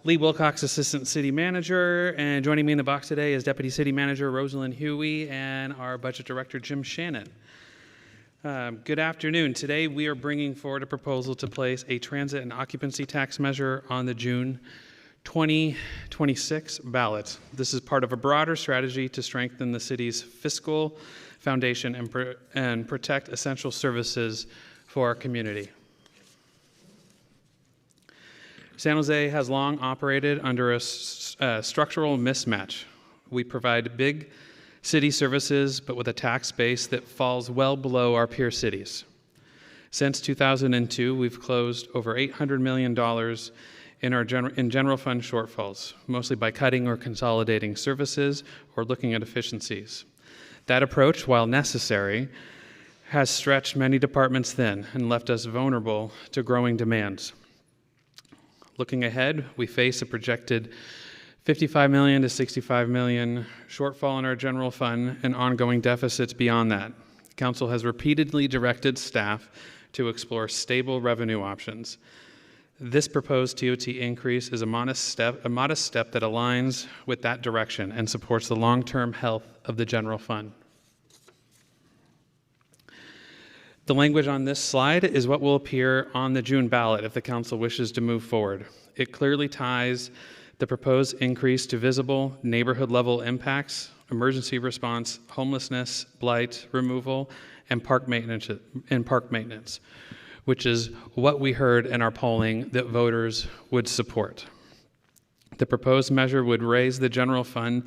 Lee Wilcox, Assistant City Manager, and joining me in the box today is Deputy City Manager Rosalind Huey and our Budget Director Jim Shannon. Good afternoon. Today we are bringing forward a proposal to place a transit and occupancy tax measure on the June 2026 ballot. This is part of a broader strategy to strengthen the city's fiscal foundation and protect essential services for our community. San Jose has long operated under a structural mismatch. We provide big city services, but with a tax base that falls well below our peer cities. Since 2002, we've closed over $800 million in general fund shortfalls, mostly by cutting or consolidating services or looking at efficiencies. That approach, while necessary, has stretched many departments thin and left us vulnerable to growing demands. Looking ahead, we face a projected $55 million to $65 million shortfall in our general fund and ongoing deficits beyond that. Council has repeatedly directed staff to explore stable revenue options. This proposed TOT increase is a modest step that aligns with that direction and supports the long-term health of the general fund. The language on this slide is what will appear on the June ballot if the council wishes to move forward. It clearly ties the proposed increase to visible neighborhood-level impacts, emergency response, homelessness, blight removal, and park maintenance, which is what we heard in our polling that voters would support. The proposed measure would raise the general fund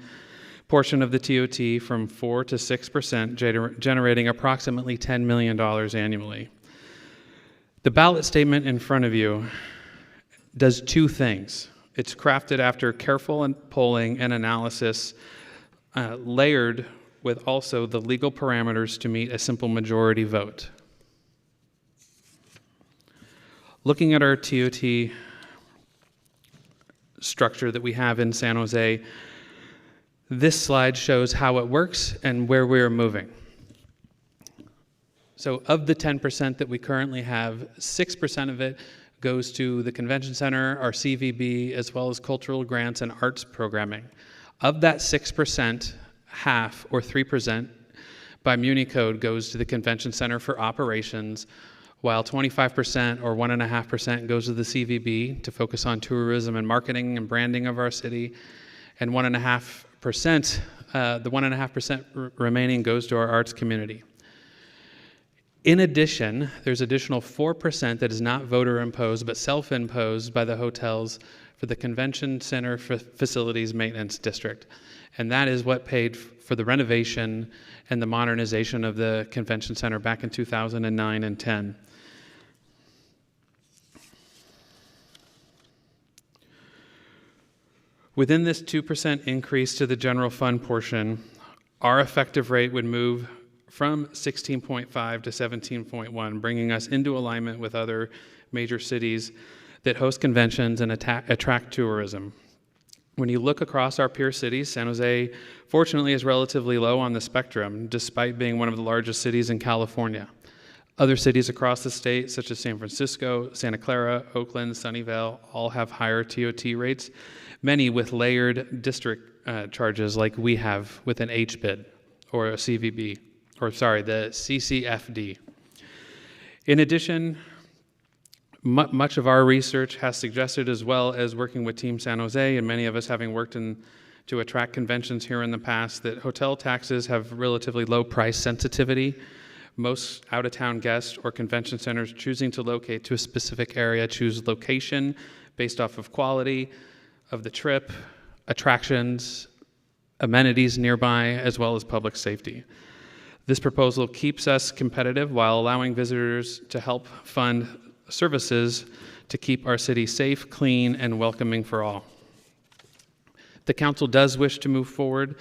portion of the TOT from 4 to 6%, generating approximately $10 million annually. The ballot statement in front of you does two things. It's crafted after careful polling and analysis, layered with also the legal parameters to meet a simple majority vote. Looking at our TOT structure that we have in San Jose, this slide shows how it works and where we're moving. So of the 10% that we currently have, 6% of it goes to the convention center, our CVB, as well as cultural grants and arts programming. Of that 6%, half or 3% by Muni Code goes to the convention center for operations, while 25% or 1.5% goes to the CVB to focus on tourism and marketing and branding of our city, and 1.5%, the 1.5% remaining goes to our arts community. In addition, there's additional 4% that is not voter imposed but self-imposed by the hotels for the Convention Center Facilities Maintenance District. And that is what paid for the renovation and the modernization of the Convention Center back in 2009 and 10. Within this 2% increase to the general fund portion, our effective rate would move from 16.5 to 17.1, bringing us into alignment with other major cities that host conventions and attract tourism. When you look across our peer cities, San Jose, fortunately, is relatively low on the spectrum, despite being one of the largest cities in California. Other cities across the state, such as San Francisco, Santa Clara, Oakland, Sunnyvale, all have higher TOT rates, many with layered district charges like we have with an HBID or a CVB, or sorry, the CCFD. In addition, much of our research has suggested, as well as working with Team San Jose, and many of us having worked to attract conventions here in the past, that hotel taxes have relatively low price sensitivity. Most out-of-town guests or convention centers choosing to locate to a specific area choose location based off of quality of the trip, attractions, amenities nearby, as well as public safety. This proposal keeps us competitive while allowing visitors to help fund services to keep our city safe, clean, and welcoming for all. The council does wish to move forward.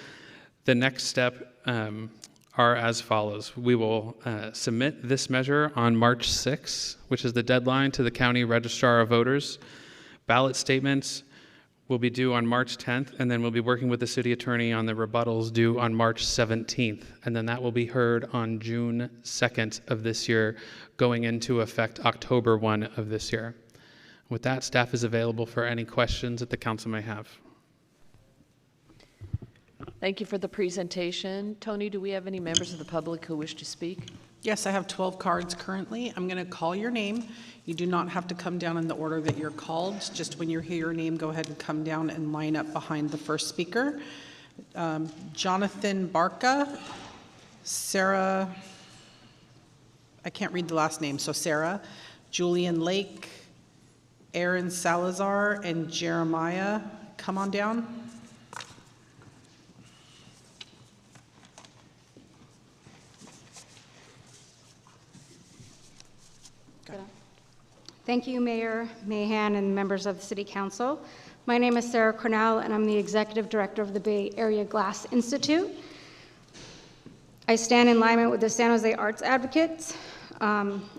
The next step are as follows. We will submit this measure on March 6th, which is the deadline to the County Registrar of Voters. Ballot statements will be due on March 10th, and then we'll be working with the city attorney on the rebuttals due on March 17th, and then that will be heard on June 2nd of this year, going into effect October 1 of this year. With that, staff is available for any questions that the council may have. Thank you for the presentation. Tony, do we have any members of the public who wish to speak? Yes, I have 12 cards currently. I'm going to call your name. You do not have to come down in the order that you're called. Just when you hear your name, go ahead and come down and line up behind the first speaker. Jonathan Barca, Sarah, I can't read the last name, so Sarah, Julian Lake, Aaron Salazar and Jeremiah come on down. Thank you, Mayor Mahan and members of the City Council. My name is Sarah Cornell, and I'm the Executive Director of the Bay Area Glass Institute. I stand in alignment with the San Jose Arts Advocates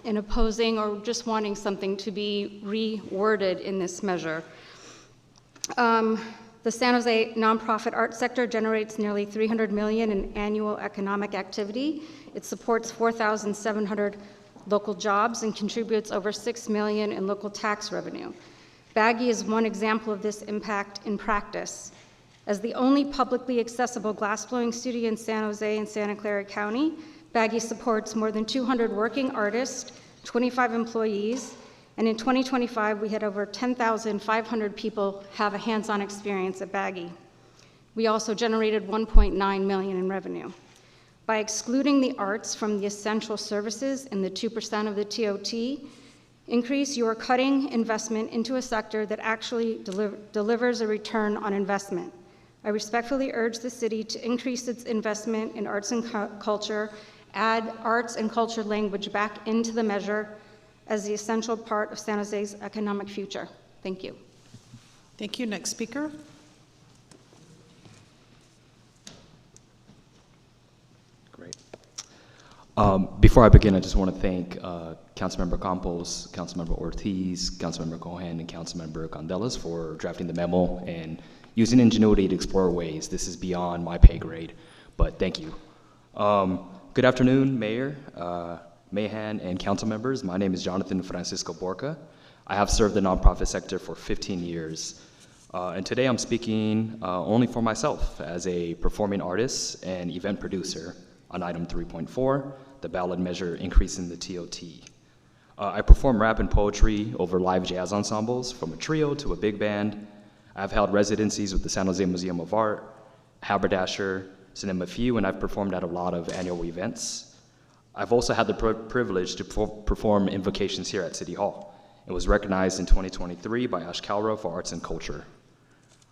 in opposing or just wanting something to be reworded in this measure. The San Jose nonprofit arts sector generates nearly $300 million in annual economic activity. It supports 4,700 local jobs and contributes over $6 million in local tax revenue. Baggy is one example of this impact in practice. As the only publicly accessible glassblowing studio in San Jose and Santa Clara County, Baggy supports more than 200 working artists, 25 employees, and in 2025, we had over 10,500 people have a hands-on experience at Baggy. We also generated $1.9 million in revenue. By excluding the arts from the essential services in the 2% of the TOT increase, you are cutting investment into a sector that actually delivers a return on investment. I respectfully urge the city to increase its investment in arts and culture, add arts and culture language back into the measure as the essential part of San Jose's economic future. Thank you. Thank you. Next speaker. Before I begin, I just want to thank Councilmember Campos, Councilmember Ortiz, Councilmember Cohen, and Councilmember Gonzalez for drafting the memo and using ingenuity to explore ways. This is beyond my pay grade, but thank you. Good afternoon, Mayor, Mahan, and council members. My name is Jonathan Francisco Borca. I have served the nonprofit sector for 15 years. And today I'm speaking only for myself as a performing artist and event producer on item 3.4, the ballot measure increasing the TOT. I perform rap and poetry over live jazz ensembles, from a trio to a big band. I've held residencies with the San Jose Museum of Art, Haberdasher, to name a few, and I've performed at a lot of annual events. I've also had the privilege to perform invocations here at City Hall. It was recognized in 2023 by Ash Kalra for Arts and Culture.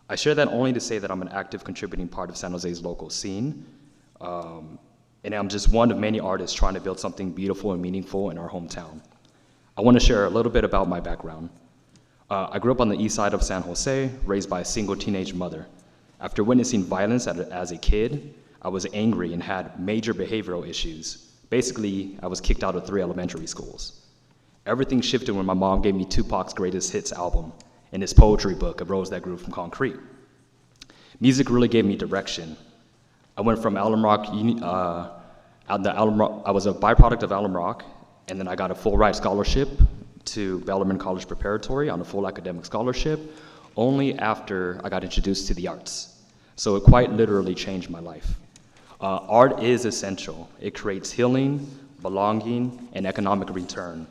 I share that only to say that I'm an active contributing part of San Jose's local scene, and I'm just one of many artists trying to build something beautiful and meaningful in our hometown. I want to share a little bit about my background. I grew up on the east side of San Jose, raised by a single teenage mother. After witnessing violence as a kid, I was angry and had major behavioral issues. Basically, I was kicked out of 3 elementary schools. Everything shifted when my mom gave me Tupac's Greatest Hits album and his poetry book, A Rose That Grew from Concrete. Music really gave me direction. I went from Alum Rock, I was a byproduct of Alum Rock, and then I got a full ride scholarship to Bellarmine College Preparatory on a full academic scholarship, only after I got introduced to the arts. So it quite literally changed my life. Art is essential. It creates healing, belonging, and economic return.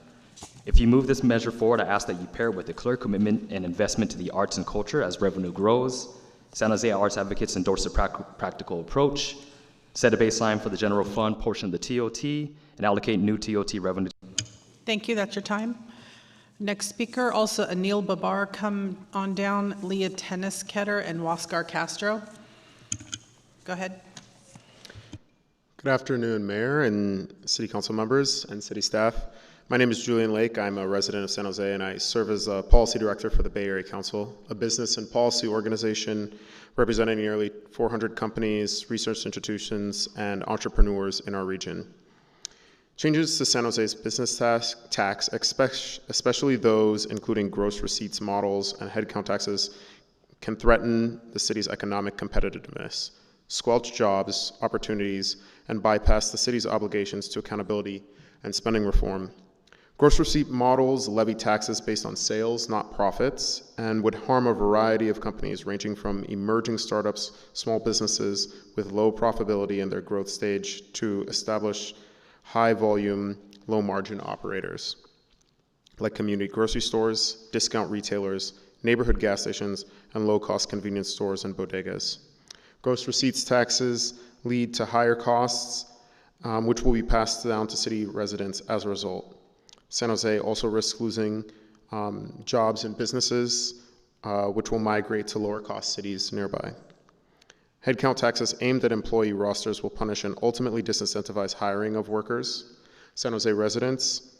If you move this measure forward, I ask that you pair it with a clear commitment and investment to the arts and culture as revenue grows. San Jose Arts Advocates endorse a practical approach, set a baseline for the general fund portion of the TOT, and allocate new TOT revenue. Thank you. That's your time. Next speaker, also Anil Babar, come on down, Leah Tennisketter and Waskar Castro. Go ahead. Good afternoon, Mayor and City Council members and city staff. My name is Julian Lake. I'm a resident of San Jose, and I serve as a policy director for the Bay Area Council, a business and policy organization representing nearly 400 companies, research institutions, and entrepreneurs in our region. Changes to San Jose's business tax, especially those including gross receipts models and headcount taxes, can threaten the city's economic competitiveness, squelch jobs, opportunities, and bypass the city's obligations to accountability and spending reform. Gross receipt models levy taxes based on sales, not profits, and would harm a variety of companies ranging from emerging startups, small businesses with low profitability in their growth stage to established high volume, low margin operators like community grocery stores, discount retailers, neighborhood gas stations, and low cost convenience stores and bodegas. Gross receipts taxes lead to higher costs, which will be passed down to city residents as a result. San Jose also risks losing jobs and businesses, which will migrate to lower cost cities nearby. Headcount taxes aimed at employee rosters will punish and ultimately disincentivize hiring of workers. San Jose residents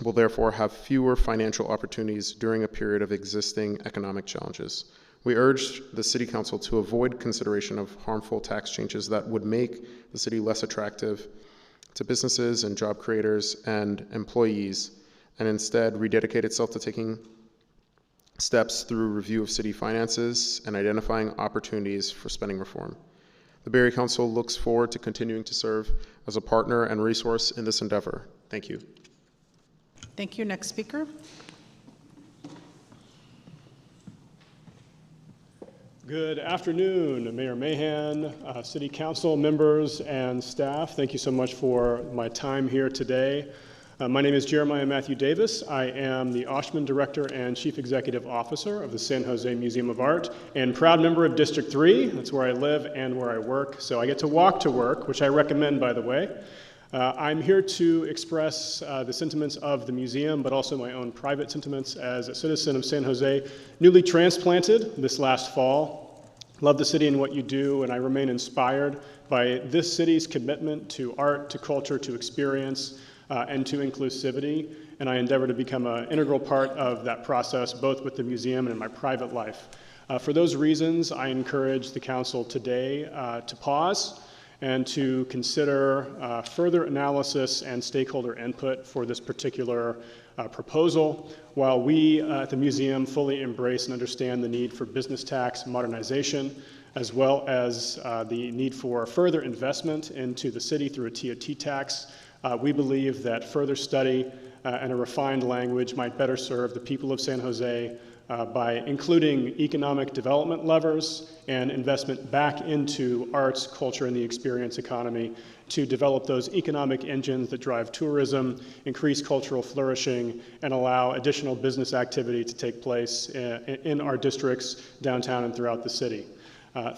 will therefore have fewer financial opportunities during a period of existing economic challenges. We urge the City Council to avoid consideration of harmful tax changes that would make the city less attractive to businesses and job creators and employees, and instead rededicate itself to taking steps through review of city finances and identifying opportunities for spending reform. The Bay Area Council looks forward to continuing to serve as a partner and resource in this endeavor. Thank you. Thank you. Next speaker. Good afternoon, Mayor Mahan, City Council members, and staff. Thank you so much for my time here today. My name is Jeremiah Matthew Davis. I am the Oshman Director and Chief Executive Officer of the San Jose Museum of Art and proud member of District 3. That's where I live and where I work. So I get to walk to work, which I recommend, by the way. I'm here to express the sentiments of the museum, but also my own private sentiments as a citizen of San Jose, newly transplanted this last fall. Love the city and what you do, and I remain inspired by this city's commitment to art, to culture, to experience, and to inclusivity, and I endeavor to become an integral part of that process, both with the museum and in my private life. For those reasons, I encourage the council today to pause and to consider further analysis and stakeholder input for this particular proposal, while we at the museum fully embrace and understand the need for business tax modernization, as well as the need for further investment into the city through a TOT tax. We believe that further study and a refined language might better serve the people of San Jose by including economic development levers and investment back into arts, culture, and the experience economy to develop those economic engines that drive tourism, increase cultural flourishing, and allow additional business activity to take place in our districts, downtown, and throughout the city.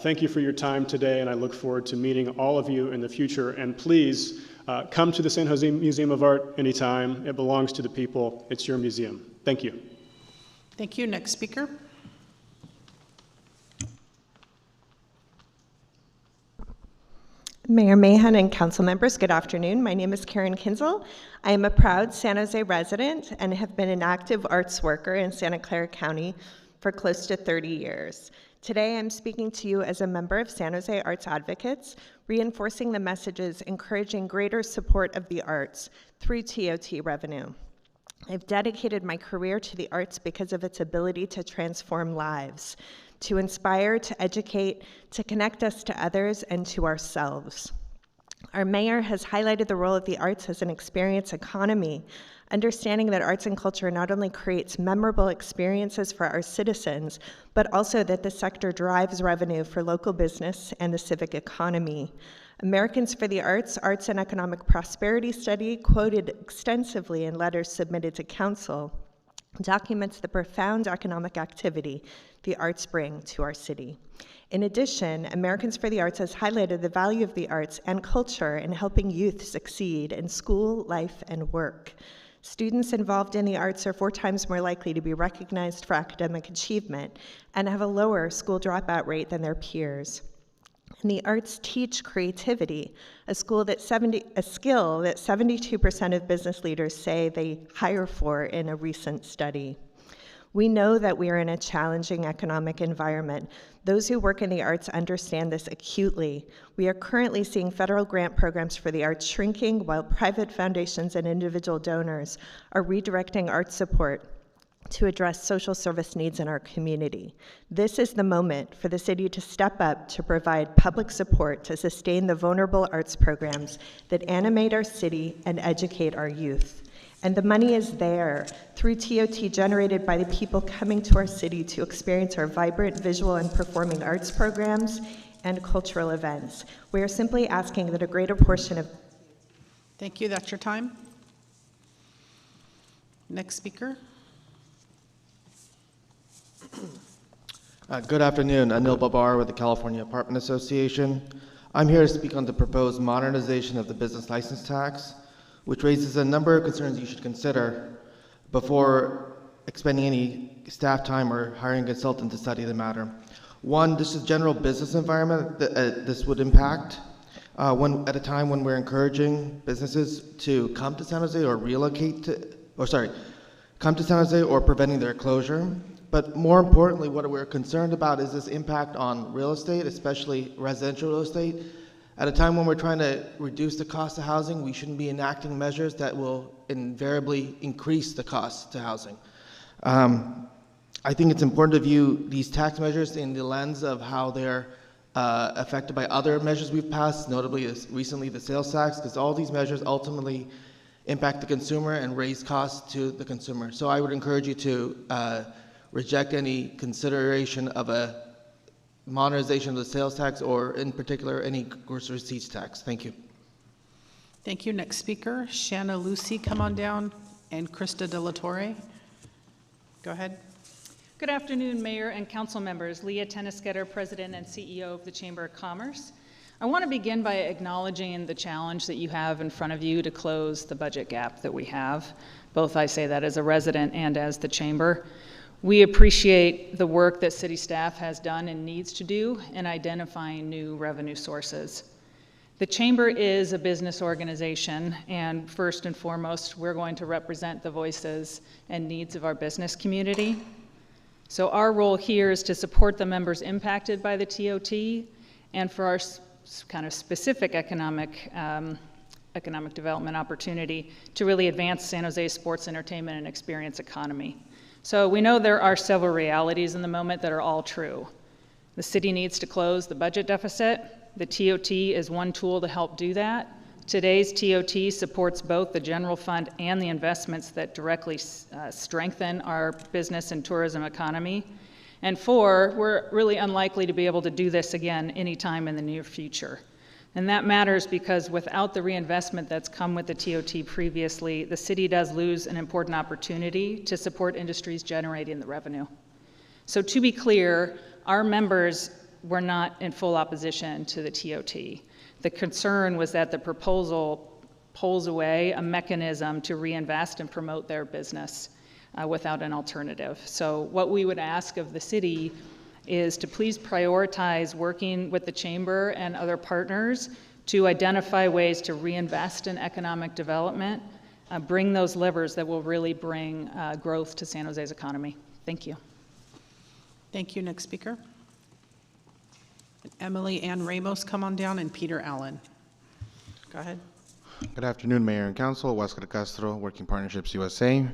Thank you for your time today, and I look forward to meeting all of you in the future. And please come to the San Jose Museum of Art anytime. It belongs to the people. It's your museum. Thank you. Thank you. Next speaker. Mayor Mahan and council members, good afternoon. My name is Karen Kinzel. I am a proud San Jose resident and have been an active arts worker in Santa Clara County for close to 30 years. Today, I'm speaking to you as a member of San Jose Arts Advocates, reinforcing the messages encouraging greater support of the arts through TOT revenue. I've dedicated my career to the arts because of its ability to transform lives, to inspire, to educate, to connect us to others and to ourselves. Our mayor has highlighted the role of the arts as an experience economy, understanding that arts and culture not only creates memorable experiences for our citizens, but also that the sector drives revenue for local business and the civic economy. Americans for the Arts, Arts and Economic Prosperity Study, quoted extensively in letters submitted to council, documents the profound economic activity the arts bring to our city. In addition, Americans for the Arts has highlighted the value of the arts and culture in helping youth succeed in school, life, and work. Students involved in the arts are 4 times more likely to be recognized for academic achievement and have a lower school dropout rate than their peers. And the arts teach creativity, a skill that 72% of business leaders say they hire for in a recent study. We know that we are in a challenging economic environment. Those who work in the arts understand this acutely. We are currently seeing federal grant programs for the arts shrinking, while private foundations and individual donors are redirecting art support to address social service needs in our community. This is the moment for the city to step up to provide public support to sustain the vulnerable arts programs that animate our city and educate our youth. And the money is there through TOT generated by the people coming to our city to experience our vibrant visual and performing arts programs and cultural events. We are simply asking that a greater portion of... Thank you. That's your time. Next speaker. Good afternoon. Anil Babar with the California Apartment Association. I'm here to speak on the proposed modernization of the business license tax, which raises a number of concerns you should consider before expending any staff time or hiring a consultant to study the matter. One, this is general business environment that this would impact. At a time when we're encouraging businesses to come to San Jose or come to San Jose or preventing their closure. But more importantly, what we're concerned about is this impact on real estate, especially residential real estate. At a time when we're trying to reduce the cost of housing, we shouldn't be enacting measures that will invariably increase the cost to housing. I think it's important to view these tax measures in the lens of how they're affected by other measures we've passed, notably recently the sales tax, because all these measures ultimately impact the consumer and raise costs to the consumer. So I would encourage you to reject any consideration of a modernization of the sales tax or in particular any gross receipts tax. Thank you. Thank you. Next speaker, Shanna Lucy, come on down, and Krista De La Torre. Go ahead. Good afternoon, Mayor and Council members. Leah Tennisgetter, President and CEO of the Chamber of Commerce. I want to begin by acknowledging the challenge that you have in front of you to close the budget gap that we have. Both I say that as a resident and as the Chamber. We appreciate the work that city staff has done and needs to do in identifying new revenue sources. The Chamber is a business organization, and first and foremost, we're going to represent the voices and needs of our business community. So our role here is to support the members impacted by the TOT and for our kind of specific economic development opportunity to really advance San Jose's sports, entertainment, and experience economy. So we know there are several realities in the moment that are all true. The city needs to close the budget deficit. The TOT is one tool to help do that. Today's TOT supports both the general fund and the investments that directly strengthen our business and tourism economy. And four, we're really unlikely to be able to do this again anytime in the near future. And that matters because without the reinvestment that's come with the TOT previously, the city does lose an important opportunity to support industries generating the revenue. So to be clear, our members were not in full opposition to the TOT. The concern was that the proposal pulls away a mechanism to reinvest and promote their business without an alternative. So what we would ask of the city is to please prioritize working with the Chamber and other partners to identify ways to reinvest in economic development, bring those levers that will really bring growth to San Jose's economy. Thank you. Thank you. Next speaker. Emily Ann Ramos, come on down, and Peter Allen. Go ahead. Good afternoon, Mayor and Council. Huáscar Castro, Working Partnerships USA.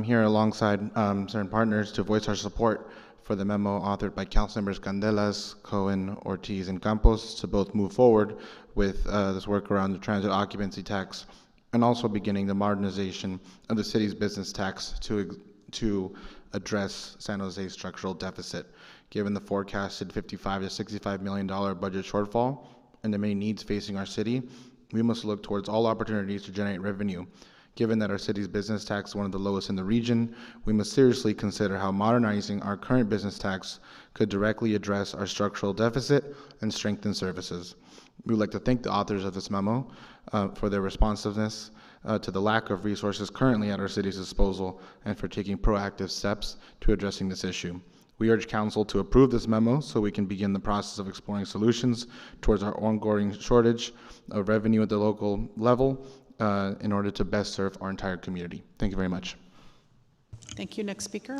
Here alongside certain partners to voice our support for the memo authored by Councilmembers Candelas, Cohen, Ortiz, and Campos to both move forward with this work around the transit occupancy tax and also beginning the modernization of the city's business tax to address San Jose's structural deficit. Given the forecasted $55 to $65 million budget shortfall and the main needs facing our city, we must look towards all opportunities to generate revenue. Given that our city's business tax is one of the lowest in the region, we must seriously consider how modernizing our current business tax could directly address our structural deficit and strengthen services. We would like to thank the authors of this memo for their responsiveness to the lack of resources currently at our city's disposal and for taking proactive steps to addressing this issue. We urge Council to approve this memo so we can begin the process of exploring solutions towards our ongoing shortage of revenue at the local level in order to best serve our entire community. Thank you very much. Thank you. Next speaker.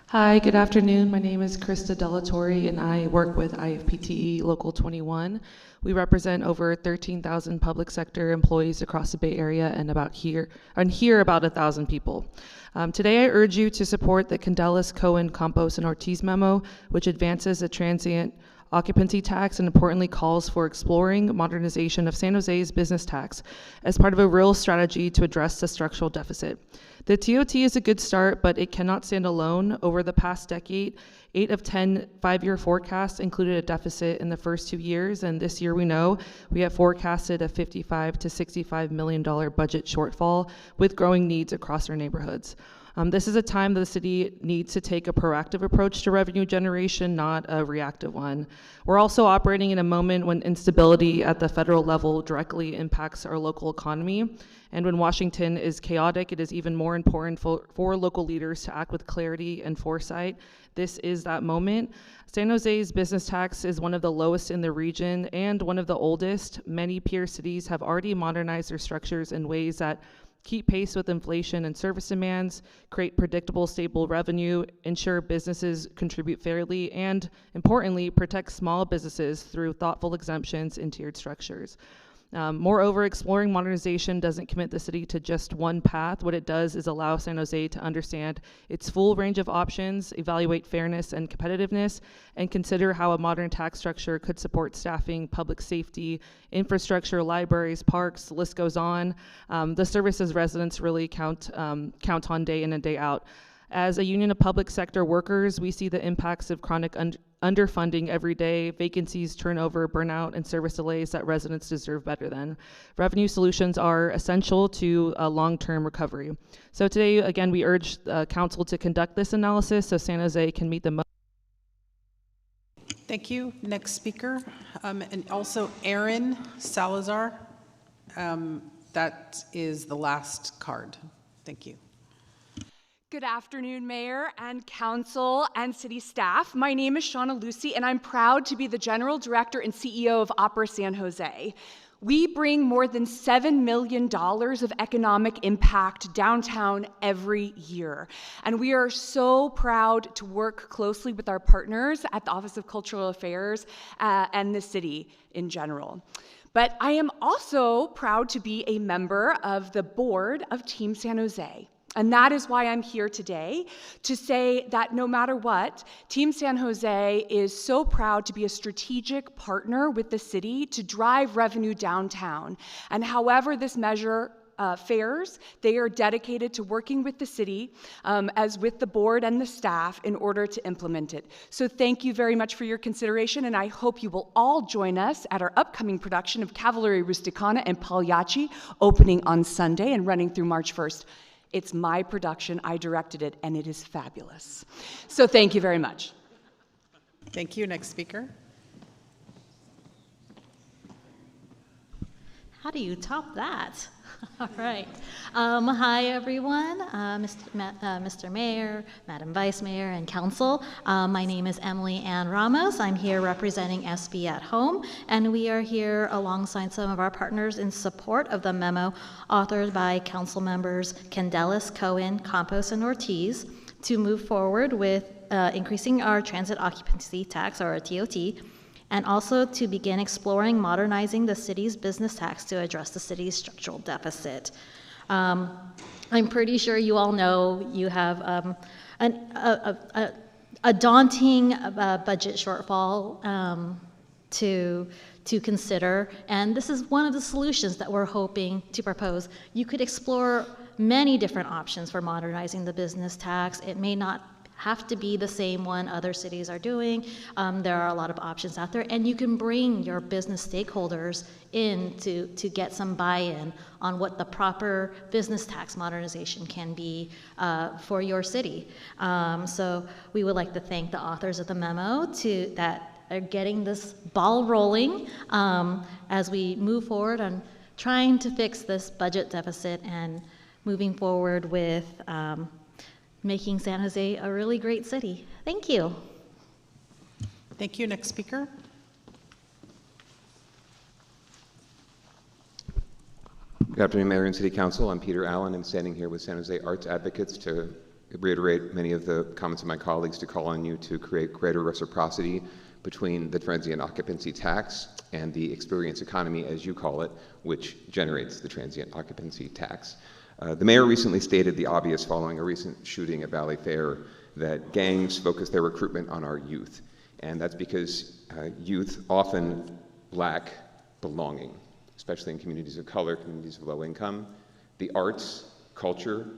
Hi, good afternoon. My name is Krista De La Torre, and I work with IFPTE Local 21. We represent over 13,000 public sector employees across the Bay Area and here about 1,000 people. Today, I urge you to support the Candelas, Cohen, Campos, and Ortiz memo, which advances a transient occupancy tax and importantly calls for exploring modernization of San Jose's business tax as part of a real strategy to address the structural deficit. The TOT is a good start, but it cannot stand alone. Over the past decade, 8 of 10 5-year forecasts included a deficit in the first 2 years, and this year we know we have forecasted a $55 to $65 million budget shortfall with growing needs across our neighborhoods. This is a time that the city needs to take a proactive approach to revenue generation, not a reactive one. We're also operating in a moment when instability at the federal level directly impacts our local economy. And when Washington is chaotic, it is even more important for local leaders to act with clarity and foresight. This is that moment. San Jose's business tax is one of the lowest in the region and one of the oldest. Many peer cities have already modernized their structures in ways that keep pace with inflation and service demands, create predictable, stable revenue, ensure businesses contribute fairly, and importantly, protect small businesses through thoughtful exemptions and tiered structures. Moreover, exploring modernization doesn't commit the city to just one path. What it does is allow San Jose to understand its full range of options, evaluate fairness and competitiveness, and consider how a modern tax structure could support staffing, public safety, infrastructure, libraries, parks, the list goes on. The services residents really count on day in and day out. As a union of public sector workers, we see the impacts of chronic underfunding every day, vacancies, turnover, burnout, and service delays that residents deserve better than. Revenue solutions are essential to a long-term recovery. So today, again, we urge council to conduct this analysis so San Jose can meet the most. Thank you. Next speaker, and also Aaron Salazar. That is the last card. Thank you. Good afternoon, Mayor and Council and City staff. My name is Shauna Lucy, and I'm proud to be the General Director and CEO of Opera San Jose. We bring more than $7 million of economic impact downtown every year. And we are so proud to work closely with our partners at the Office of Cultural Affairs and the city in general. But I am also proud to be a member of the board of Team San Jose. And that is why I'm here today to say that no matter what, Team San Jose is so proud to be a strategic partner with the city to drive revenue downtown. And however this measure fares, they are dedicated to working with the city as with the board and the staff in order to implement it. So thank you very much for your consideration, and I hope you will all join us at our upcoming production of Cavalleria Rusticana and Pagliacci, opening on Sunday and running through March 1st. It's my production, I directed it, and it is fabulous. So thank you very much. Thank you. Next speaker. How do you top that? All right. Hi, everyone. Mr. Mayor, Madam Vice Mayor, and Council. My name is Emily Ann Ramos. I'm here representing SB at Home, and we are here alongside some of our partners in support of the memo authored by Council members Candelas, Cohen, Campos, and Ortiz to move forward with increasing our transit occupancy tax, or TOT, and also to begin exploring modernizing the city's business tax to address the city's structural deficit. I'm pretty sure you all know you have a daunting budget shortfall to consider, and this is one of the solutions that we're hoping to propose. You could explore many different options for modernizing the business tax. It may not have to be the same one other cities are doing. There are a lot of options out there, and you can bring your business stakeholders in to get some buy-in on what the proper business tax modernization can be for your city. So we would like to thank the authors of the memo that are getting this ball rolling as we move forward on trying to fix this budget deficit and moving forward with making San Jose a really great city. Thank you. Thank you. Next speaker. Good afternoon, Mayor and City Council. I'm Peter Allen. I'm standing here with San Jose Arts Advocates to reiterate many of the comments of my colleagues to call on you to create greater reciprocity between the transient occupancy tax and the experience economy, as you call it, which generates the transient occupancy tax. The mayor recently stated the obvious following a recent shooting at Valley Fair, that gangs focus their recruitment on our youth. And that's because youth often lack belonging, especially in communities of color, communities of low income. The arts, culture,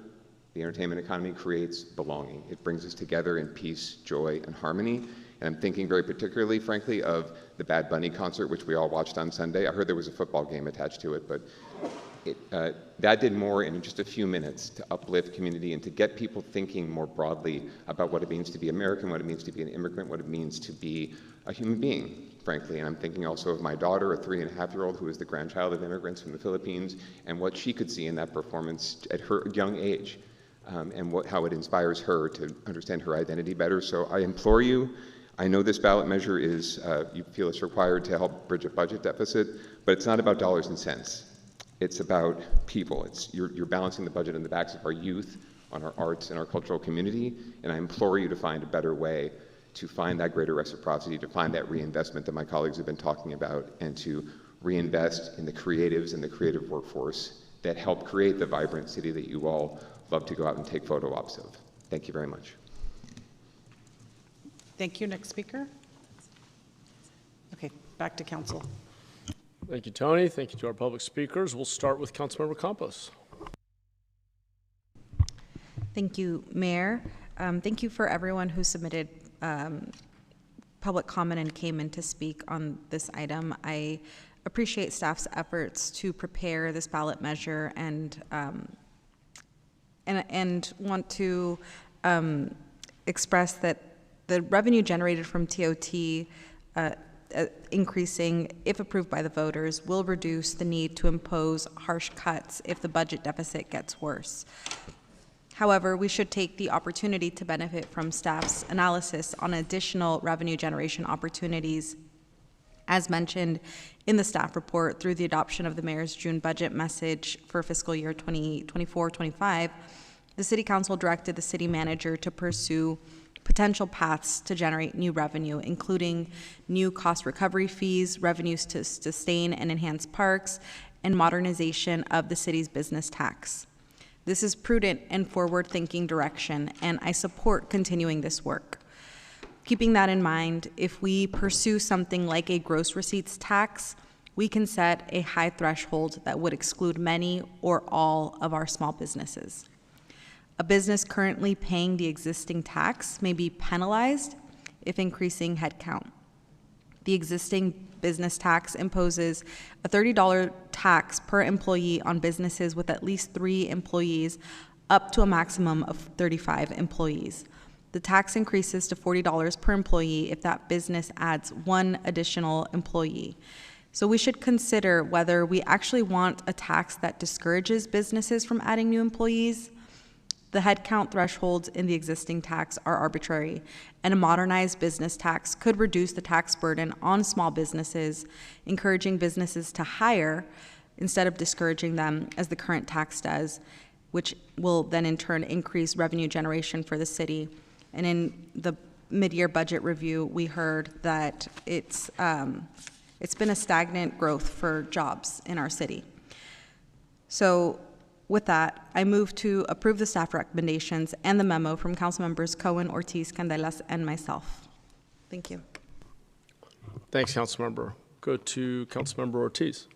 the entertainment economy creates belonging. It brings us together in peace, joy, and harmony. And I'm thinking very particularly, frankly, of the Bad Bunny concert, which we all watched on Sunday. I heard there was a football game attached to it, but That did more in just a few minutes to uplift community and to get people thinking more broadly about what it means to be American, what it means to be an immigrant, what it means to be a human being, frankly. And I'm thinking also of my daughter, a 3.5-year-old who is the grandchild of immigrants from the Philippines, and what she could see in that performance at her young age, and how it inspires her to understand her identity better. So I implore you, I know this ballot measure is, you feel it's required to help bridge a budget deficit, but it's not about dollars and cents. It's about people. You're balancing the budget on the backs of our youth, on our arts and our cultural community, and I implore you to find a better way to find that greater reciprocity, to find that reinvestment that my colleagues have been talking about, and to reinvest in the creatives and the creative workforce that help create the vibrant city that you all love to go out and take photo ops of. Thank you very much. Thank you. Next speaker. Okay, back to council. Thank you, Tony. Thank you to our public speakers. We'll start with Councilmember Campos. Thank you, Mayor. Thank you for everyone who submitted public comment and came in to speak on this item. I appreciate staff's efforts to prepare this ballot measure and want to express that the revenue generated from TOT increasing, if approved by the voters, will reduce the need to impose harsh cuts if the budget deficit gets worse. However, we should take the opportunity to benefit from staff's analysis on additional revenue generation opportunities. As mentioned in the staff report, through the adoption of the mayor's June budget message for fiscal year 2024-25, the City Council directed the city manager to pursue potential paths to generate new revenue, including new cost recovery fees, revenues to sustain and enhance parks, and modernization of the city's business tax. This is prudent and forward-thinking direction, and I support continuing this work. Keeping that in mind, if we pursue something like a gross receipts tax, we can set a high threshold that would exclude many or all of our small businesses. A business currently paying the existing tax may be penalized if increasing headcount. The existing business tax imposes a $30 tax per employee on businesses with at least 3 employees, up to a maximum of 35 employees. The tax increases to $40 per employee if that business adds 1 additional employee. So we should consider whether we actually want a tax that discourages businesses from adding new employees. The headcount thresholds in the existing tax are arbitrary, and a modernized business tax could reduce the tax burden on small businesses, encouraging businesses to hire instead of discouraging them as the current tax does, which will then in turn increase revenue generation for the city. And in the mid-year budget review, we heard that it's been a stagnant growth for jobs in our city. So with that, I move to approve the staff recommendations and the memo from Council Members Cohen, Ortiz, Candelas, and myself. Thank you. Thanks, Councilmember. Go to Councilmember Ortiz.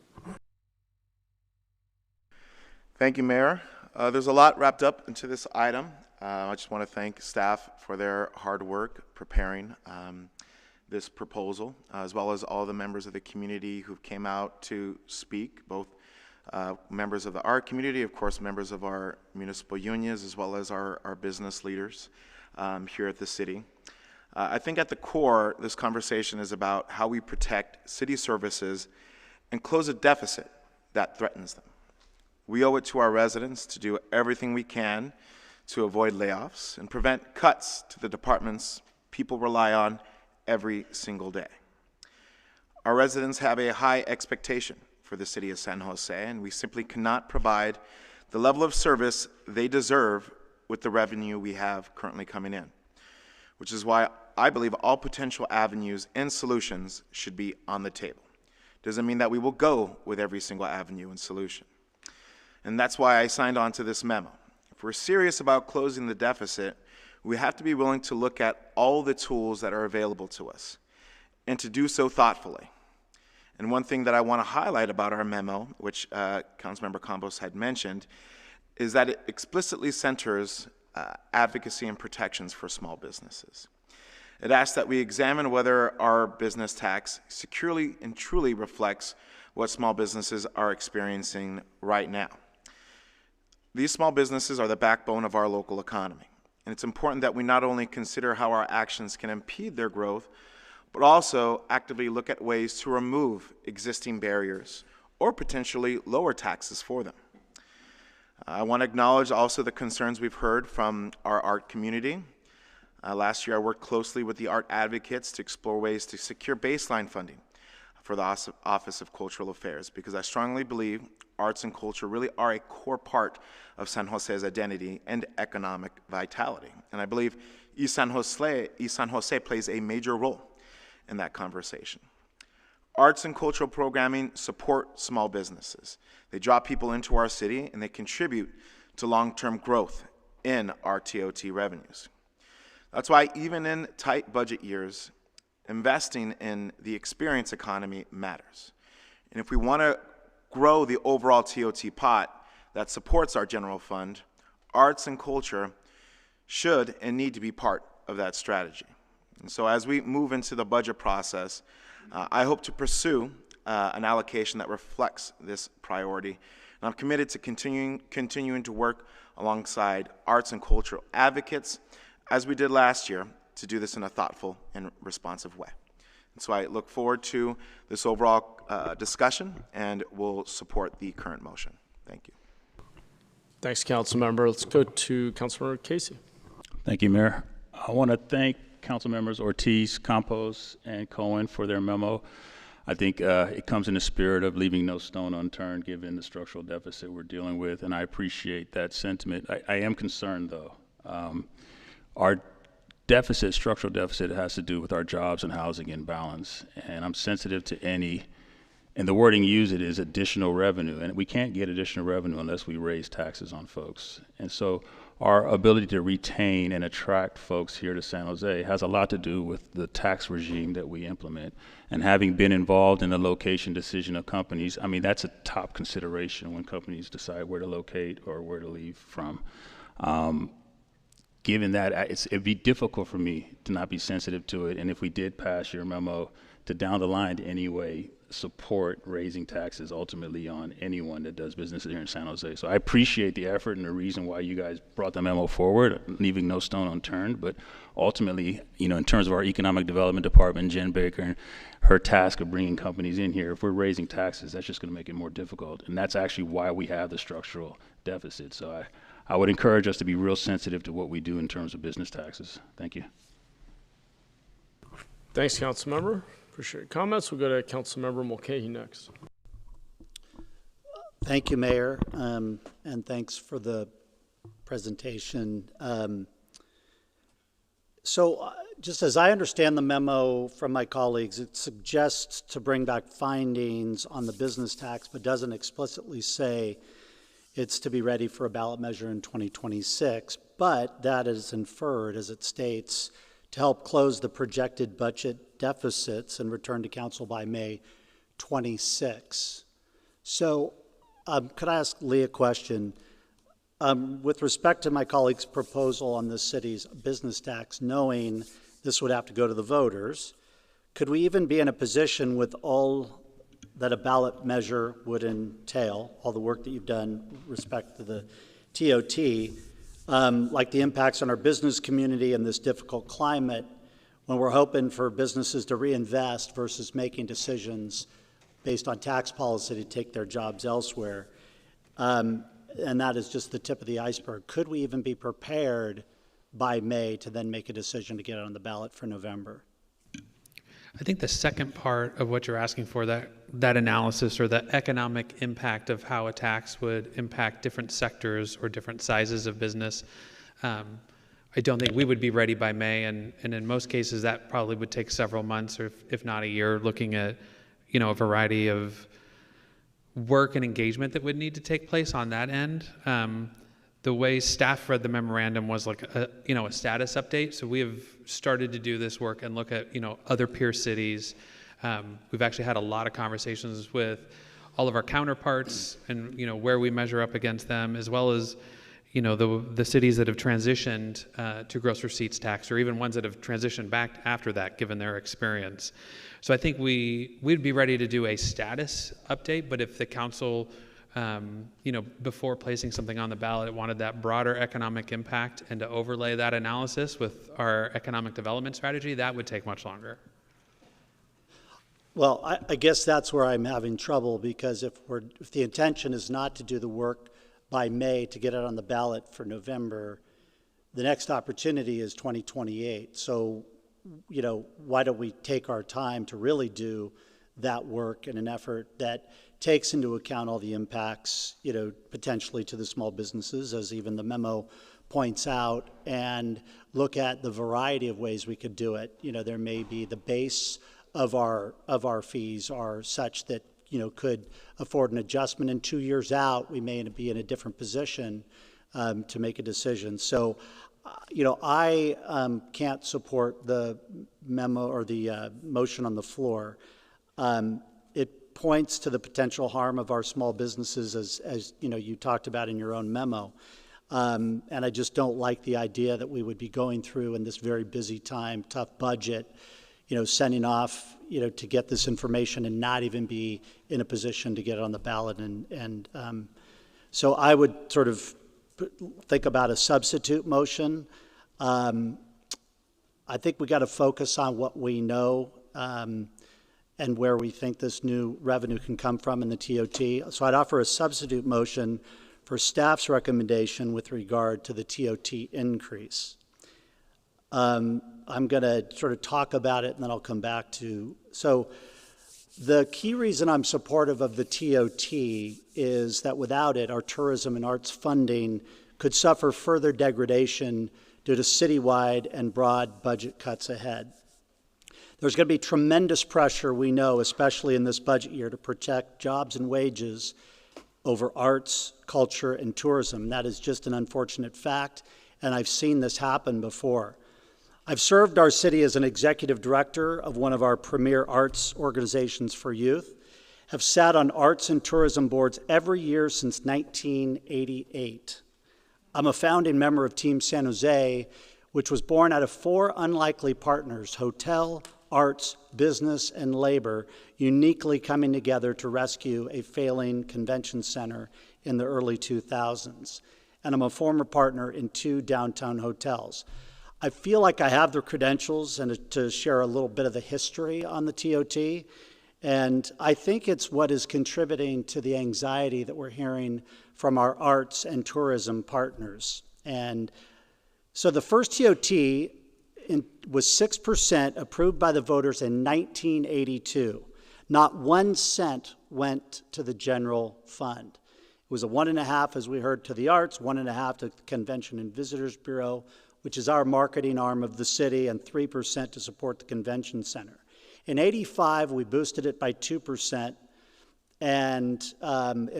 Thank you, Mayor. There's a lot wrapped up into this item. I just want to thank staff for their hard work preparing this proposal, as well as all the members of the community who came out to speak, both members of the art community, of course, members of our municipal unions, as well as our business leaders here at the city. I think at the core, this conversation is about how we protect city services and close a deficit that threatens them. We owe it to our residents to do everything we can to avoid layoffs and prevent cuts to the departments people rely on every single day. Our residents have a high expectation for the city of San Jose, and we simply cannot provide the level of service they deserve with the revenue we have currently coming in, which is why I believe all potential avenues and solutions should be on the table. Doesn't mean that we will go with every single avenue and solution. And that's why I signed on to this memo. If we're serious about closing the deficit, we have to be willing to look at all the tools that are available to us and to do so thoughtfully. And one thing that I want to highlight about our memo, which Councilmember Campos had mentioned, is that it explicitly centers advocacy and protections for small businesses. It asks that we examine whether our business tax securely and truly reflects what small businesses are experiencing right now. These small businesses are the backbone of our local economy, and it's important that we not only consider how our actions can impede their growth, but also actively look at ways to remove existing barriers or potentially lower taxes for them. I want to acknowledge also the concerns we've heard from our art community. Last year, I worked closely with the art advocates to explore ways to secure baseline funding for the Office of Cultural Affairs, because I strongly believe arts and culture really are a core part of San Jose's identity and economic vitality. And I believe East San Jose plays a major role in that conversation. Arts and cultural programming support small businesses. They draw people into our city, and they contribute to long-term growth in our TOT revenues. That's why even in tight budget years, investing in the experience economy matters. And if we want to grow the overall TOT pot that supports our general fund, arts and culture should and need to be part of that strategy. And so as we move into the budget process, I hope to pursue an allocation that reflects this priority. And I'm committed to continuing to work alongside arts and cultural advocates, as we did last year, to do this in a thoughtful and responsive way. And so I look forward to this overall discussion, and will support the current motion. Thank you. Thanks, Councilmember. Let's go to Councilmember Casey. Thank you, Mayor. I want to thank Council Members Ortiz, Campos, and Cohen for their memo. I think it comes in the spirit of leaving no stone unturned given the structural deficit we're dealing with, and I appreciate that sentiment. I am concerned, though. Our deficit, structural deficit, has to do with our jobs and housing imbalance, and I'm sensitive to any, and the wording used is additional revenue, and we can't get additional revenue unless we raise taxes on folks. And so our ability to retain and attract folks here to San Jose has a lot to do with the tax regime that we implement. And having been involved in the location decision of companies, I mean, that's a top consideration when companies decide where to locate or where to leave from. Given that, it'd be difficult for me to not be sensitive to it, and if we did pass your memo, to down the line to anyway support raising taxes ultimately on anyone that does business here in San Jose. So I appreciate the effort and the reason why you guys brought the memo forward, leaving no stone unturned, but ultimately, you know, in terms of our economic development department, Jen Baker, and her task of bringing companies in here, if we're raising taxes, that's just going to make it more difficult, and that's actually why we have the structural deficit. So I would encourage us to be real sensitive to what we do in terms of business taxes. Thank you. Thanks, Councilmember. Appreciate your comments. We'll go to Councilmember Mulcahy next. Thank you, Mayor, and thanks for the presentation. Just as I understand the memo from my colleagues, it suggests to bring back findings on the business tax, but doesn't explicitly say it's to be ready for a ballot measure in 2026, but that is inferred, as it states, to help close the projected budget deficits and return to council by May 26. So could I ask Lee a question? With respect to my colleague's proposal on the city's business tax, knowing this would have to go to the voters, could we even be in a position with all that a ballot measure would entail, all the work that you've done with respect to the TOT, like the impacts on our business community in this difficult climate, when we're hoping for businesses to reinvest versus making decisions based on tax policy to take their jobs elsewhere, and that is just the tip of the iceberg. Could we even be prepared by May to then make a decision to get it on the ballot for November? I think the second part of what you're asking for, that analysis or the economic impact of how a tax would impact different sectors or different sizes of business, I don't think we would be ready by May, and in most cases that probably would take several months or if not a year, looking at, you know, a variety of work and engagement that would need to take place on that end. The way staff read the memorandum was like a status update. So we have started to do this work and look at, other peer cities. We've actually had a lot of conversations with all of our counterparts and, where we measure up against them, as well as, the cities that have transitioned to gross receipts tax, or even ones that have transitioned back after that, given their experience. So I think we'd be ready to do a status update, but if the council, before placing something on the ballot, wanted that broader economic impact and to overlay that analysis with our economic development strategy, that would take much longer. Well, I guess that's where I'm having trouble, because if the intention is not to do the work by May to get it on the ballot for November, the next opportunity is 2028. So, why don't we take our time to really do that work in an effort that takes into account all the impacts, potentially to the small businesses, as even the memo points out, and look at the variety of ways we could do it. There may be the base of our fees are such that could afford an adjustment, and 2 years out we may be in a different position to make a decision. So I can't support the memo or the motion on the floor. It points to the potential harm of our small businesses, as you talked about in your own memo, and I just don't like the idea that we would be going through in this very busy time, tough budget, sending off, to get this information and not even be in a position to get it on the ballot. And so I would sort of think about a substitute motion. I think we got to focus on what we know and where we think this new revenue can come from in the TOT. So I'd offer a substitute motion for staff's recommendation with regard to the TOT increase. I'm going to sort of talk about it, and then I'll come back to. So the key reason I'm supportive of the TOT is that without it, our tourism and arts funding could suffer further degradation due to citywide and broad budget cuts ahead. There's going to be tremendous pressure, we know, especially in this budget year, to protect jobs and wages over arts, culture, and tourism. That is just an unfortunate fact, and I've seen this happen before. I've served our city as an executive director of one of our premier arts organizations for youth, have sat on arts and tourism boards every year since 1988. I'm a founding member of Team San Jose, which was born out of 4 unlikely partners: hotel, arts, business, and labor, uniquely coming together to rescue a failing convention center in the early 2000s. And I'm a former partner in 2 downtown hotels. I feel like I have the credentials and to share a little bit of the history on the TOT, and I think it's what is contributing to the anxiety that we're hearing from our arts and tourism partners. And so the first TOT was 6% approved by the voters in 1982. Not 1 cent went to the general fund. It was a 1.5, as we heard, to the arts, 1.5 to the Convention and Visitors Bureau, which is our marketing arm of the city, and 3% to support the convention center. In '85, we boosted it by 2%, and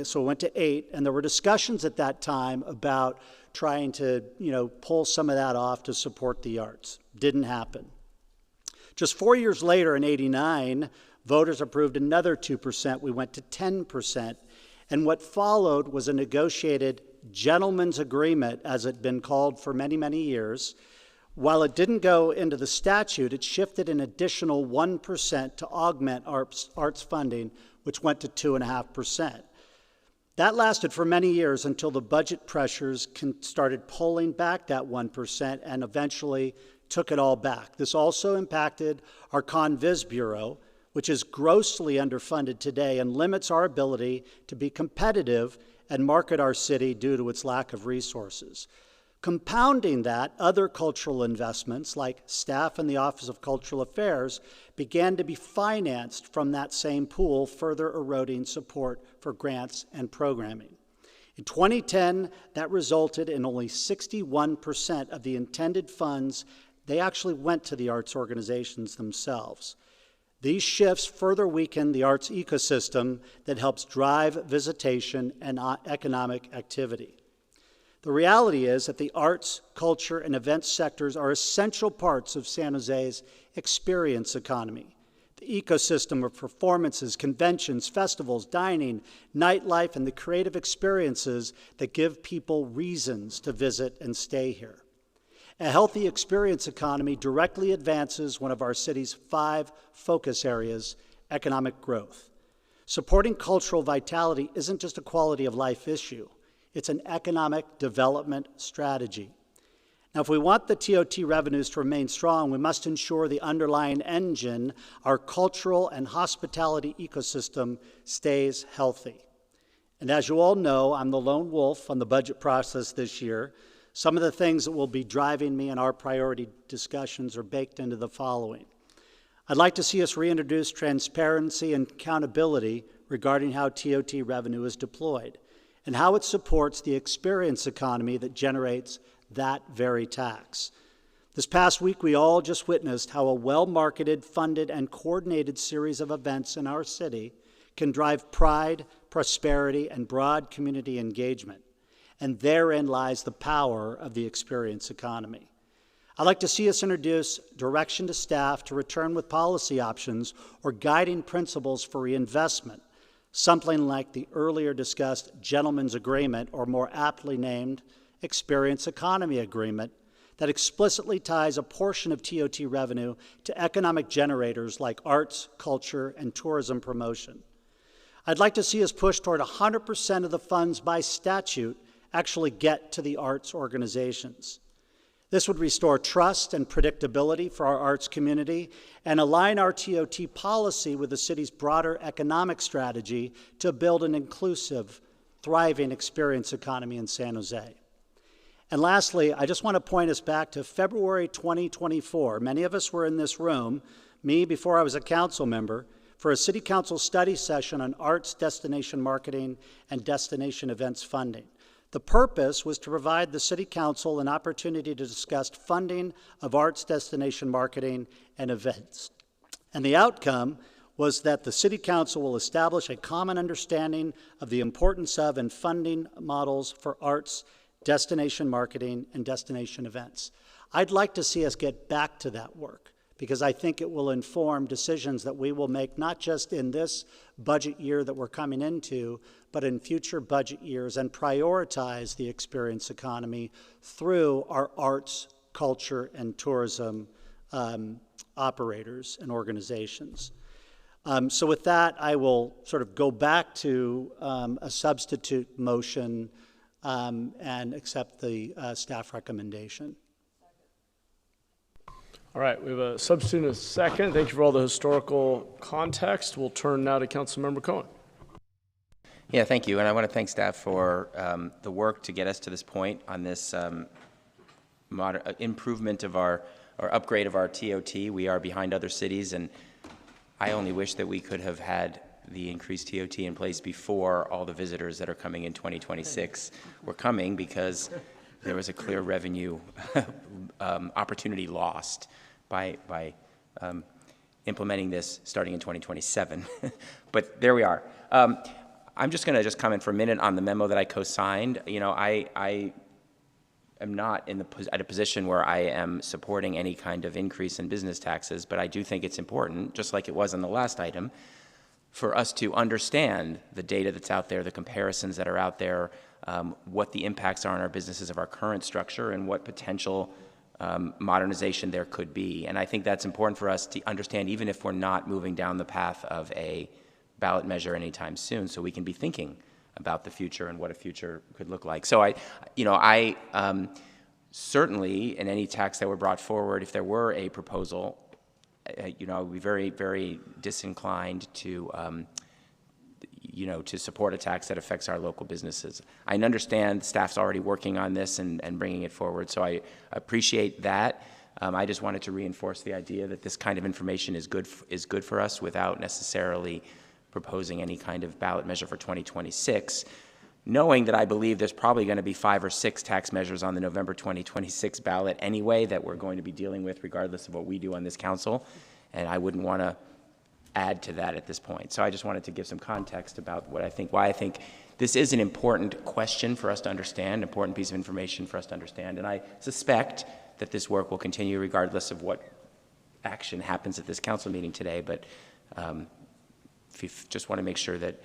so it went to 8, and there were discussions at that time about trying to, pull some of that off to support the arts. Didn't happen. Just 4 years later, in '89, voters approved another 2%. We went to 10%, and what followed was a negotiated gentleman's agreement, as it had been called for many, many years. While it didn't go into the statute, it shifted an additional 1% to augment arts funding, which went to 2.5%. That lasted for many years until the budget pressures started pulling back that 1% and eventually took it all back. This also impacted our Conviz Bureau, which is grossly underfunded today and limits our ability to be competitive and market our city due to its lack of resources. Compounding that, other cultural investments like staff in the Office of Cultural Affairs began to be financed from that same pool, further eroding support for grants and programming. In 2010, that resulted in only 61% of the intended funds. They actually went to the arts organizations themselves. These shifts further weaken the arts ecosystem that helps drive visitation and economic activity. The reality is that the arts, culture, and events sectors are essential parts of San Jose's experience economy. The ecosystem of performances, conventions, festivals, dining, nightlife, and the creative experiences that give people reasons to visit and stay here. A healthy experience economy directly advances one of our city's 5 focus areas, economic growth. Supporting cultural vitality isn't just a quality of life issue, it's an economic development strategy. Now, if we want the TOT revenues to remain strong, we must ensure the underlying engine, our cultural and hospitality ecosystem, stays healthy. And as you all know, I'm the lone wolf on the budget process this year. Some of the things that will be driving me in our priority discussions are baked into the following. I'd like to see us reintroduce transparency and accountability regarding how TOT revenue is deployed and how it supports the experience economy that generates that very tax. This past week, we all just witnessed how a well-marketed, funded, and coordinated series of events in our city can drive pride, prosperity, and broad community engagement. And therein lies the power of the experience economy. I'd like to see us introduce direction to staff to return with policy options or guiding principles for reinvestment, something like the earlier discussed gentleman's agreement, or more aptly named Experience Economy Agreement, that explicitly ties a portion of TOT revenue to economic generators like arts, culture, and tourism promotion. I'd like to see us push toward 100% of the funds by statute actually get to the arts organizations. This would restore trust and predictability for our arts community and align our TOT policy with the city's broader economic strategy to build an inclusive, thriving experience economy in San Jose. And lastly, I just want to point us back to February 2024. Many of us were in this room, me before I was a council member, for a city council study session on arts destination marketing and destination events funding. The purpose was to provide the city council an opportunity to discuss funding of arts destination marketing and events. And the outcome was that the city council will establish a common understanding of the importance of and funding models for arts destination marketing, and destination events. I'd like to see us get back to that work because I think it will inform decisions that we will make not just in this budget year that we're coming into, but in future budget years, and prioritize the experience economy through our arts, culture, and tourism operators and organizations. So with that, I will sort of go back to a substitute motion and accept the staff recommendation. All right, we have a substitute and a second. Thank you for all the historical context. We'll turn now to Councilmember Cohen. Yeah, thank you. And I want to thank staff for the work to get us to this point on this improvement of our, or upgrade of our TOT. We are behind other cities, and I only wish that we could have had the increased TOT in place before all the visitors that are coming in 2026 were coming, because there was a clear revenue opportunity lost by implementing this starting in 2027. But there we are. I'm just going to comment for a minute on the memo that I co-signed. You know, I am not at a position where I am supporting any kind of increase in business taxes, but I do think it's important, just like it was on the last item, for us to understand the data that's out there, the comparisons that are out there, what the impacts are on our businesses of our current structure, and what potential modernization there could be. And I think that's important for us to understand, even if we're not moving down the path of a ballot measure anytime soon, so we can be thinking about the future and what a future could look like. So I certainly, in any tax that were brought forward, if there were a proposal, I would be very, very disinclined to, to support a tax that affects our local businesses. I understand staff's already working on this and bringing it forward, so I appreciate that. I just wanted to reinforce the idea that this kind of information is good for us without necessarily proposing any kind of ballot measure for 2026, knowing that I believe there's probably going to be 5 or 6 tax measures on the November 2026 ballot anyway that we're going to be dealing with regardless of what we do on this council, and I wouldn't want to add to that at this point. So I just wanted to give some context about why I think this is an important question for us to understand, important piece of information for us to understand, and I suspect that this work will continue regardless of what action happens at this council meeting today, but If you just want to make sure that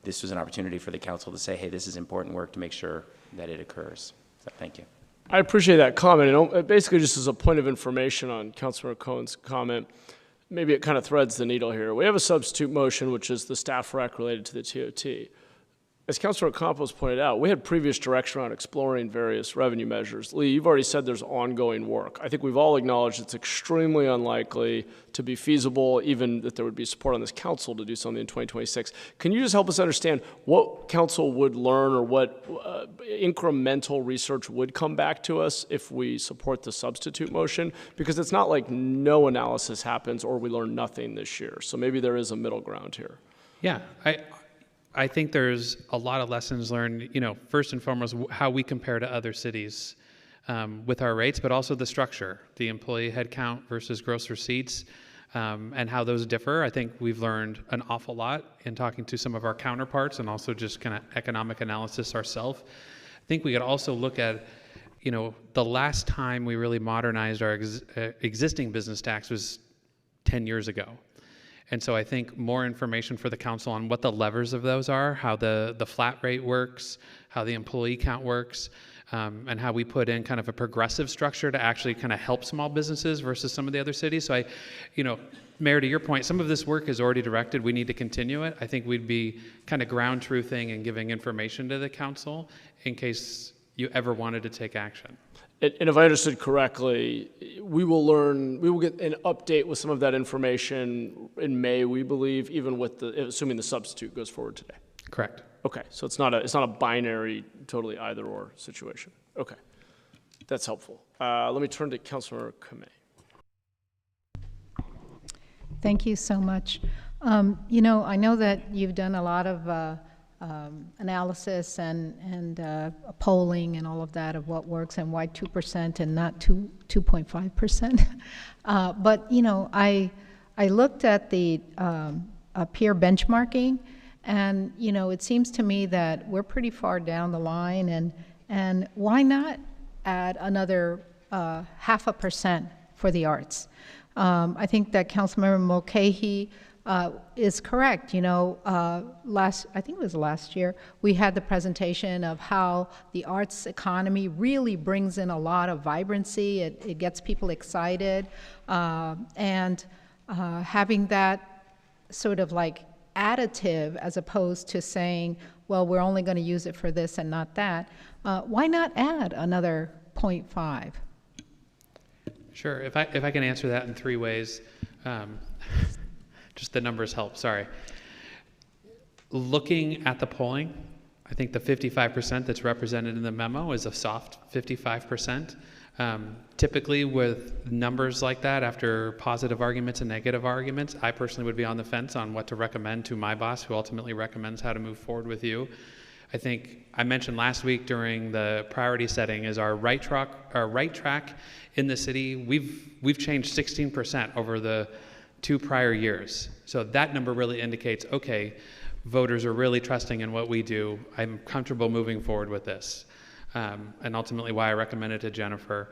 this was an opportunity for the council to say, hey, this is important work to make sure that it occurs. So thank you. I appreciate that comment. And basically, just as a point of information on Councilmember Cohen's comment, maybe it kind of threads the needle here. We have a substitute motion, which is the staff rec related to the TOT. As Councilor Campos pointed out, we had previous direction on exploring various revenue measures. Lee, you've already said there's ongoing work. I think we've all acknowledged it's extremely unlikely to be feasible, even that there would be support on this council to do something in 2026. Can you just help us understand what council would learn or what incremental research would come back to us if we support the substitute motion? Because it's not like no analysis happens or we learn nothing this year. So maybe there is a middle ground here. Yeah, I think there's a lot of lessons learned, first and foremost, how we compare to other cities with our rates, but also the structure, the employee headcount versus gross receipts, and how those differ. I think we've learned an awful lot in talking to some of our counterparts and also just kind of economic analysis ourselves. I think we could also look at, the last time we really modernized our existing business tax was 10 years ago. And so I think more information for the council on what the levers of those are, how the flat rate works, how the employee count works, and how we put in kind of a progressive structure to actually kind of help small businesses versus some of the other cities. So Mayor, to your point, some of this work is already directed. We need to continue it. I think we'd be kind of ground truthing and giving information to the council in case you ever wanted to take action. And if I understood correctly, we will get an update with some of that information in May, we believe, even with assuming the substitute goes forward today. Correct. Okay, so it's not a binary, totally either or situation. Okay, that's helpful. Let me turn to Councilmember Kamei. Thank you so much. I know that you've done a lot of analysis and polling and all of that of what works and why 2% and not 2.5%. But I looked at the peer benchmarking, and it seems to me that we're pretty far down the line, and why not add another 0.5% for the arts? I think that Councilmember Mulcahy is correct. I think it was last year, we had the presentation of how the arts economy really brings in a lot of vibrancy. It gets people excited, and having that sort of like additive as opposed to saying, well, we're only going to use it for this and not that. Why not add another 0.5? Sure. If I can answer that in 3 ways. Just the numbers help, sorry. Looking at the polling, I think the 55% that's represented in the memo is a soft 55%. Typically with numbers like that, after positive arguments and negative arguments, I personally would be on the fence on what to recommend to my boss, who ultimately recommends how to move forward with you. I think I mentioned last week during the priority setting is our right track in the city. We've changed 16% over the 2 prior years. So that number really indicates, okay, voters are really trusting in what we do. I'm comfortable moving forward with this. And ultimately why I recommended to Jennifer.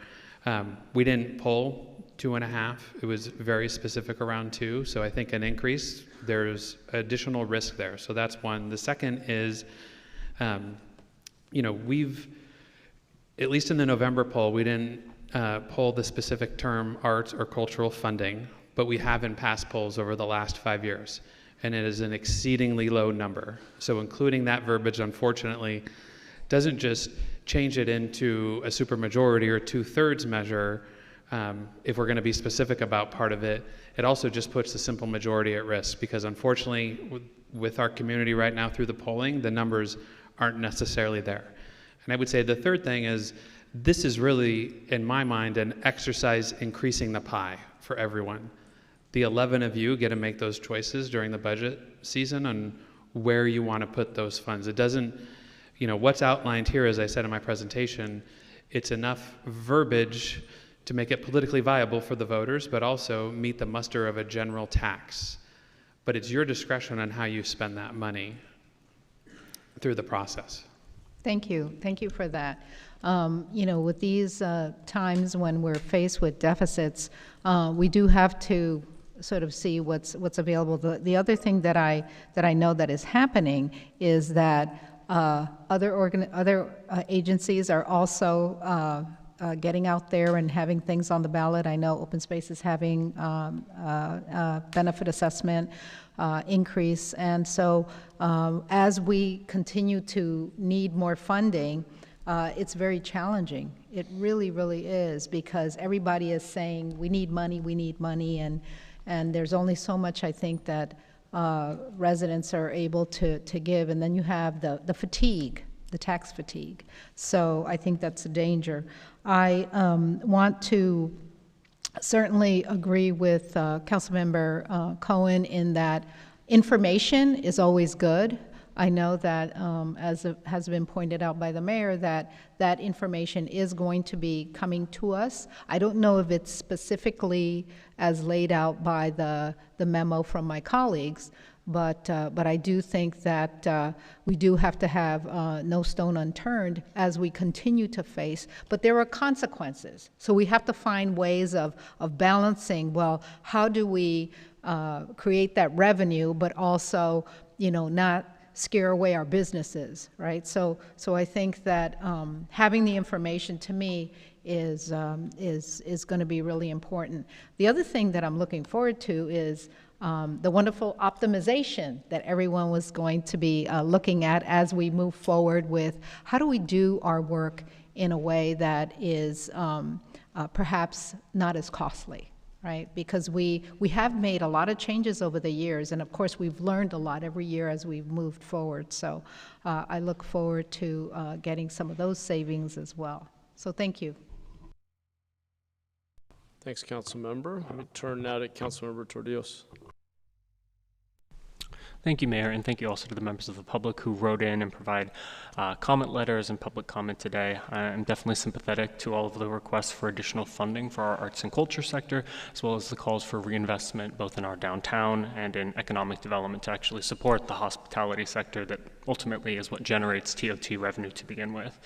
We didn't poll 2.5. It was very specific around 2. So I think an increase, there's additional risk there. So that's one. The second is, we've, at least in the November poll, we didn't poll the specific term arts or cultural funding, but we have in past polls over the last 5 years, and it is an exceedingly low number. So including that verbiage, unfortunately, doesn't just change it into a supermajority or 2/3 measure. If we're going to be specific about part of it, it also just puts the simple majority at risk, because unfortunately, with our community right now through the polling, the numbers aren't necessarily there. And I would say the third thing is, this is really, in my mind, an exercise increasing the pie for everyone. The 11 of you get to make those choices during the budget season on where you want to put those funds. It doesn't, what's outlined here, as I said in my presentation, it's enough verbiage to make it politically viable for the voters, but also meet the muster of a general tax. But it's your discretion on how you spend that money through the process. Thank you. Thank you for that. With these times when we're faced with deficits, we do have to sort of see what's available. The other thing that I know that is happening is that other agencies are also getting out there and having things on the ballot. I know Open Space is having benefit assessment increase, and so as we continue to need more funding, it's very challenging. It really, really is, because everybody is saying we need money, and there's only so much, I think, that residents are able to give, and then you have the fatigue, the tax fatigue. So I think that's a danger. I want to certainly agree with Councilmember Cohen in that information is always good. I know that, as has been pointed out by the mayor, that information is going to be coming to us. I don't know if it's specifically as laid out by the memo from my colleagues, but I do think that we do have to have no stone unturned as we continue to face. But there are consequences, so we have to find ways of balancing. Well, how do we create that revenue, but also, not scare away our businesses, right? So I think that having the information, to me, is going to be really important. The other thing that I'm looking forward to is the wonderful optimization that everyone was going to be looking at as we move forward with how do we do our work in a way that is perhaps not as costly, right? Because we have made a lot of changes over the years, and of course we've learned a lot every year as we've moved forward. So I look forward to getting some of those savings as well. So thank you. Thanks, Councilmember. Let me turn now to Councilmember Torrijos. Thank you, Mayor, and thank you also to the members of the public who wrote in and provide comment letters and public comment today. I'm definitely sympathetic to all of the requests for additional funding for our arts and culture sector, as well as the calls for reinvestment both in our downtown and in economic development to actually support the hospitality sector that ultimately is what generates TOT revenue to begin with.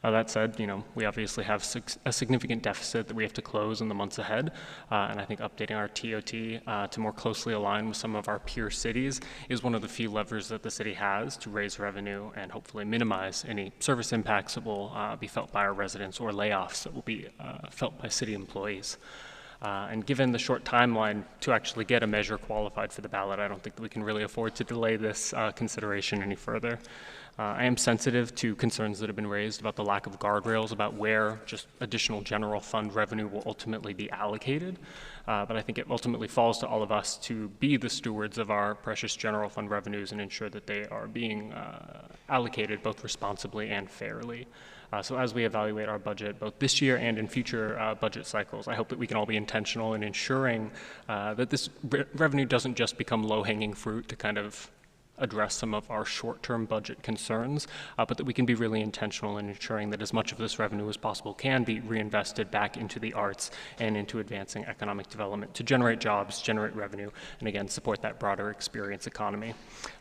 That said, we obviously have a significant deficit that we have to close in the months ahead, and I think updating our TOT to more closely align with some of our peer cities is one of the few levers that the city has to raise revenue and hopefully minimize any service impacts that will be felt by our residents or layoffs that will be felt by city employees. And given the short timeline to actually get a measure qualified for the ballot, I don't think that we can really afford to delay this consideration any further. I am sensitive to concerns that have been raised about the lack of guardrails about where just additional general fund revenue will ultimately be allocated. But I think it ultimately falls to all of us to be the stewards of our precious general fund revenues and ensure that they are being allocated both responsibly and fairly. So as we evaluate our budget, both this year and in future budget cycles, I hope that we can all be intentional in ensuring that this revenue doesn't just become low-hanging fruit to kind of address some of our short-term budget concerns, but that we can be really intentional in ensuring that as much of this revenue as possible can be reinvested back into the arts and into advancing economic development to generate jobs, generate revenue, and again, support that broader experience economy.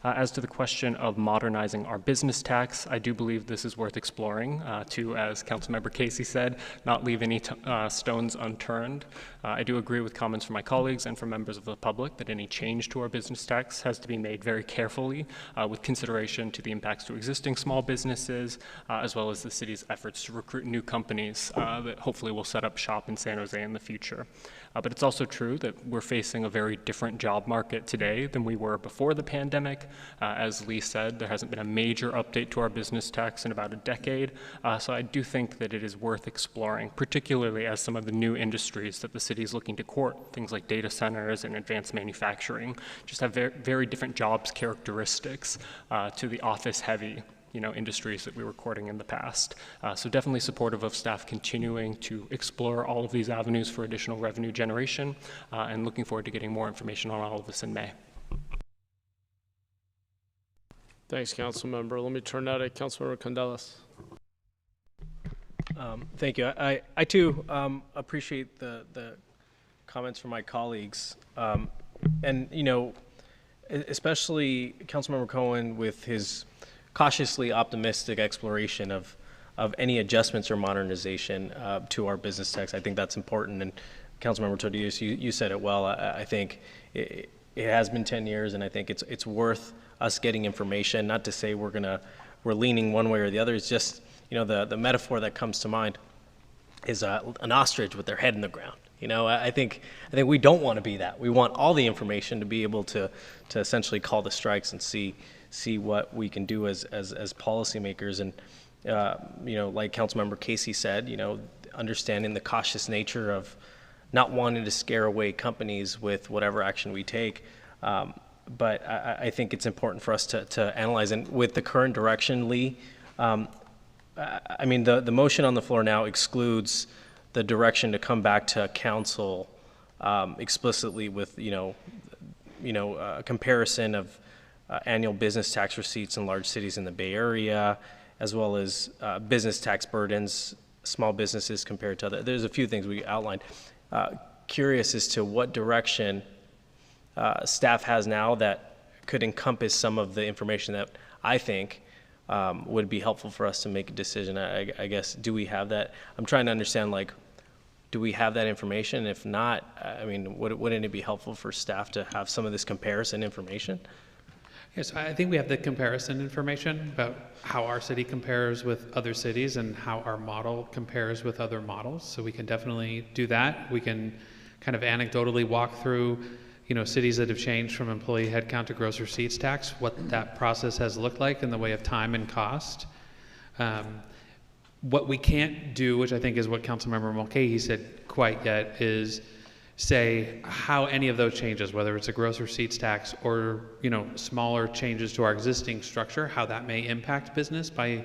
As to the question of modernizing our business tax, I do believe this is worth exploring to, as Councilmember Casey said, not leave any stones unturned. I do agree with comments from my colleagues and from members of the public that any change to our business tax has to be made very carefully with consideration to the impacts to existing small businesses, as well as the city's efforts to recruit new companies that hopefully will set up shop in San Jose in the future. But it's also true that we're facing a very different job market today than we were before the pandemic. As Lee said, there hasn't been a major update to our business tax in about a decade. So I do think that it is worth exploring, particularly as some of the new industries that the city is looking to court, things like data centers and advanced manufacturing, just have very, very different jobs characteristics to the office-heavy industries that we were courting in the past. So definitely supportive of staff continuing to explore all of these avenues for additional revenue generation, and looking forward to getting more information on all of this in May. Thanks, Councilmember. Let me turn now to Councilmember Candelas. Thank you. I too appreciate the comments from my colleagues, and especially Councilmember Cohen with his cautiously optimistic exploration of any adjustments or modernization to our business tax. I think that's important, and Councilmember Todius, you said it well. I think it has been 10 years, and I think it's worth us getting information. Not to say we're leaning one way or the other. It's just, the metaphor that comes to mind is an ostrich with their head in the ground. I think we don't want to be that. We want all the information to be able to essentially call the strikes and see what we can do as policymakers. And like Councilmember Casey said, understanding the cautious nature of not wanting to scare away companies with whatever action we take. But I think it's important for us to analyze. And with the current direction, Lee, the motion on the floor now excludes the direction to come back to council explicitly with, a comparison of annual business tax receipts in large cities in the Bay Area, as well as business tax burdens, small businesses compared to other. There's a few things we outlined. Curious as to what direction staff has now that could encompass some of the information that I think would be helpful for us to make a decision. I guess, do we have that? I'm trying to understand, do we have that information? If not, wouldn't it be helpful for staff to have some of this comparison information? Yes, I think we have the comparison information about how our city compares with other cities and how our model compares with other models. So we can definitely do that. We can kind of anecdotally walk through, cities that have changed from employee headcount to gross receipts tax, what that process has looked like in the way of time and cost. What we can't do, which I think is what Councilmember Mulcahy said quite yet, is say how any of those changes, whether it's a gross receipts tax or smaller changes to our existing structure, how that may impact business by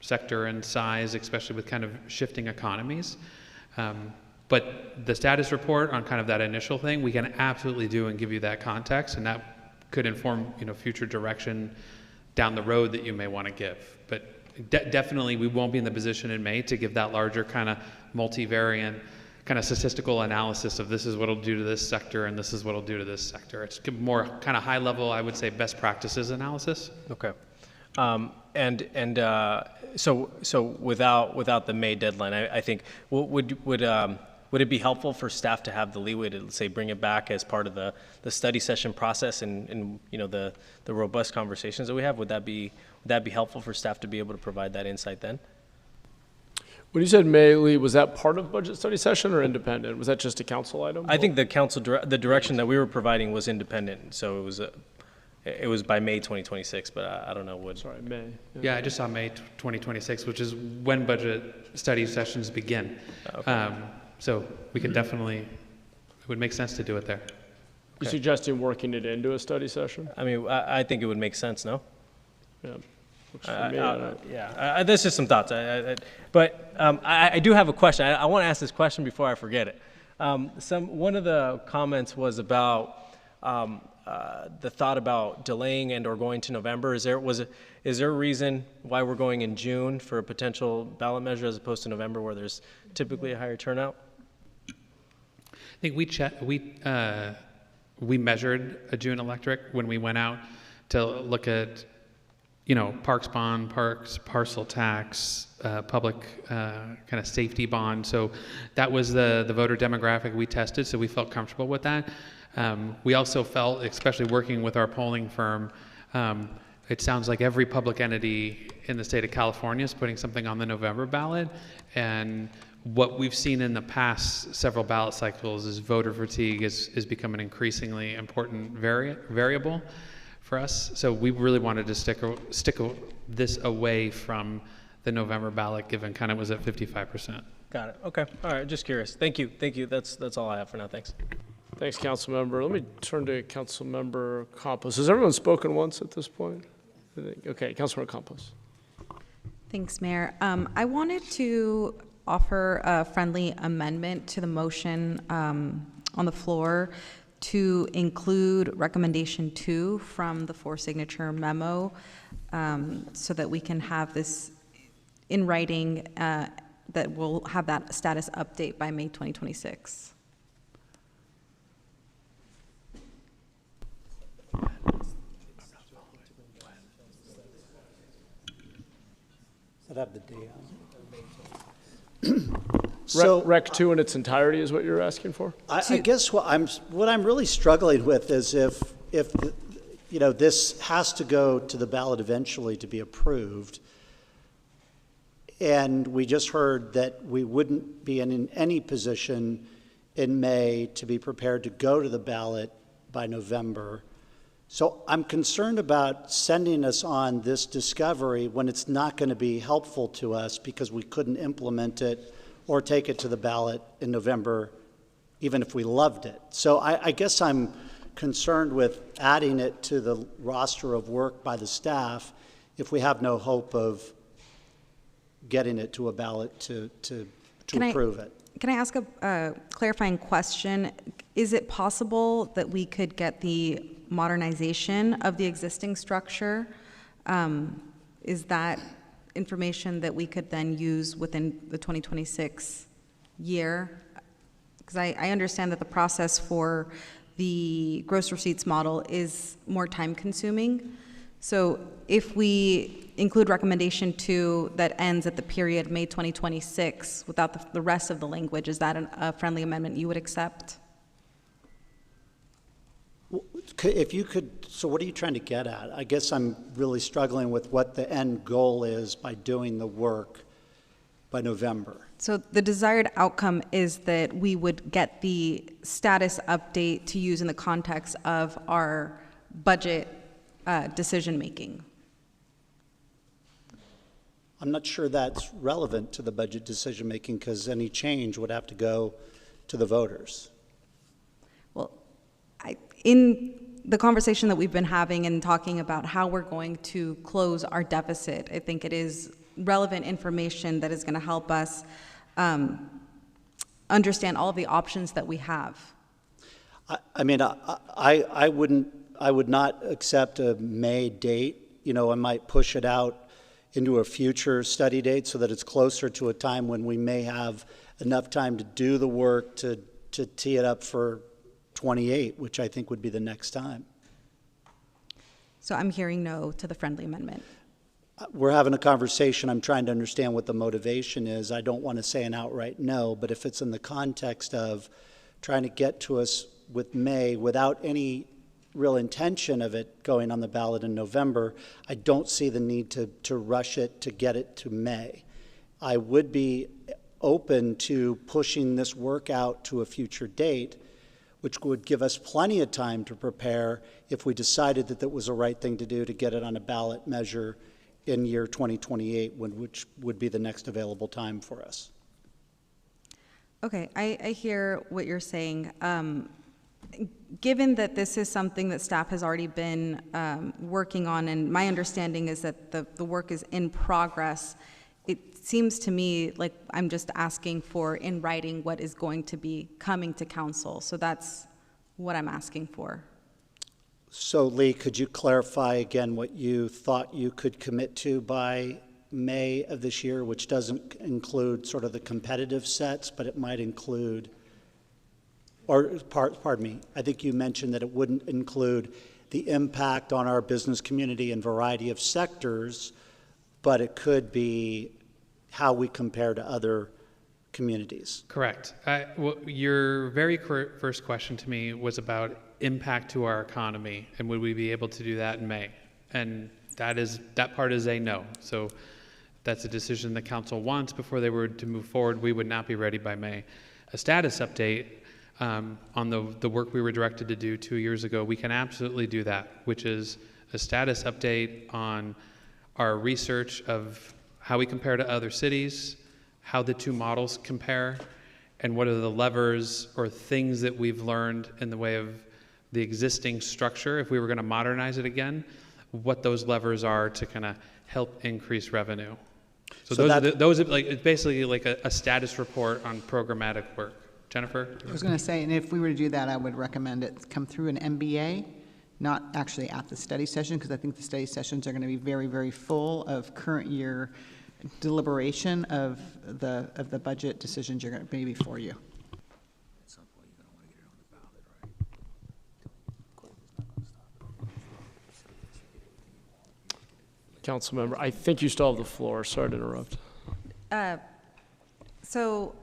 sector and size, especially with kind of shifting economies. But the status report on kind of that initial thing, we can absolutely do and give you that context, and that could inform future direction down the road that you may want to give. But definitely we won't be in the position in May to give that larger kind of multivariant kind of statistical analysis of this is what it'll do to this sector and this is what it'll do to this sector. It's more kind of high level, I would say, best practices analysis. Okay. So without the May deadline, I think would it be helpful for staff to have the leeway to, say, bring it back as part of the study session process and the robust conversations that we have? Would that be helpful for staff to be able to provide that insight then? When you said May, Lee, was that part of budget study session or independent? Was that just a council item? I think the council the direction that we were providing was independent, so it was by May 2026, but I don't know what. Sorry, May. Yeah, I just saw May 2026, which is when budget study sessions begin. Okay. So we can definitely, it would make sense to do it there. You're suggesting working it into a study session? I think it would make sense, no? Yeah. For me, there's just some thoughts. But I do have a question. I want to ask this question before I forget it. One of the comments was about the thought about delaying and or going to November. Is there a reason why we're going in June for a potential ballot measure as opposed to November, where there's typically a higher turnout? I think we measured a June electorate when we went out to look at parks bond, parks, parcel tax, public kind of safety bond. So that was the voter demographic we tested, so we felt comfortable with that. We also felt, especially working with our polling firm, it sounds like every public entity in the state of California is putting something on the November ballot. And what we've seen in the past several ballot cycles is voter fatigue is become an increasingly important variable for us. So we really wanted to stick this away from the November ballot, given kind of was at 55%. Got it. Okay. All right. Just curious. Thank you. That's all I have for now. Thanks. Thanks, Councilmember. Let me turn to Councilmember Campos. Has everyone spoken once at this point? Okay, Councilmember Campos. Thanks, Mayor. I wanted to offer a friendly amendment to the motion on the floor to include recommendation 2 from the 4-signature memo so that we can have this in writing that will have that status update by May 2026. Does that have the day on it? So Rec 2 in its entirety is what you're asking for? I guess what I'm really struggling with is if this has to go to the ballot eventually to be approved, and we just heard that we wouldn't be in any position in May to be prepared to go to the ballot by November. So I'm concerned about sending us on this discovery when it's not going to be helpful to us because we couldn't implement it or take it to the ballot in November, even if we loved it. So I guess I'm concerned with adding it to the roster of work by the staff if we have no hope of getting it to a ballot to approve it. Can I ask a clarifying question? Is it possible that we could get the modernization of the existing structure? Is that information that we could then use within the 2026 year? Because I understand that the process for the gross receipts model is more time consuming. So if we include recommendation 2 that ends at the period May 2026 without the rest of the language, is that a friendly amendment you would accept? If you could, so what are you trying to get at? I guess I'm really struggling with what the end goal is by doing the work by November. So the desired outcome is that we would get the status update to use in the context of our budget decision making. I'm not sure that's relevant to the budget decision making because any change would have to go to the voters. Well, in the conversation that we've been having and talking about how we're going to close our deficit, I think it is relevant information that is going to help us understand all of the options that we have. I mean, I would not accept a May date. You know, I might push it out into a future study date so that it's closer to a time when we may have enough time to do the work to tee it up for 28, which I think would be the next time. So I'm hearing no to the friendly amendment. We're having a conversation. I'm trying to understand what the motivation is. I don't want to say an outright no, but if it's in the context of trying to get to us with May without any real intention of it going on the ballot in November, I don't see the need to rush it to get it to May. I would be open to pushing this work out to a future date, which would give us plenty of time to prepare if we decided that that was the right thing to do to get it on a ballot measure in year 2028, which would be the next available time for us. Okay, I hear what you're saying. Given that this is something that staff has already been working on, and my understanding is that the work is in progress, it seems to me like I'm just asking for in writing what is going to be coming to council. So that's what I'm asking for. So Lee, could you clarify again what you thought you could commit to by May of this year, which doesn't include sort of the competitive sets, but it might include, or pardon me, I think you mentioned that it wouldn't include the impact on our business community in a variety of sectors, but it could be how we compare to other communities. Correct. Well, your very first question to me was about impact to our economy, and would we be able to do that in May? And that part is a no. So that's a decision the council wants before they were to move forward. We would not be ready by May. A status update on the work we were directed to do 2 years ago, we can absolutely do that, which is a status update on our research of how we compare to other cities, how the two models compare, and what are the levers or things that we've learned in the way of the existing structure, if we were going to modernize it again, what those levers are to kind of help increase revenue. So those are like, it's basically like a status report on programmatic work. Jennifer? I was going to say, and if we were to do that, I would recommend it come through an MBA, not actually at the study session, because I think the study sessions are going to be very, very full of current year deliberation of the budget decisions you're going to be before you. Councilmember, I think you still have the floor. Sorry to interrupt. So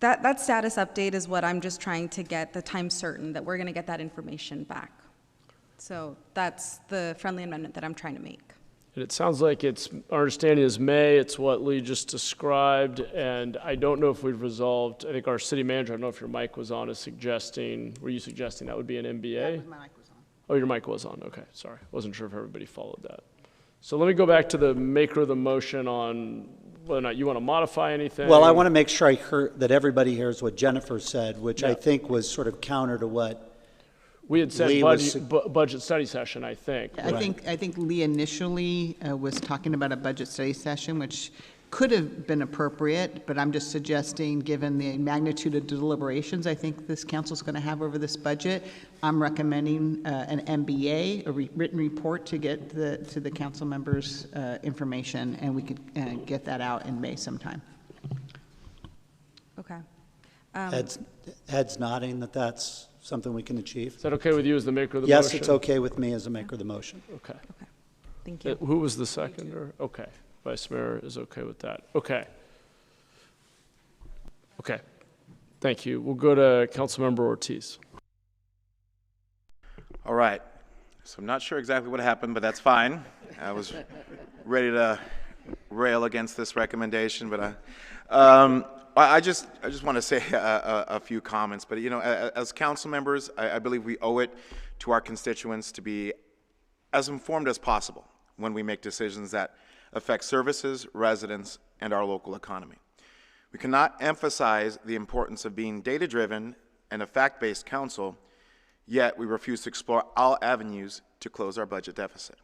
That status update is what I'm just trying to get the time certain that we're going to get that information back. So that's the friendly amendment that I'm trying to make. And it sounds like our understanding is May, it's what Lee just described, and I don't know if we've resolved, I think our city manager, I don't know if your mic was on, were you suggesting that would be an MBA? My mic was on. Oh, your mic was on, okay, sorry. Wasn't sure if everybody followed that. So let me go back to the maker of the motion on whether or not you want to modify anything. Well, I want to make sure I heard that everybody hears what Jennifer said, which I think was sort of counter to what we had said Lee budget study session, I think. I think Lee initially was talking about a budget study session, which could have been appropriate, but I'm just suggesting, given the magnitude of deliberations I think this council's going to have over this budget, I'm recommending an MBA, a written report to get to the council members' information, and we could get that out in May sometime. Okay. Heads nodding that that's something we can achieve. Is that okay with you as the maker of the motion? Yes, it's okay with me as the maker of the motion. Okay. Thank you. Who was the seconder? Okay. Vice Mayor is okay with that. Okay. Okay. Thank you. We'll go to Councilmember Ortiz. All right. So I'm not sure exactly what happened, but that's fine. I was ready to rail against this recommendation, but I just want to say a few comments. But as council members, I believe we owe it to our constituents to be as informed as possible when we make decisions that affect services, residents, and our local economy. We cannot emphasize the importance of being data-driven and a fact-based council, yet we refuse to explore all avenues to close our budget deficit.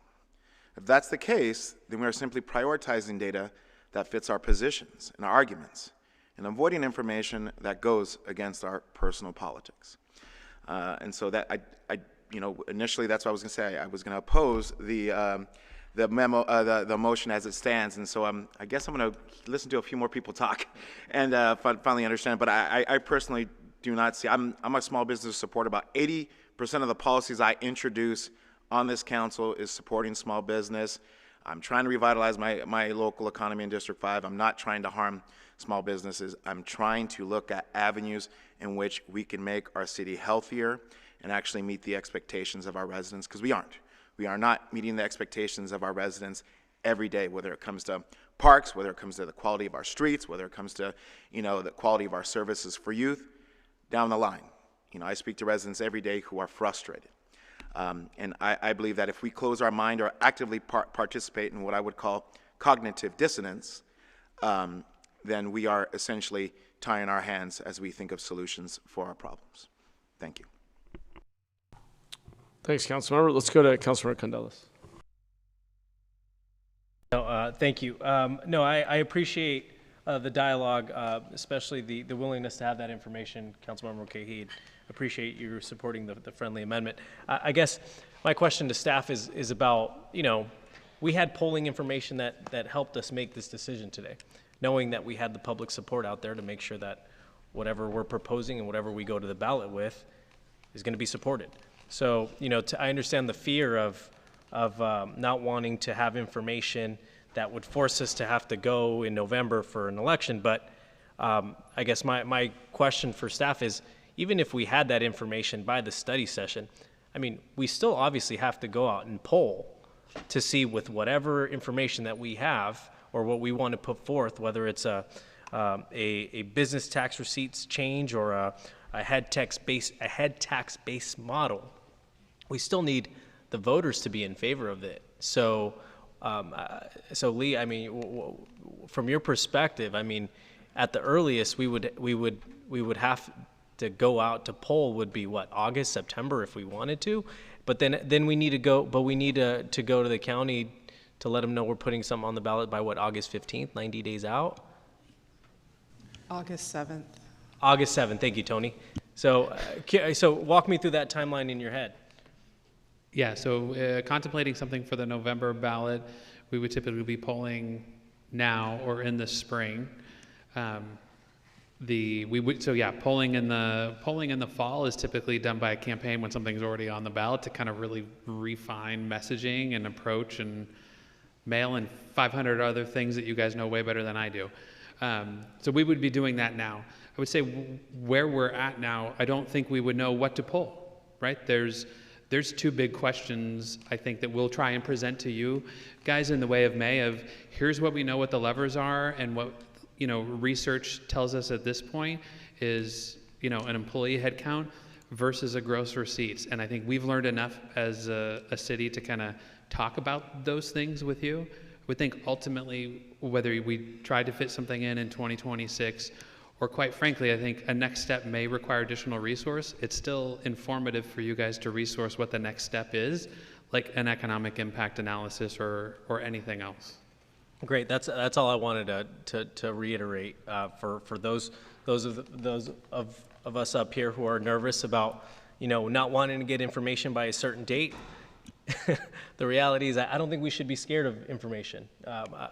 If that's the case, then we are simply prioritizing data that fits our positions and our arguments, and avoiding information that goes against our personal politics. And so that initially that's what I was going to say. I was going to oppose the memo, the motion as it stands, and so I guess I'm going to listen to a few more people talk and finally understand. But I personally do not see. I'm a small business supporter. About 80% of the policies I introduce on this council is supporting small business. I'm trying to revitalize my local economy in District 5. I'm not trying to harm small businesses. I'm trying to look at avenues in which we can make our city healthier and actually meet the expectations of our residents, because we aren't. We are not meeting the expectations of our residents every day, whether it comes to parks, whether it comes to the quality of our streets, whether it comes to, the quality of our services for youth, down the line. I speak to residents every day who are frustrated. And I believe that if we close our mind or actively participate in what I would call cognitive dissonance, then we are essentially tying our hands as we think of solutions for our problems. Thank you. Thanks, Councilmember. Let's go to Councilmember Candelas. No, thank you. No, I appreciate the dialogue, especially the willingness to have that information, Councilmember Cahid. Appreciate you supporting the friendly amendment. I guess my question to staff is about, we had polling information that helped us make this decision today, knowing that we had the public support out there to make sure that whatever we're proposing and whatever we go to the ballot with is going to be supported. So, I understand the fear of not wanting to have information that would force us to have to go in November for an election. But I guess my question for staff is, even if we had that information by the study session, we still obviously have to go out and poll to see with whatever information that we have or what we want to put forth, whether it's a business tax receipts change or a head tax base model. We still need the voters to be in favor of it. So, Lee, from your perspective, at the earliest we would have to go out to poll would be what, August, September if we wanted to, but then we need to go. But we need to go to the county to let them know we're putting something on the ballot by what, August 15th, 90 days out. August 7th. August 7th. Thank you, Tony. So walk me through that timeline in your head. Yeah, so contemplating something for the November ballot, we would typically be polling now or in the spring. Polling in the fall is typically done by a campaign when something's already on the ballot to kind of really refine messaging and approach and mail and 500 other things that you guys know way better than I do. So we would be doing that now. would say where we're at now, I don't think we would know what to pull, right? There's two big questions, I think, that we'll try and present to you guys in the way of May of here's what we know what the levers are and what, research tells us at this point is, an employee headcount versus a gross receipts. And I think we've learned enough as a city to kind of talk about those things with you. I would think ultimately, whether we try to fit something in 2026, or quite frankly, I think a next step may require additional resource. It's still informative for you guys to resource what the next step is, like an economic impact analysis or anything else. Great. That's all I wanted to reiterate for those of us up here who are nervous about not wanting to get information by a certain date. The reality is I don't think we should be scared of information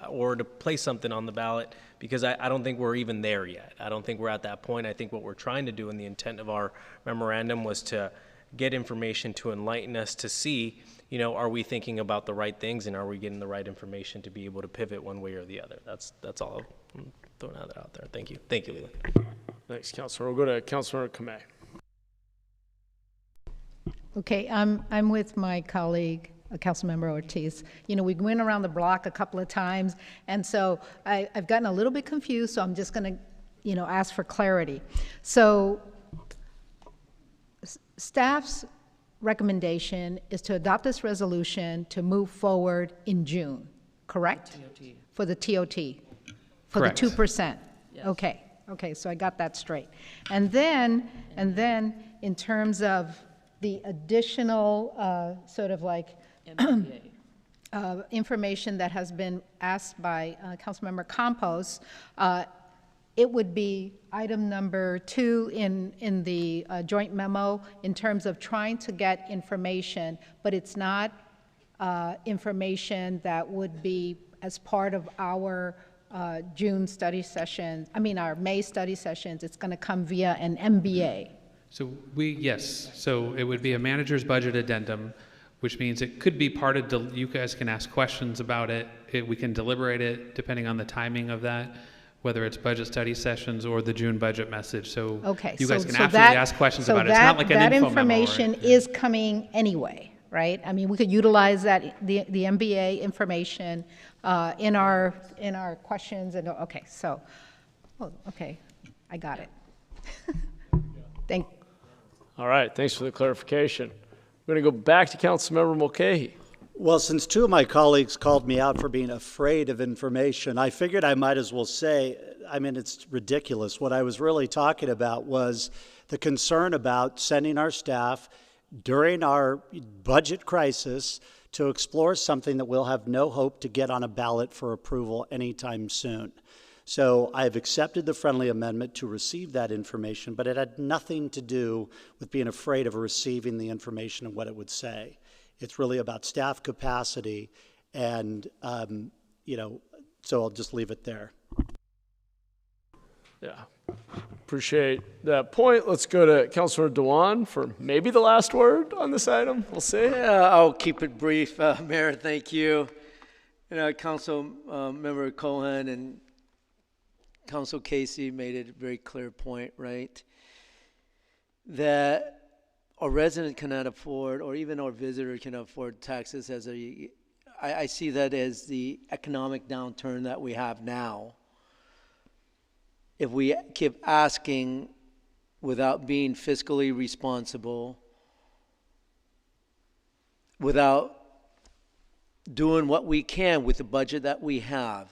or to place something on the ballot, because I don't think we're even there yet. I don't think we're at that point. I think what we're trying to do, and the intent of our memorandum was to get information to enlighten us to see, are we thinking about the right things, and are we getting the right information to be able to pivot one way or the other. That's all I'm throwing out there. Thank you. Thank you, Leland. Thanks, Councilor. We'll go to Councilor Kamei. Okay, I'm with my colleague, Councilmember Ortiz. We went around the block a couple of times, and so I've gotten a little bit confused, so I'm just going to, ask for clarity. So staff's recommendation is to adopt this resolution to move forward in June, correct? TOT. For the TOT. For Correct. the 2%. Yes. Okay, so I got that straight. And then in terms of the additional sort of like information that has been asked by Councilmember Campos, it would be item number 2 in the joint memo in terms of trying to get information, but it's not information that would be as part of our June study sessions, our May study sessions. It's going to come via an MBA. So yes, so it would be a manager's budget addendum, which means it could be part of, you guys can ask questions about it. We can deliberate it depending on the timing of that, whether it's budget study sessions or the June budget message. So you guys can absolutely ask questions about it. It's not like an info memo. That information is coming anyway, right? We could utilize that, the MBA information in our questions. And okay, I got it. All right, thanks for the clarification. We're going to go back to Councilmember Mulcahy. Well, since 2 of my colleagues called me out for being afraid of information, I figured I might as well say, it's ridiculous. What I was really talking about was the concern about sending our staff during our budget crisis to explore something that we'll have no hope to get on a ballot for approval anytime soon. So I've accepted the friendly amendment to receive that information, but it had nothing to do with being afraid of receiving the information and what it would say. It's really about staff capacity, and so I'll just leave it there. Yeah, appreciate that point. Let's go to Councilor Dewan for maybe the last word on this item. We'll see. Yeah, I'll keep it brief, Mayor. Thank you. Council Member Cohen and Council Casey made it a very clear point, right? That a resident cannot afford, or even our visitor can afford taxes I see that as the economic downturn that we have now. If we keep asking without being fiscally responsible, without doing what we can with the budget that we have,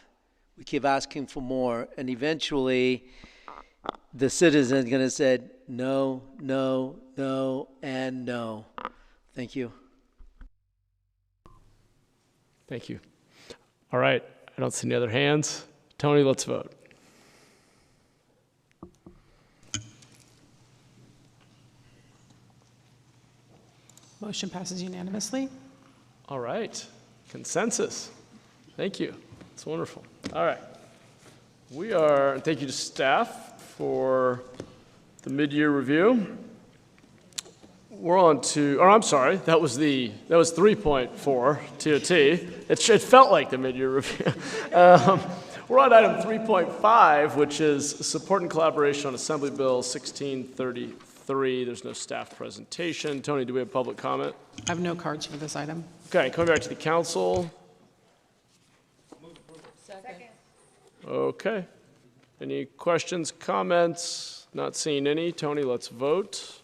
we keep asking for more, and eventually the citizen's going to say no, no, no, and no. Thank you. Thank you. All right, I don't see any other hands. Tony, let's vote. Motion passes unanimously. All right, consensus. Thank you. It's wonderful. All right. Thank you to staff for the mid-year review. We're on to, I'm sorry, that was 3.4 TOT. It felt like the mid-year review. We're on item 3.5, which is support and collaboration on Assembly Bill 1633. There's no staff presentation. Tony, do we have public comment? I have no cards for this item. Okay, coming back to the council. Second. Okay. Any questions, comments? Not seeing any. Tony, let's vote.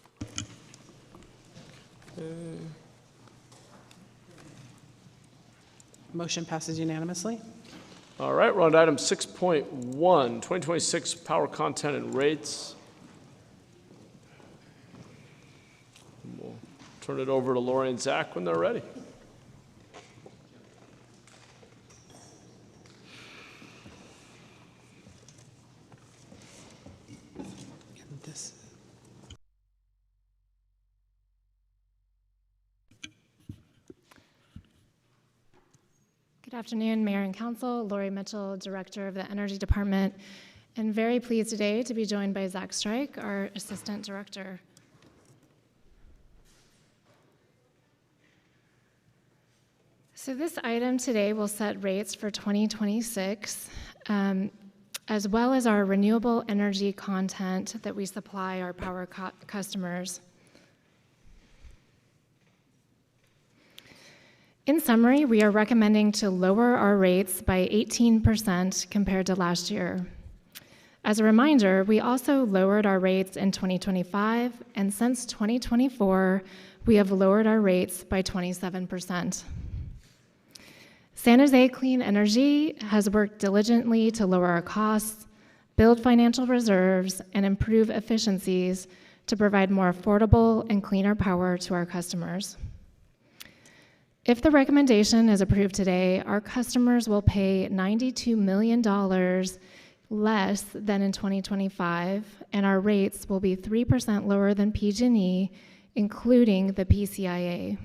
Motion passes unanimously. All right, we're on to item 6.1, 2026 power content and rates. We'll turn it over to Lori and Zach when they're ready. This. Good afternoon, Mayor and Council. Lori Mitchell, Director of the Energy Department, and very pleased today to be joined by Zach Strike, our Assistant Director. So this item today will set rates for 2026, as well as our renewable energy content that we supply our power customers. In summary, we are recommending to lower our rates by 18% compared to last year. As a reminder, we also lowered our rates in 2025, and since 2024, we have lowered our rates by 27%. San Jose Clean Energy has worked diligently to lower our costs, build financial reserves, and improve efficiencies to provide more affordable and cleaner power to our customers. If the recommendation is approved today, our customers will pay $92 million less than in 2025, and our rates will be 3% lower than PG&E, including the PCIA.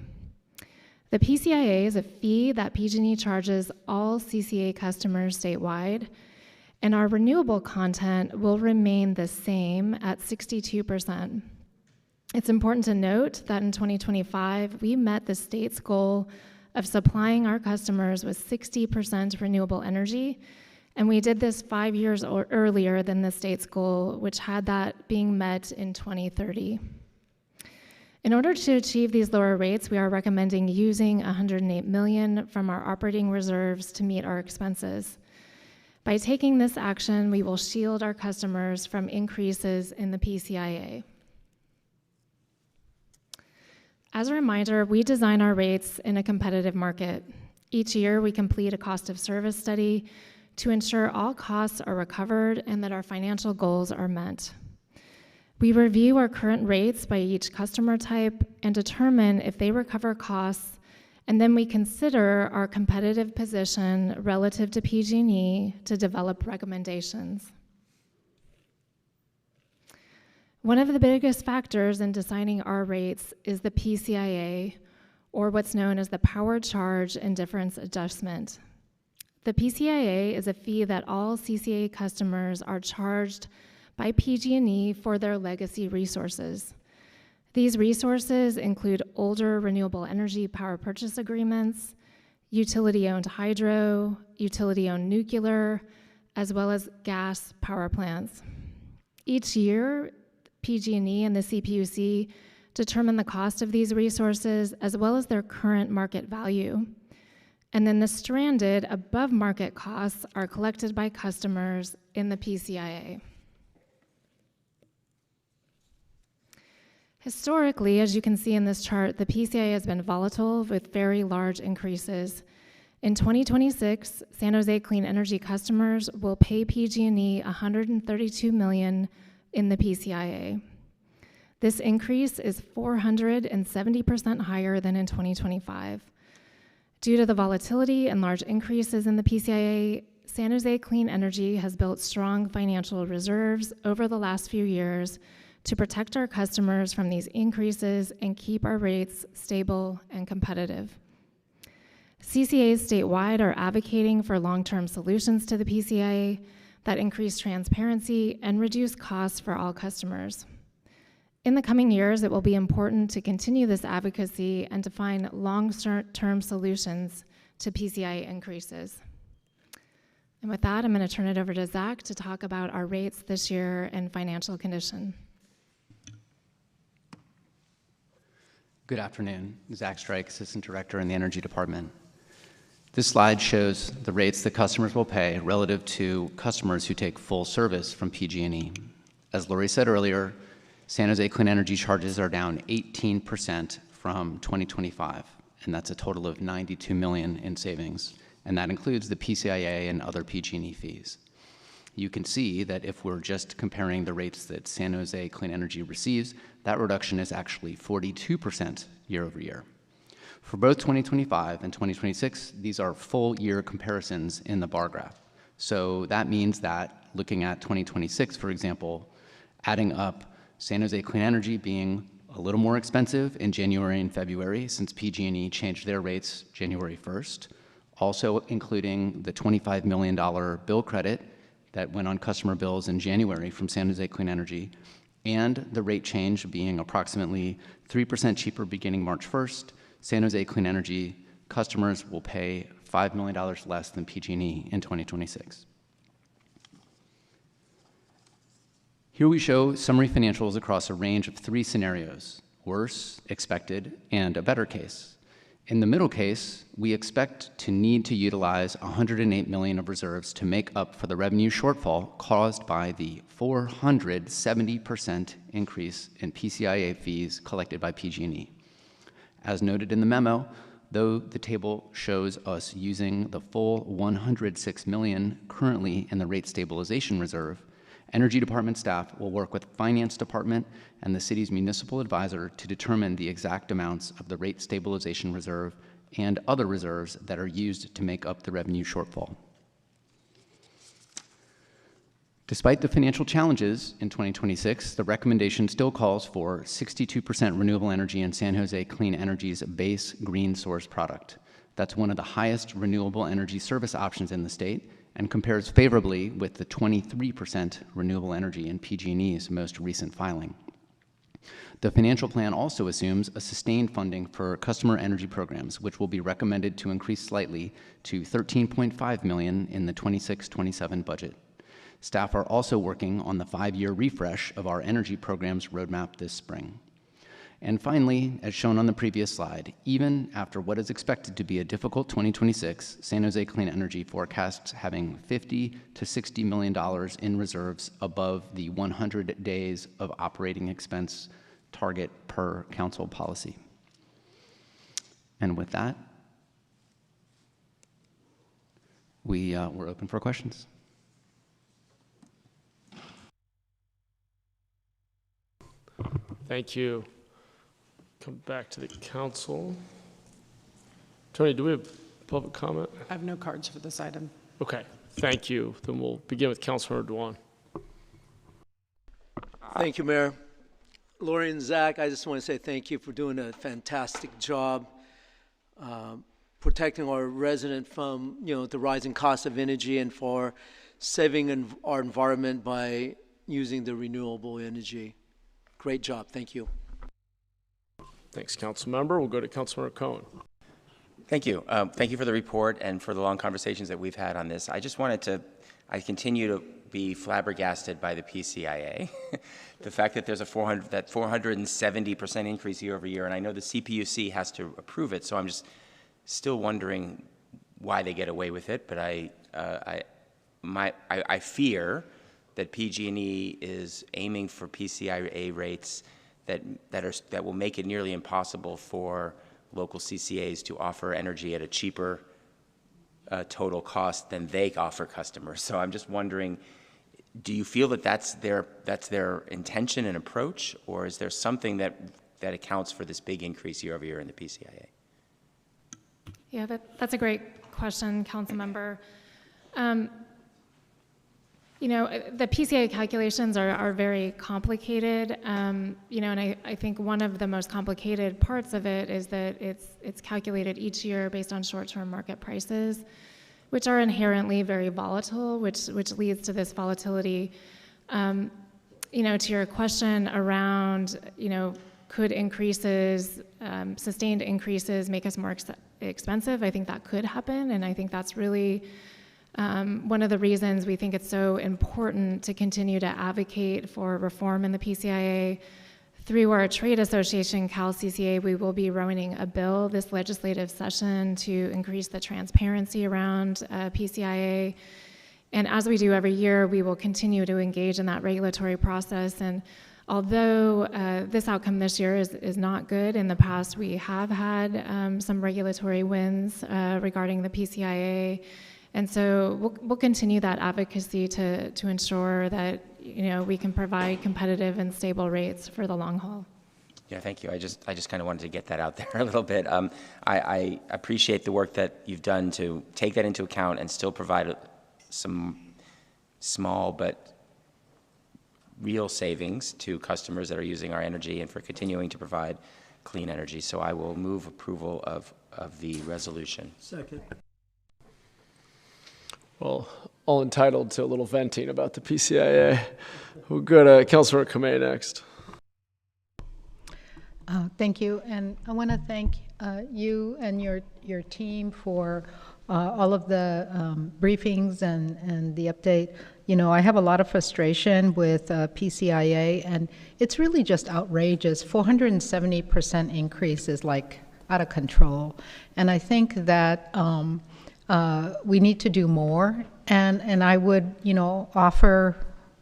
The PCIA is a fee that PG&E charges all CCA customers statewide, and our renewable content will remain the same at 62%. It's important to note that in 2025, we met the state's goal of supplying our customers with 60% renewable energy, and we did this 5 years earlier than the state's goal, which had that being met in 2030. In order to achieve these lower rates, we are recommending using $108 million from our operating reserves to meet our expenses. By taking this action, we will shield our customers from increases in the PCIA. As a reminder, we design our rates in a competitive market. Each year, we complete a cost of service study to ensure all costs are recovered and that our financial goals are met. We review our current rates by each customer type and determine if they recover costs, and then we consider our competitive position relative to PG&E to develop recommendations. One of the biggest factors in deciding our rates is the PCIA, or what's known as the Power Charge and Difference Adjustment. The PCIA is a fee that all CCA customers are charged by PG&E for their legacy resources. These resources include older renewable energy power purchase agreements, utility-owned hydro, utility-owned nuclear, as well as gas power plants. Each year, PG&E and the CPUC determine the cost of these resources as well as their current market value. And then the stranded above market costs are collected by customers in the PCIA. Historically, as you can see in this chart, the PCIA has been volatile with very large increases. In 2026, San Jose Clean Energy customers will pay PG&E $132 million in the PCIA. This increase is 470% higher than in 2025. Due to the volatility and large increases in the PCIA, San Jose Clean Energy has built strong financial reserves over the last few years to protect our customers from these increases and keep our rates stable and competitive. CCAs statewide are advocating for long-term solutions to the PCIA that increase transparency and reduce costs for all customers. In the coming years, it will be important to continue this advocacy and to find long-term solutions to PCIA increases. And with that, I'm going to turn it over to Zach to talk about our rates this year and financial condition. Good afternoon. Zach Strike, Assistant Director in the Energy Department. This slide shows the rates that customers will pay relative to customers who take full service from PG&E. As Lori said earlier, San Jose Clean Energy charges are down 18% from 2025, and that's a total of $92 million in savings, and that includes the PCIA and other PG&E fees. You can see that if we're just comparing the rates that San Jose Clean Energy receives, that reduction is actually 42% year over year. For both 2025 and 2026, these are full year comparisons in the bar graph. So that means that looking at 2026, for example, adding up San Jose Clean Energy being a little more expensive in January and February since PG&E changed their rates January 1st, also including the $25 million bill credit that went on customer bills in January from San Jose Clean Energy, and the rate change being approximately 3% cheaper beginning March 1st, San Jose Clean Energy customers will pay $5 million less than PG&E in 2026. Here we show summary financials across a range of 3 scenarios: worse, expected, and a better case. In the middle case, we expect to need to utilize $108 million of reserves to make up for the revenue shortfall caused by the 470% increase in PCIA fees collected by PG&E. As noted in the memo, though the table shows us using the full $106 million currently in the rate stabilization reserve, Energy Department staff will work with Finance Department and the city's municipal advisor to determine the exact amounts of the rate stabilization reserve and other reserves that are used to make up the revenue shortfall. Despite the financial challenges in 2026, the recommendation still calls for 62% renewable energy in San Jose Clean Energy's base green source product. That's one of the highest renewable energy service options in the state and compares favorably with the 23% renewable energy in PG&E's most recent filing. The financial plan also assumes a sustained funding for customer energy programs, which will be recommended to increase slightly to $13.5 million in the 26-27 budget. Staff are also working on the 5-year refresh of our energy programs roadmap this spring. And finally, as shown on the previous slide, even after what is expected to be a difficult 2026, San Jose Clean Energy forecasts having $50 to $60 million in reserves above the 100 days of operating expense target per council policy. And with that, we're open for questions. Thank you. Come back to the council. Tony, do we have public comment? I have no cards for this item. Okay, thank you. Then we'll begin with Councilmember Dewan. Thank you, Mayor. Lori and Zach, I just want to say thank you for doing a fantastic job protecting our resident from, the rising cost of energy and for saving our environment by using the renewable energy. Great job. Thank you. Thanks, Council Member. We'll go to Councilmember Cohen. Thank you. Thank you for the report and for the long conversations that we've had on this. I just wanted to, I continue to be flabbergasted by the PCIA. The fact that there's a 470% increase year over year, and I know the CPUC has to approve it, so I'm just still wondering why they get away with it, but I fear that PG&E is aiming for PCIA rates that will make it nearly impossible for local CCAs to offer energy at a cheaper total cost than they offer customers. So I'm just wondering, do you feel that that's their intention and approach, or is there something that accounts for this big increase year over year in the PCIA? Yeah, that's a great question, Council Member. The PCIA calculations are very complicated, and I think one of the most complicated parts of it is that it's calculated each year based on short-term market prices, which are inherently very volatile, which leads to this volatility. To your question around, could increases, sustained increases make us more expensive? I think that could happen, and I think that's really One of the reasons we think it's so important to continue to advocate for reform in the PCIA, through our trade association, CalCCA, we will be running a bill this legislative session to increase the transparency around PCIA. And as we do every year, we will continue to engage in that regulatory process. And although this outcome this year is not good, in the past we have had some regulatory wins regarding the PCIA. And so we'll continue that advocacy to ensure that we can provide competitive and stable rates for the long haul. Yeah, thank you. I just kind of wanted to get that out there a little bit. I appreciate the work that you've done to take that into account and still provide some small but real savings to customers that are using our energy and for continuing to provide clean energy. So I will move approval of the resolution. Second. Well, all entitled to a little venting about the PCIA. We'll go to Councilor Kamei next. Thank you, and I want to thank you and your team for all of the briefings and the update. I have a lot of frustration with PCIA, and it's really just outrageous. 470% increase is like out of control, and I think that we need to do more, and I would, offer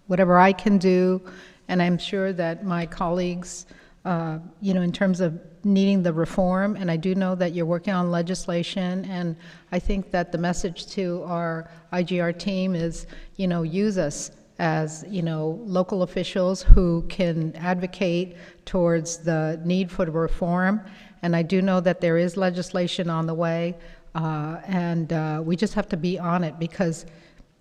whatever I can do, and I'm sure that my colleagues, in terms of needing the reform, and I do know that you're working on legislation, and I think that the message to our IGR team is, use us as, local officials who can advocate towards the need for the reform, and I do know that there is legislation on the way. And we just have to be on it because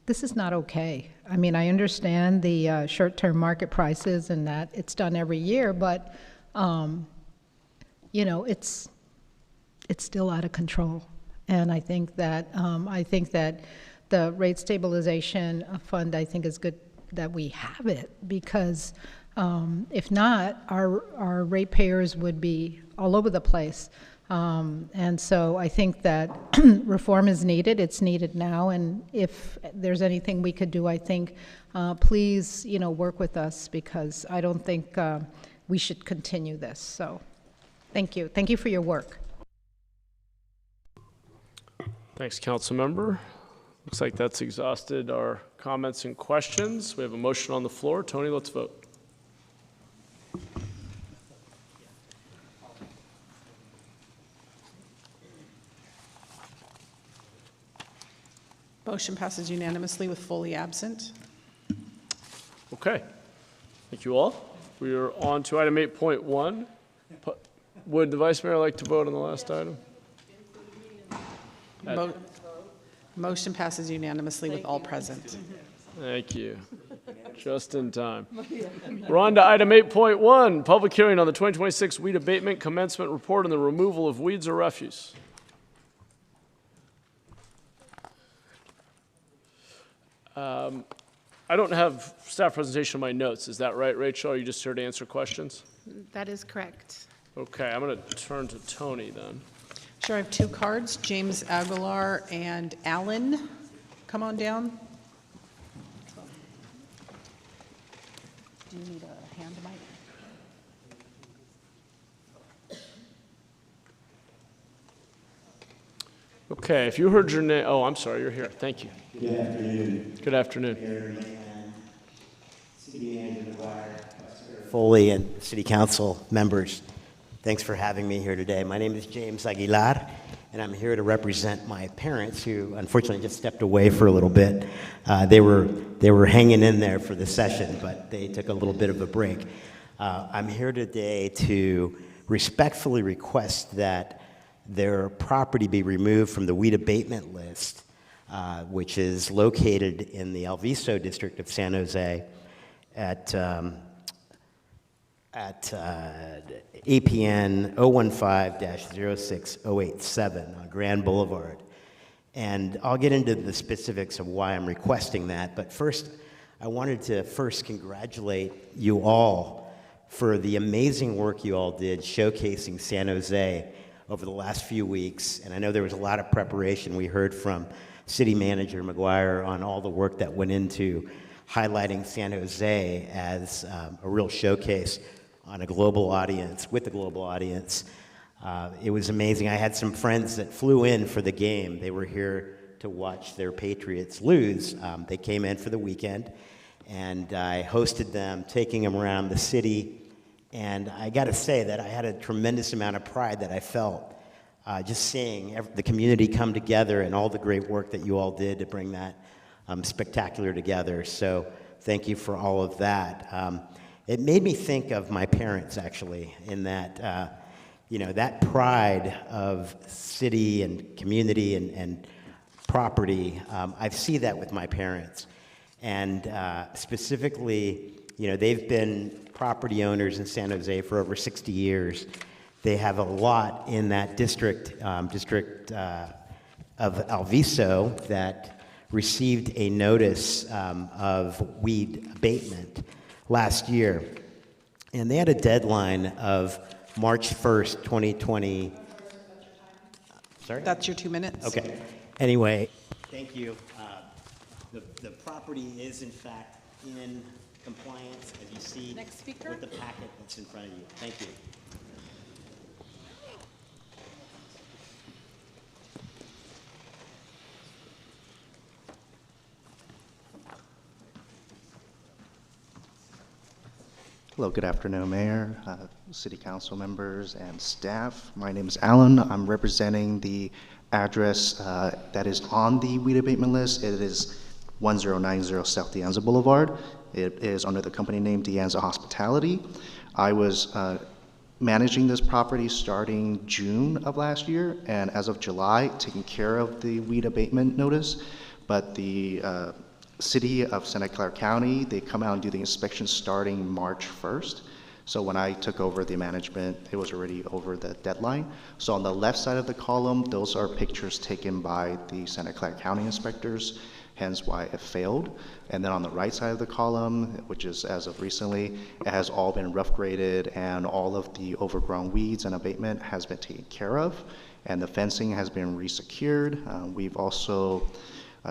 this is not okay. I mean, I understand the short-term market prices and that it's done every year, but it's still out of control. And I think that the rate stabilization fund, I think, is good that we have it because if not, our ratepayers would be all over the place. And so I think that reform is needed. It's needed now. And if there's anything we could do, I think, please, work with us because I don't think we should continue this. So thank you. Thank you for your work. Thanks, Council Member. Looks like that's exhausted our comments and questions. We have a motion on the floor. Tony, let's vote. Motion passes unanimously with fully absent. Okay. Thank you all. We are on to item 8.1. Would the Vice Mayor like to vote on the last item? Motion passes unanimously with all present. Thank you. Just in time. We're on to item 8.1, public hearing on the 2026 weed abatement commencement report and the removal of weeds or refuse. I don't have staff presentation in my notes. Is that right, Rachel? Are you just here to answer questions? That is correct. Okay, I'm going to turn to Tony then. Sure, I have two cards, James Aguilar and Alan. Come on down. Do you need a hand mic? Okay, if you heard your name, oh, I'm sorry, you're here. Thank you. Good afternoon. Good afternoon. Mayor Leanne, City Manager McGuire, Foley, and City Council members. Thanks for having me here today. My name is James Aguilar, and I'm here to represent my parents who unfortunately just stepped away for a little bit. They were hanging in there for the session, but they took a little bit of a break. I'm here today to respectfully request that their property be removed from the weed abatement list, which is located in the Alviso district of San Jose at APN 015-06087 on Grand Boulevard. And I'll get into the specifics of why I'm requesting that, but first, I wanted to congratulate you all for the amazing work you all did showcasing San Jose over the last few weeks. And I know there was a lot of preparation. We heard from City Manager McGuire on all the work that went into highlighting San Jose as a real showcase on a global audience, with a global audience. It was amazing. I had some friends that flew in for the game. They were here to watch their Patriots lose. They came in for the weekend, and I hosted them, taking them around the city. And I got to say that I had a tremendous amount of pride that I felt just seeing the community come together and all the great work that you all did to bring that spectacular together. So thank you for all of that. It made me think of my parents, actually, in that, you know, that pride of city and community and property. I see that with my parents. And specifically, you know, they've been property owners in San Jose for over 60 years. They have a lot in that district of Alviso that received a notice of weed abatement last year. And they had a deadline of March 1st, 2020. Sorry? That's your 2 minutes. Okay. Anyway, thank you. The property is in fact in compliance, as you see Next speaker. with the packet that's in front of you. Thank you. Hello, good afternoon, Mayor, City Council members, and staff. My name is Alan. I'm representing the address that is on the weed abatement list. It is 1090 South De Anza Boulevard. It is under the company name De Anza Hospitality. I was managing this property starting June of last year, and as of July, taking care of the weed abatement notice. But the City of Santa Clara County, they come out and do the inspection starting March 1st. So when I took over the management, it was already over the deadline. So on the left side of the column, those are pictures taken by the Santa Clara County inspectors, hence why it failed. And then on the right side of the column, which is as of recently, it has all been rough graded and all of the overgrown weeds and abatement has been taken care of. And the fencing has been resecured. We've also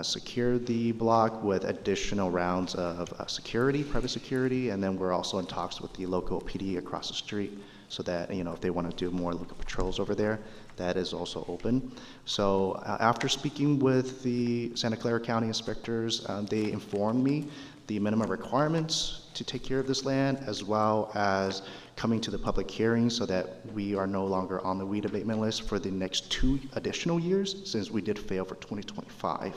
secured the block with additional rounds of security, private security, and then we're also in talks with the local PD across the street so that, you know, if they want to do more local patrols over there, that is also open. So after speaking with the Santa Clara County inspectors, they informed me the minimum requirements to take care of this land, as well as coming to the public hearing so that we are no longer on the weed abatement list for the next 2 additional years, since we did fail for 2025.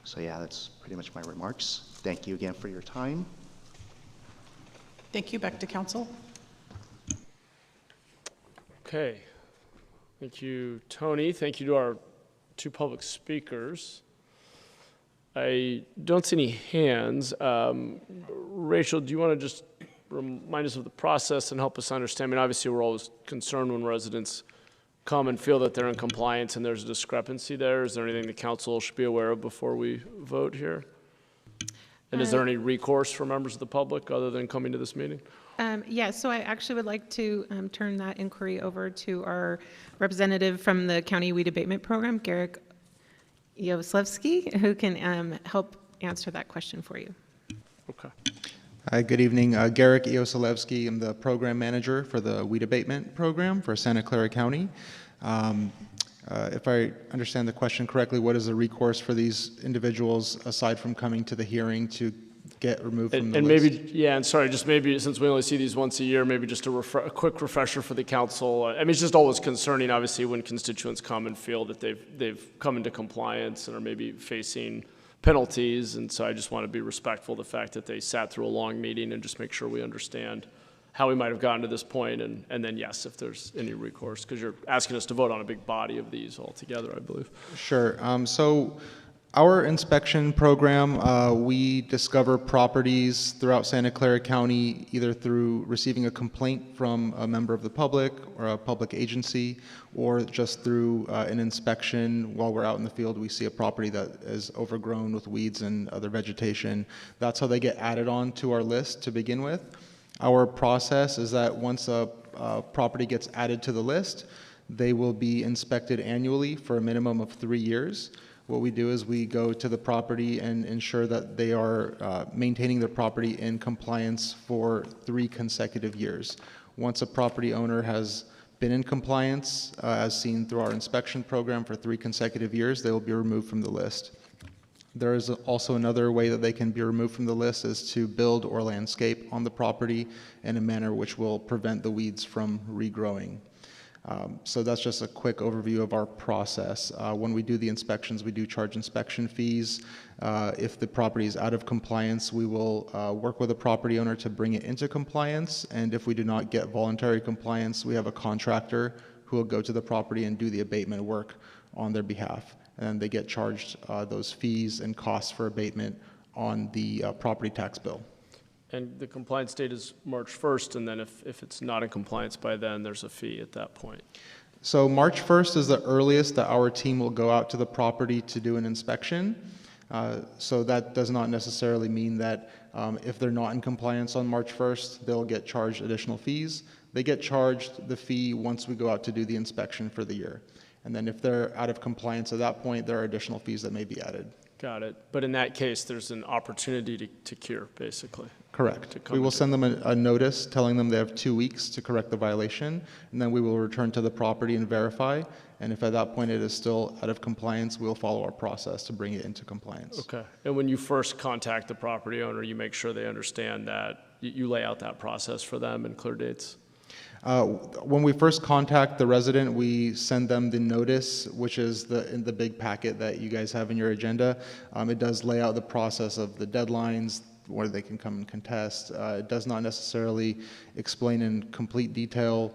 So yeah, that's pretty much my remarks. Thank you again for your time. Thank you. Back to council. Okay. Thank you, Tony. Thank you to our 2 public speakers. I don't see any hands. Rachel, do you want to just remind us of the process and help us understand? I mean, obviously, we're always concerned when residents come and feel that they're in compliance and there's a discrepancy there. Is there anything the council should be aware of before we vote here? And is there any recourse for members of the public other than coming to this meeting? Yeah, so I actually would like to turn that inquiry over to our representative from the County Weed Abatement Program, Garrick Yoslevsky, who can help answer that question for you. Okay. Hi, good evening. Garrick Yoslevsky. I'm the program manager for the Weed Abatement Program for Santa Clara County. If I understand the question correctly, what is the recourse for these individuals aside from coming to the hearing to get removed from the list? Maybe, yeah, and sorry, just maybe since we only see these once a year, maybe just a quick refresher for the council. I mean, it's just always concerning, obviously, when constituents come and feel that they've come into compliance and are maybe facing penalties, and so I just want to be respectful of the fact that they sat through a long meeting and just make sure we understand how we might have gotten to this point, and then yes, if there's any recourse, because you're asking us to vote on a big body of these altogether, I believe. Sure. So our inspection program, we discover properties throughout Santa Clara County either through receiving a complaint from a member of the public or a public agency, or just through an inspection while we're out in the field. We see a property that is overgrown with weeds and other vegetation. That's how they get added on to our list to begin with. Our process is that once a property gets added to the list, they will be inspected annually for a minimum of 3 years. what we do is we go to the property and ensure that they are maintaining their property in compliance for 3 consecutive years. Once a property owner has been in compliance, as seen through our inspection program, for 3 consecutive years, they will be removed from the list. There is also another way that they can be removed from the list is to build or landscape on the property in a manner which will prevent the weeds from regrowing. So that's just a quick overview of our process. When we do the inspections, we do charge inspection fees. If the property is out of compliance, we will work with the property owner to bring it into compliance. And if we do not get voluntary compliance, we have a contractor who will go to the property and do the abatement work on their behalf. And they get charged those fees and costs for abatement on the property tax bill. And the compliance date is March 1st, and then if it's not in compliance by then, there's a fee at that point. So March 1st is the earliest that our team will go out to the property to do an inspection. So that does not necessarily mean that if they're not in compliance on March 1st, they'll get charged additional fees. They get charged the fee once we go out to do the inspection for the year. And then if they're out of compliance at that point, there are additional fees that may be added. Got it. But in that case, there's an opportunity to cure, basically. Correct. We will send them a notice telling them they have 2 weeks to correct the violation, and then we will return to the property and verify. And if at that point it is still out of compliance, we'll follow our process to bring it into compliance. Okay. And when you first contact the property owner, you make sure they understand that you lay out that process for them in clear dates? When we first contact the resident, we send them the notice, which is in the big packet that you guys have in your agenda. It does lay out the process of the deadlines, where they can come and contest. It does not necessarily explain in complete detail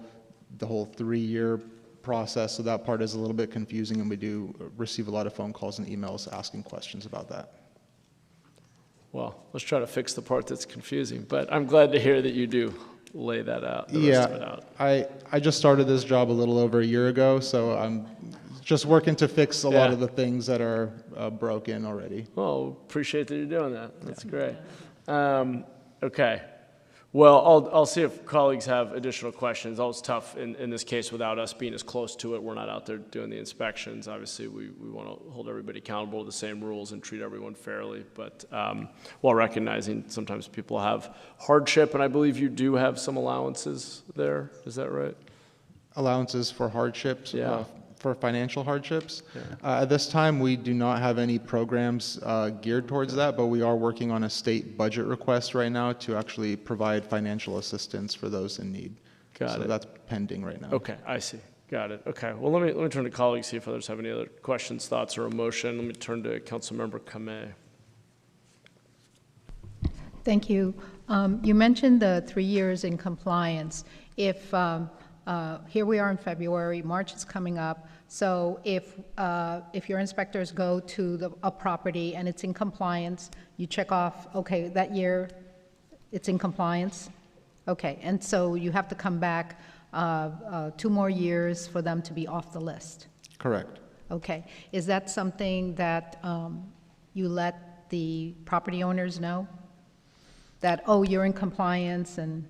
the whole 3-year process, so that part is a little bit confusing, and we do receive a lot of phone calls and emails asking questions about that. Well, let's try to fix the part that's confusing, but I'm glad to hear that you do lay that out, the rest of it out. I just started this job a little over a year ago, so I'm just working to fix a lot of the things that are broken already. Well, appreciate that you're doing that. That's great. Okay. Well, I'll see if colleagues have additional questions. Always tough in this case without us being as close to it. We're not out there doing the inspections. Obviously, we want to hold everybody accountable to the same rules and treat everyone fairly. But while recognizing sometimes people have hardship, and I believe you do have some allowances there. Is that right? Allowances for hardships? Yeah. For financial hardships. At this time, we do not have any programs geared towards that, but we are working on a state budget request right now to actually provide financial assistance for those in need. Got it. So that's pending right now. Okay, I see. Got it. Okay. Well, let me turn to colleagues, see if others have any other questions, thoughts, or a motion. Let me turn to Councilmember Kameh. Thank you. You mentioned the 3 years in compliance. If here we are in February, March is coming up. So if your inspectors go to a property and it's in compliance, you check off, okay, that year it's in compliance. Okay, and so you have to come back 2 more years for them to be off the list. Correct. Okay, is that something that you let the property owners know? That, oh, you're in compliance and...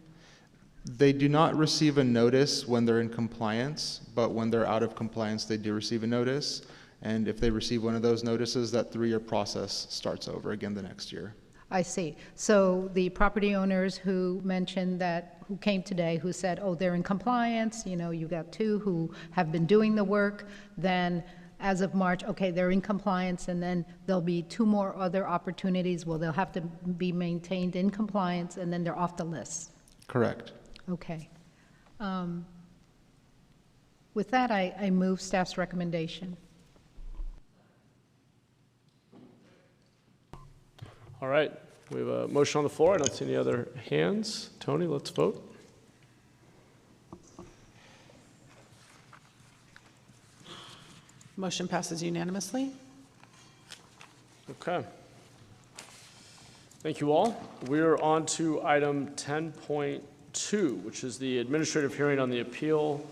They do not receive a notice when they're in compliance, but when they're out of compliance, they do receive a notice. And if they receive one of those notices, that 3-year process starts over again the next year. I see. So the property owners who mentioned that, who came today, who said, oh, they're in compliance, you know, you got 2 who have been doing the work, then as of March, okay, they're in compliance, and then there'll be 2 more other opportunities where they'll have to be maintained in compliance, and then they're off the list. Correct. Okay. With that, I move staff's recommendation. All right. We have a motion on the floor. I don't see any other hands. Tony, let's vote. Motion passes unanimously. Okay. Thank you all. We're on to item 10.2, which is the administrative hearing on the appeal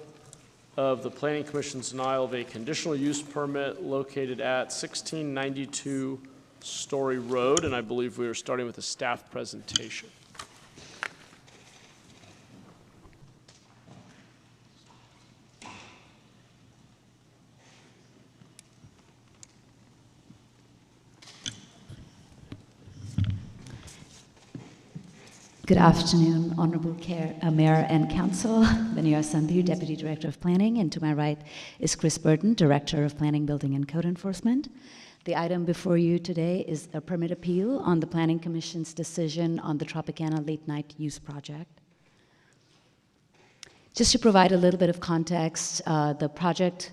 of the Planning Commission's denial of a conditional use permit located at 1692 Story Road, and I believe we are starting with a staff presentation. Good afternoon, Honorable Mayor and Council. Benir Sandhu, Deputy Director of Planning, and to my right is Chris Burton, Director of Planning, Building, and Code Enforcement. The item before you today is a permit appeal on the Planning Commission's decision on the Tropicana Late Night Use Project. Just to provide a little bit of context, the project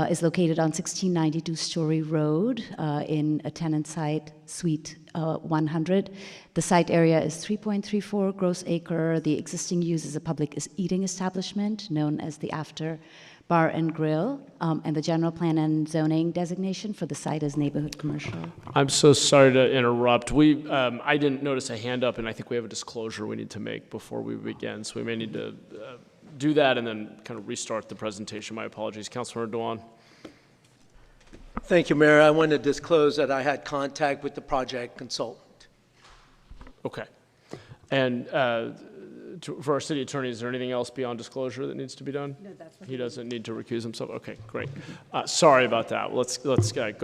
is located on 1692 Story Road in a tenant site, Suite 100. The site area is 3.34 gross acre. The existing use is a public eating establishment known as the After Bar and Grill, and the general plan and zoning designation for the site is neighborhood commercial. I'm so sorry to interrupt. I didn't notice a hand up, and I think we have a disclosure we need to make before we begin, so we may need to do that and then kind of restart the presentation. My apologies. Councilmember Dewan. Thank you, Mayor. I want to disclose that I had contact with the project consultant. Okay. And for our city attorney, is there anything else beyond disclosure that needs to be done? No, that's what he doesn't need to recuse himself. Okay, great. Sorry about that. Let's go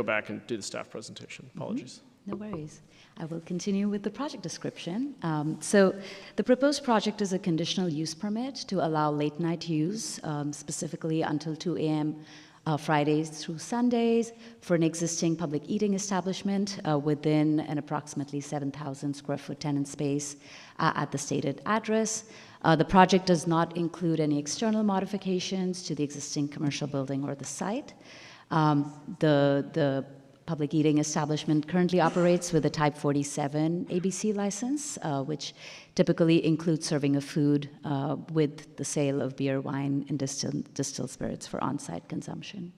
back and do the staff presentation. Apologies. No worries. I will continue with the project description. So the proposed project is a conditional use permit to allow late night use, specifically until 2 a.m. Fridays through Sundays for an existing public eating establishment within an approximately 7,000 square foot tenant space at the stated address. The project does not include any external modifications to the existing commercial building or the site. The public eating establishment currently operates with a Type 47 ABC license, which typically includes serving of food with the sale of beer, wine, and distilled spirits for on-site consumption.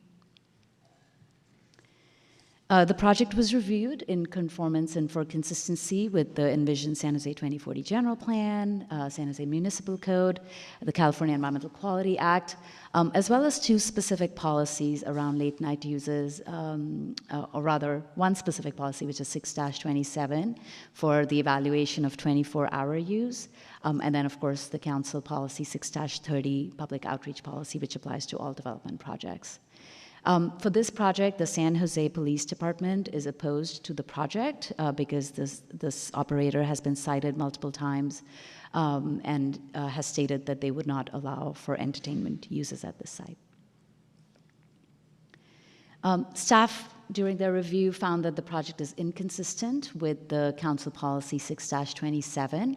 The project was reviewed in conformance and for consistency with the envisioned San Jose 2040 General Plan, San Jose Municipal Code, the California Environmental Quality Act, as well as two specific policies around late night uses, or rather one specific policy, which is 6-27 for the evaluation of 24-hour use, and then of course the council policy 6-30 public outreach policy, which applies to all development projects. For this project, the San Jose Police Department is opposed to the project because this operator has been cited multiple times and has stated that they would not allow for entertainment uses at this site. Staff, during their review, found that the project is inconsistent with the Council Policy 6-27,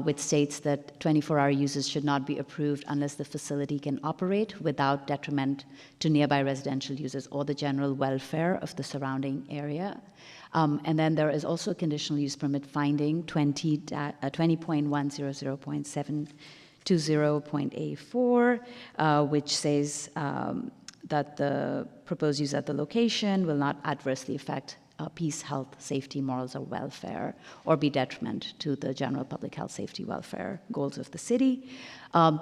which states that 24-hour uses should not be approved unless the facility can operate without detriment to nearby residential users or the general welfare of the surrounding area. And then there is also a conditional use permit finding 20.100.720.A4, which says that the proposed use at the location will not adversely affect peace, health, safety, morals, or welfare, or be detriment to the general public health, safety, welfare goals of the city.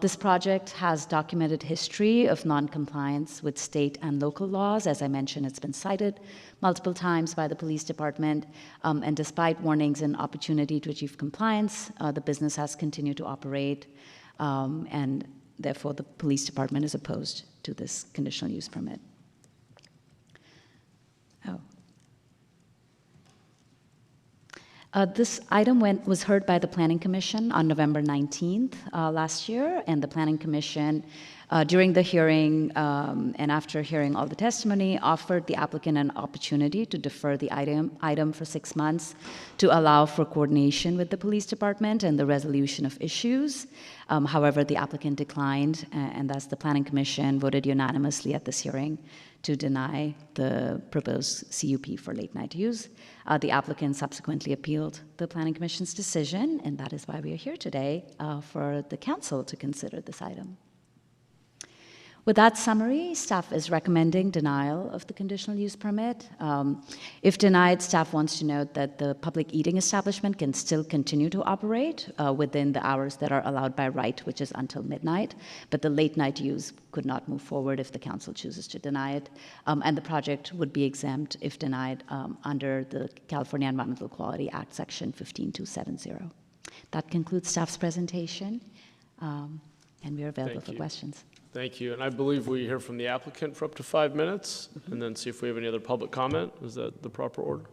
This project has documented history of non-compliance with state and local laws. As I mentioned, it's been cited multiple times by the police department, and despite warnings and opportunity to achieve compliance, the business has continued to operate, and therefore the police department is opposed to this conditional use permit. This item was heard by the Planning Commission on November 19th last year, and the Planning Commission, during the hearing and after hearing all the testimony, offered the applicant an opportunity to defer the item for 6 months to allow for coordination with the police department and the resolution of issues. However, the applicant declined, and thus the Planning Commission voted unanimously at this hearing to deny the proposed CUP for late night use. The applicant subsequently appealed the Planning Commission's decision, and that is why we are here today for the council to consider this item. With that summary, staff is recommending denial of the conditional use permit. If denied, staff wants to note that the public eating establishment can still continue to operate within the hours that are allowed by right, which is until midnight, but the late night use could not move forward if the council chooses to deny it, and the project would be exempt if denied under the California Environmental Quality Act, Section 15270. That concludes staff's presentation, and we are available for questions. Thank you. And I believe we hear from the applicant for up to 5 minutes, and then see if we have any other public comment. Is that the proper order?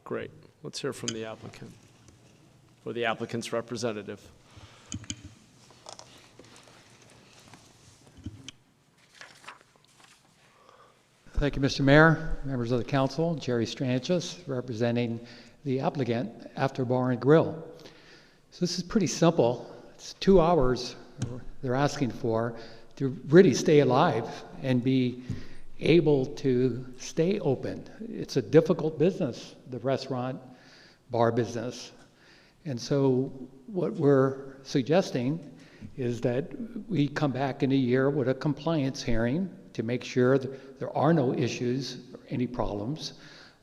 Great. Let's hear from the applicant. or the applicant's representative. Thank you, Mr. Mayor, members of the council. Jerry Stranchus, representing the applicant, After Bar and Grill. So this is pretty simple. It's 2 hours they're asking for to really stay alive and be able to stay open. It's a difficult business, the restaurant, bar business. And so what we're suggesting is that we come back in a year with a compliance hearing to make sure that there are no issues or any problems.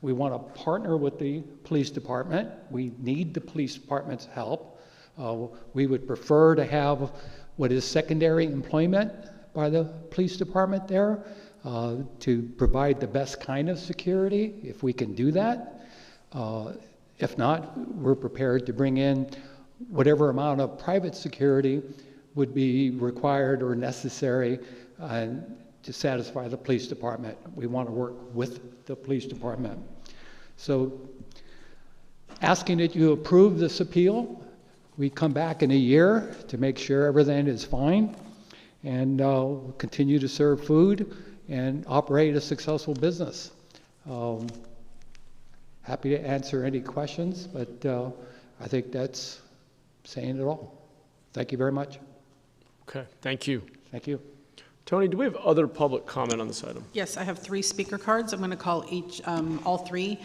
We want to partner with the police department. We need the police department's help. We would prefer to have what is secondary employment by the police department there to provide the best kind of security, if we can do that. If not, we're prepared to bring in whatever amount of private security would be required or necessary to satisfy the police department. We want to work with the police department. So asking that you approve this appeal, we come back in a year to make sure everything is fine, and continue to serve food and operate a successful business. Happy to answer any questions, but I think that's saying it all. Thank you very much. Okay, thank you. Thank you. Tony, do we have other public comment on this item? Yes, I have 3 speaker cards. I'm going to call all 3.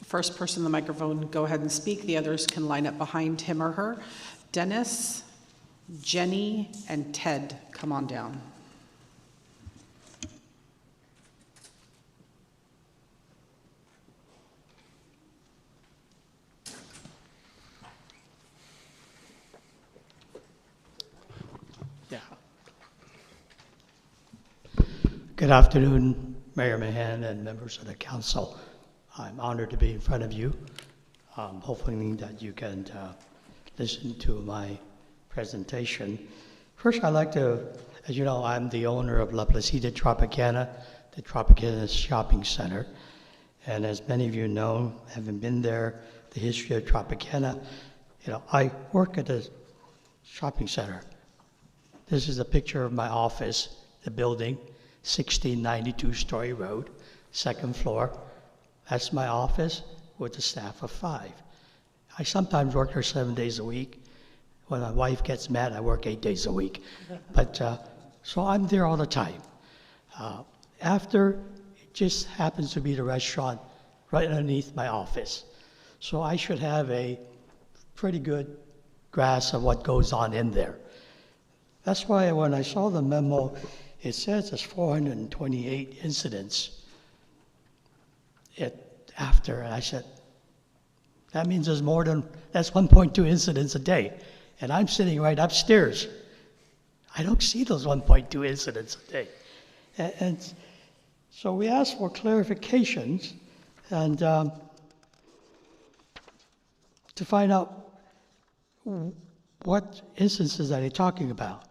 First person in the microphone, go ahead and speak. The others can line up behind him or her. Dennis, Jenny, and Ted, come on down. Yeah. Good afternoon, Mayor Mahan and members of the council. I'm honored to be in front of you. Hopefully that you can listen to my presentation. First, I'd like to, as you know, I'm the owner of La Placita Tropicana, the Tropicana Shopping Center. And as many of you know, having been there, the history of Tropicana, I work at the shopping center. This is a picture of my office, the building, 1692 Story Road, 2nd floor. That's my office with a staff of 5. I sometimes work there 7 days a week. When my wife gets mad, I work 8 days a week. But so I'm there all the time. After, it just happens to be the restaurant right underneath my office. So I should have a pretty good grasp of what goes on in there. That's why when I saw the memo, it says there's 428 incidents after, and I said, that means there's more than, that's 1.2 incidents a day. And I'm sitting right upstairs. I don't see those 1.2 incidents a day. And so we asked for clarifications and to find out what instances are they talking about.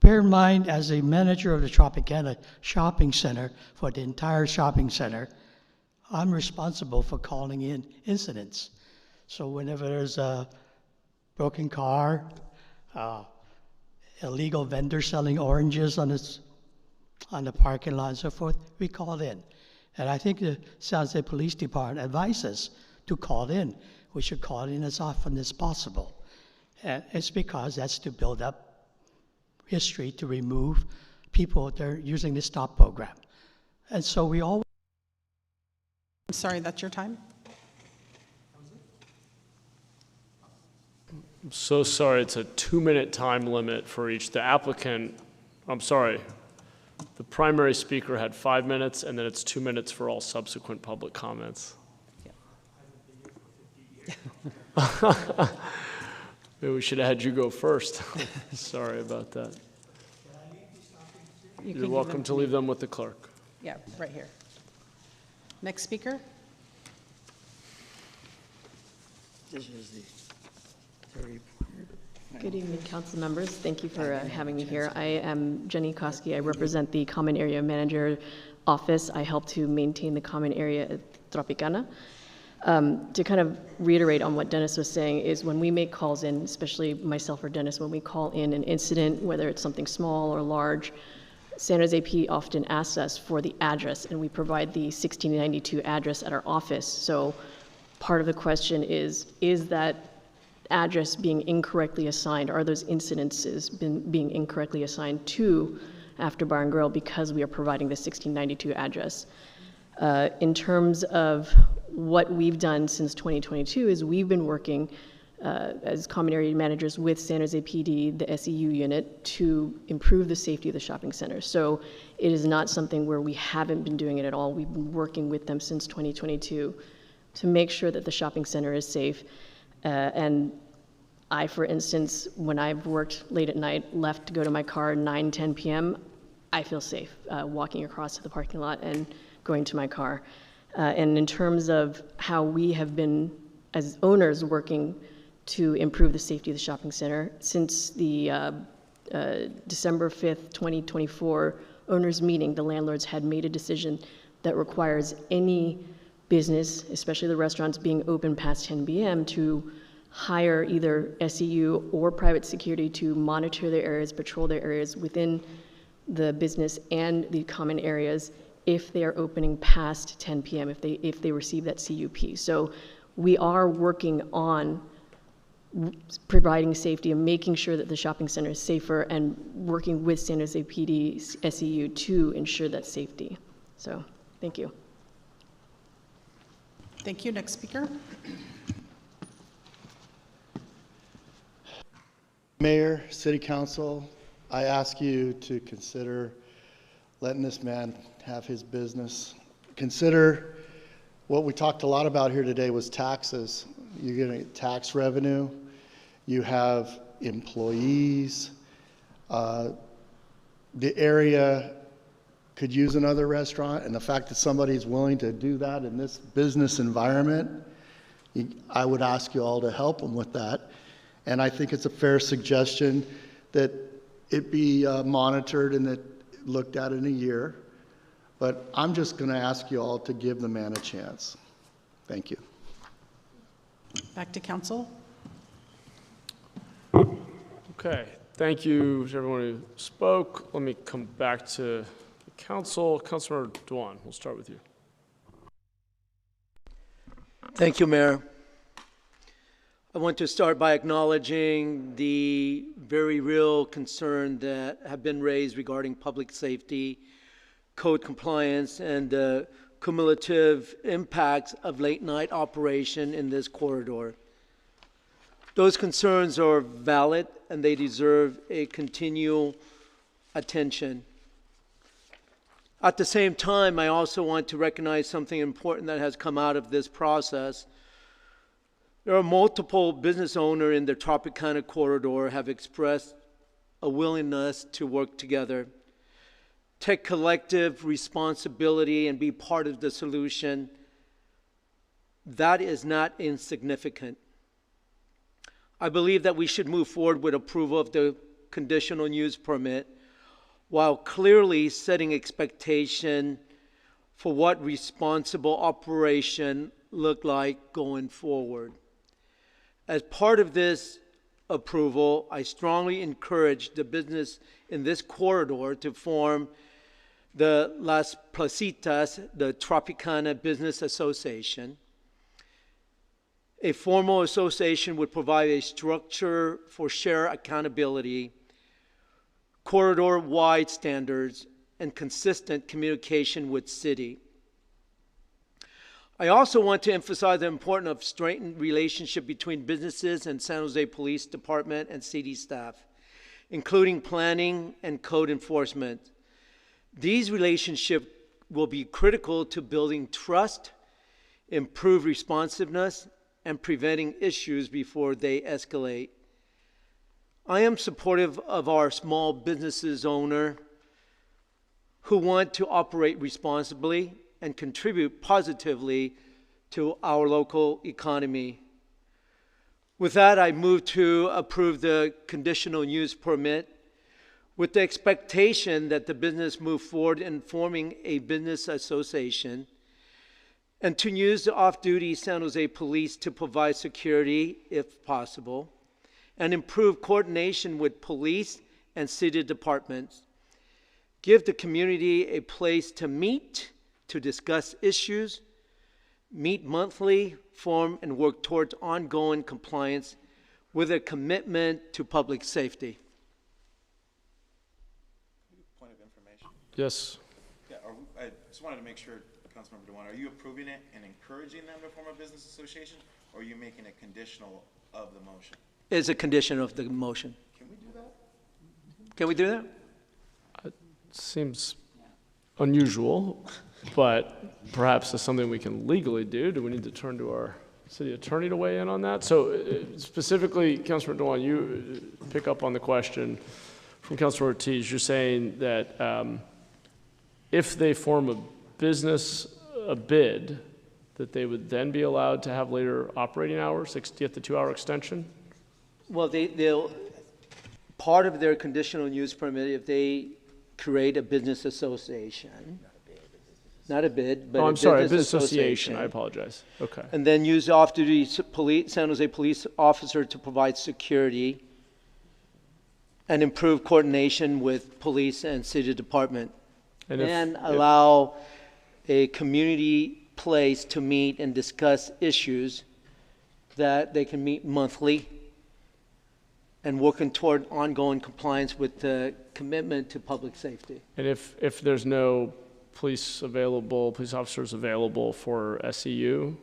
Bear in mind, as a manager of the Tropicana Shopping Center for the entire shopping center, I'm responsible for calling in incidents. So whenever there's a broken car, illegal vendor selling oranges on the parking lot and so forth, we call in. And I think the San Jose Police Department advised us to call in. We should call in as often as possible. And it's because that's to build up history, to remove people that are using the STOP program. And so we always... I'm sorry, that's your time? I'm so sorry, it's a 2-minute time limit for each. The applicant, I'm sorry, the primary speaker had 5 minutes, and then it's 2 minutes for all subsequent public comments. Yeah. Maybe we should have had you go first. Sorry about that. You're welcome to leave them with the clerk. Yeah, right here. Next speaker. This is the 30. Good evening, council members. Thank you for having me here. I am Jenny Koski. I represent the Common Area Manager Office. I help to maintain the common area at Tropicana. To kind of reiterate on what Dennis was saying is when we make calls in, especially myself or Dennis, when we call in an incident, whether it's something small or large, San Jose PD often asks us for the address, and we provide the 1692 address at our office. So part of the question is that address being incorrectly assigned? Are those incidences being incorrectly assigned to After Bar and Grill because we are providing the 1692 address? In terms of what we've done since 2022 is we've been working as common area managers with San Jose PD, the SEU unit, to improve the safety of the shopping center. So it is not something where we haven't been doing it at all. We've been working with them since 2022 to make sure that the shopping center is safe. And I, for instance, when I've worked late at night, left to go to my car 9, 10 p.m., I feel safe walking across to the parking lot and going to my car. And in terms of how we have been, as owners, working to improve the safety of the shopping center, since the December 5th, 2024 owners meeting, the landlords had made a decision that requires any business, especially the restaurants being open past 10 p.m., to hire either SEU or private security to monitor their areas, patrol their areas within the business and the common areas if they are opening past 10 p.m., if they receive that CUP. So we are working on providing safety and making sure that the shopping center is safer and working with San Jose PD SEU to ensure that safety. So thank you. Thank you. Next speaker. Mayor, City Council, I ask you to consider letting this man have his business. Consider what we talked a lot about here today was taxes. You're going to get tax revenue. You have employees. The area could use another restaurant, and the fact that somebody's willing to do that in this business environment, I would ask you all to help them with that. And I think it's a fair suggestion that it be monitored and that looked at in a year. But I'm just going to ask you all to give the man a chance. Thank you. Back to council. Okay, thank you to everyone who spoke. Let me come back to the council. Councilor Dewan, we'll start with you. Thank you, Mayor. I want to start by acknowledging the very real concern that have been raised regarding public safety, code compliance, and the cumulative impacts of late night operation in this corridor. Those concerns are valid and they deserve a continual attention. At the same time, I also want to recognize something important that has come out of this process. There are multiple business owners in the Tropicana corridor have expressed a willingness to work together, take collective responsibility and be part of the solution. That is not insignificant. I believe that we should move forward with approval of the conditional use permit while clearly setting expectation for what responsible operation look like going forward. As part of this approval, I strongly encourage the business in this corridor to form the Las Placitas, the Tropicana Business Association. A formal association would provide a structure for shared accountability, corridor-wide standards, and consistent communication with city. I also want to emphasize the importance of strengthened relationship between businesses and San Jose Police Department and city staff, including planning and code enforcement. These relationships will be critical to building trust, improve responsiveness, and preventing issues before they escalate. I am supportive of our small businesses owner who want to operate responsibly and contribute positively to our local economy. With that, I move to approve the conditional use permit with the expectation that the business move forward in forming a business association and to use the off-duty San Jose Police to provide security if possible, and improve coordination with police and city departments. Give the community a place to meet, to discuss issues, meet monthly, form and work towards ongoing compliance with a commitment to public safety. Point of information. Yes. Yeah, I just wanted to make sure, Councilmember Dewan, are you approving it and encouraging them to form a business association, or are you making it conditional of the motion? Is a condition of the motion. Can we do that? Can we do that? It seems unusual, but perhaps it's something we can legally do. Do we need to turn to our city attorney to weigh in on that? So specifically, Councilor Dewan, you pick up on the question from Councilor Ortiz. You're saying that if they form a bid, that they would then be allowed to have later operating hours, get the 2-hour extension? Well, they'll, part of their conditional use permit, if they create a business association, not a bid, but I'm sorry, a business association. I apologize. Okay. And then use off-duty San Jose police officer to provide security and improve coordination with police and city department. And allow a community place to meet and discuss issues that they can meet monthly and working toward ongoing compliance with the commitment to public safety. And if there's no police officers available for SEU?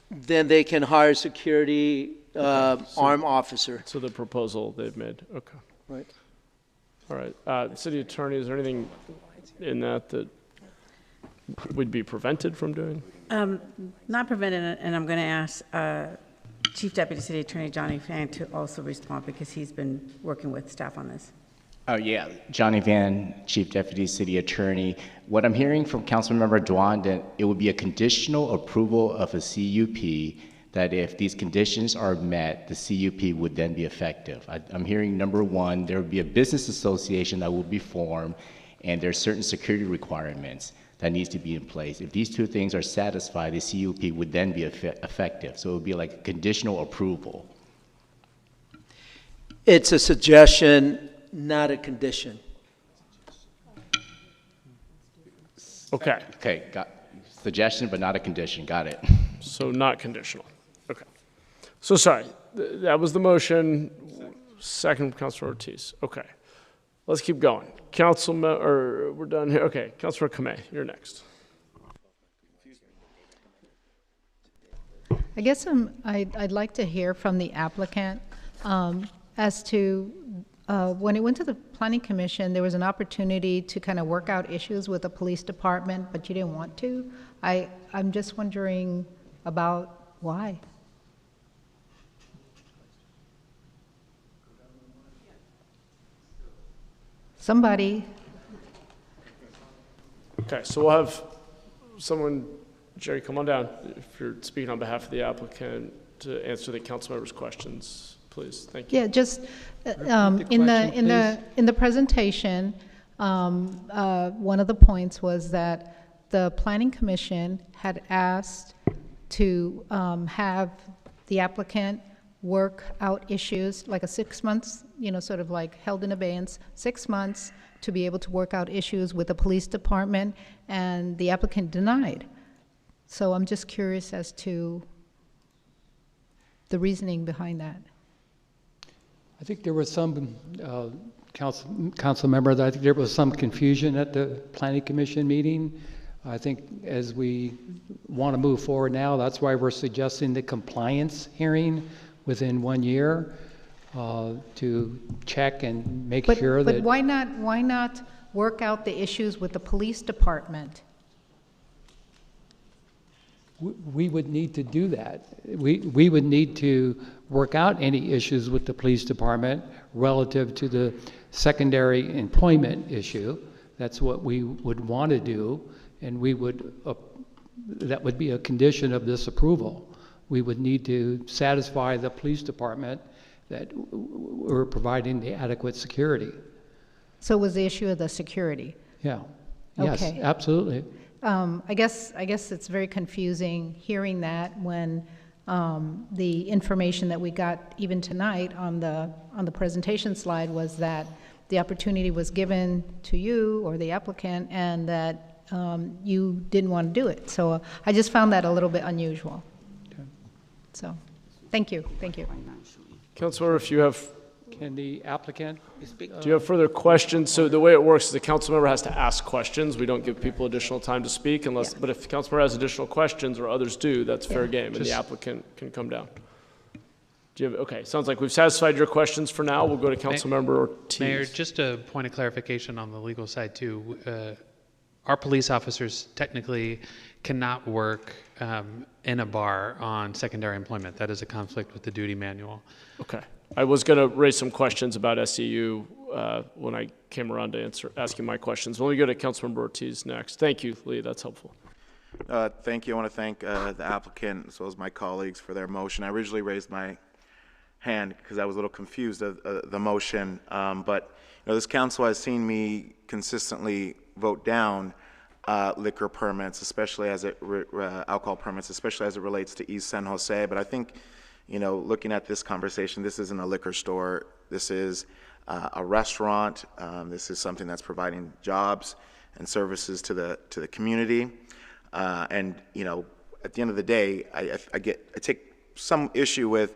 Then they can hire security armed officer. So the proposal they've made, okay. Right. All right, city attorney, is there anything in that we'd be prevented from doing? Not prevented, and I'm going to ask Chief Deputy City Attorney Johnny Fan to also respond because he's been working with staff on this. Oh, yeah. Johnny Van, Chief Deputy City Attorney. What I'm hearing from Councilmember Dewan, that it would be a conditional approval of a CUP, that if these conditions are met, the CUP would then be effective. I'm hearing, number one, there would be a business association that would be formed, and there's certain security requirements that needs to be in place. If these two things are satisfied, the CUP would then be effective. So it would be like a conditional approval. It's a suggestion, not a condition. Okay. Okay, got suggestion, but not a condition. Got it. So not conditional. Okay. So sorry, that was the motion. Second, Councilor Ortiz. Okay. Let's keep going. We're done here. Okay, Councilor Kamei, you're next. I guess I'd like to hear from the applicant as to when it went to the Planning Commission, there was an opportunity to kind of work out issues with the police department, but you didn't want to. I'm just wondering about why. Somebody. Okay, so we'll have someone, Jerry, come on down if you're speaking on behalf of the applicant to answer the council members' questions, please. Thank you. Yeah, just in the presentation, one of the points was that the Planning Commission had asked to have the applicant work out issues, like a 6 months, sort of like held in abeyance, 6 months to be able to work out issues with the police department, and the applicant denied. So I'm just curious as to the reasoning behind that. I think there was some, council member, I think there was some confusion at the Planning Commission meeting. I think as we want to move forward now, that's why we're suggesting the compliance hearing within 1 year to check and make sure that. But why not work out the issues with the police department? We would need to do that. We would need to work out any issues with the police department relative to the secondary employment issue. That's what we would want to do, and we would, that would be a condition of this approval. We would need to satisfy the police department that we're providing the adequate security. So it was the issue of the security? Yeah. Okay. Yes, absolutely. I guess it's very confusing hearing that when the information that we got even tonight on the presentation slide was that the opportunity was given to you or the applicant, and that you didn't want to do it. So I just found that a little bit unusual. Okay. So, thank you. Councilor, if you have, Can the applicant speak? do you have further questions? So the way it works is the council member has to ask questions. We don't give people additional time to speak unless, but if the council member has additional questions or others do, that's fair game, and the applicant can come down. Do you have, okay, sounds like we've satisfied your questions for now. We'll go to council member Ortiz. Mayor, just a point of clarification on the legal side too. Our police officers technically cannot work in a bar on secondary employment. That is a conflict with the duty manual. Okay. I was going to raise some questions about SEU when I came around to asking my questions. We'll go to Councilmember Ortiz next. Thank you, Lee. That's helpful. Thank you. I want to thank the applicant as well as my colleagues for their motion. I originally raised my hand because I was a little confused of the motion, but this council has seen me consistently vote down liquor permits, especially as alcohol permits, especially as it relates to East San Jose. But I think, looking at this conversation, this isn't a liquor store. This is a restaurant. This is something that's providing jobs and services to the community. And at the end of the day, I take some issue with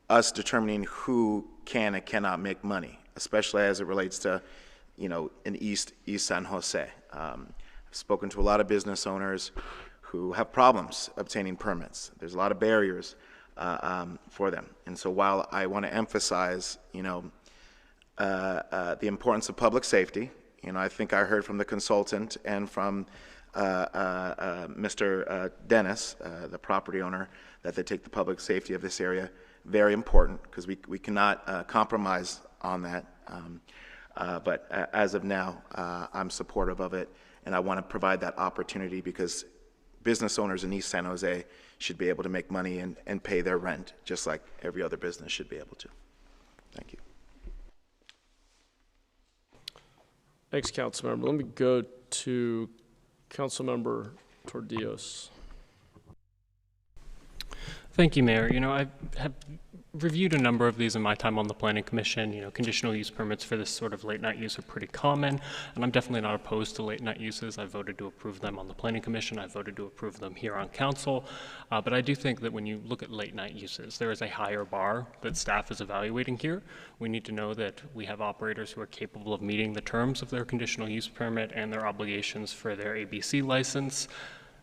us determining who can and cannot make money, especially as it relates to, in East San Jose. I've spoken to a lot of business owners who have problems obtaining permits. There's a lot of barriers for them. And so while I want to emphasize, the importance of public safety, I think I heard from the consultant and from Mr. Dennis, the property owner, that they take the public safety of this area very important, because we cannot compromise on that. But as of now, I'm supportive of it, and I want to provide that opportunity because business owners in East San Jose should be able to make money and pay their rent just like every other business should be able to. Thank you. Thanks, Councilmember. Let me go to Councilmember Tordillos. Thank you, Mayor. I have reviewed a number of these in my time on the Planning Commission. Conditional use permits for this sort of late night use are pretty common, and I'm definitely not opposed to late night uses. I voted to approve them on the Planning Commission. I voted to approve them here on Council. But I do think that when you look at late night uses, there is a higher bar that staff is evaluating here. We need to know that we have operators who are capable of meeting the terms of their conditional use permit and their obligations for their ABC license.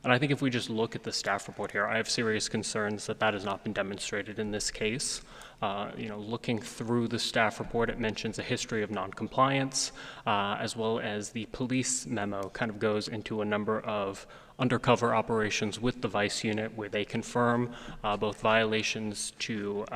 And I think if we just look at the staff report here, I have serious concerns that that has not been demonstrated in this case. Looking through the staff report, it mentions a history of noncompliance, as well as the police memo kind of goes into a number of undercover operations with the Vice Unit where they confirm both violations to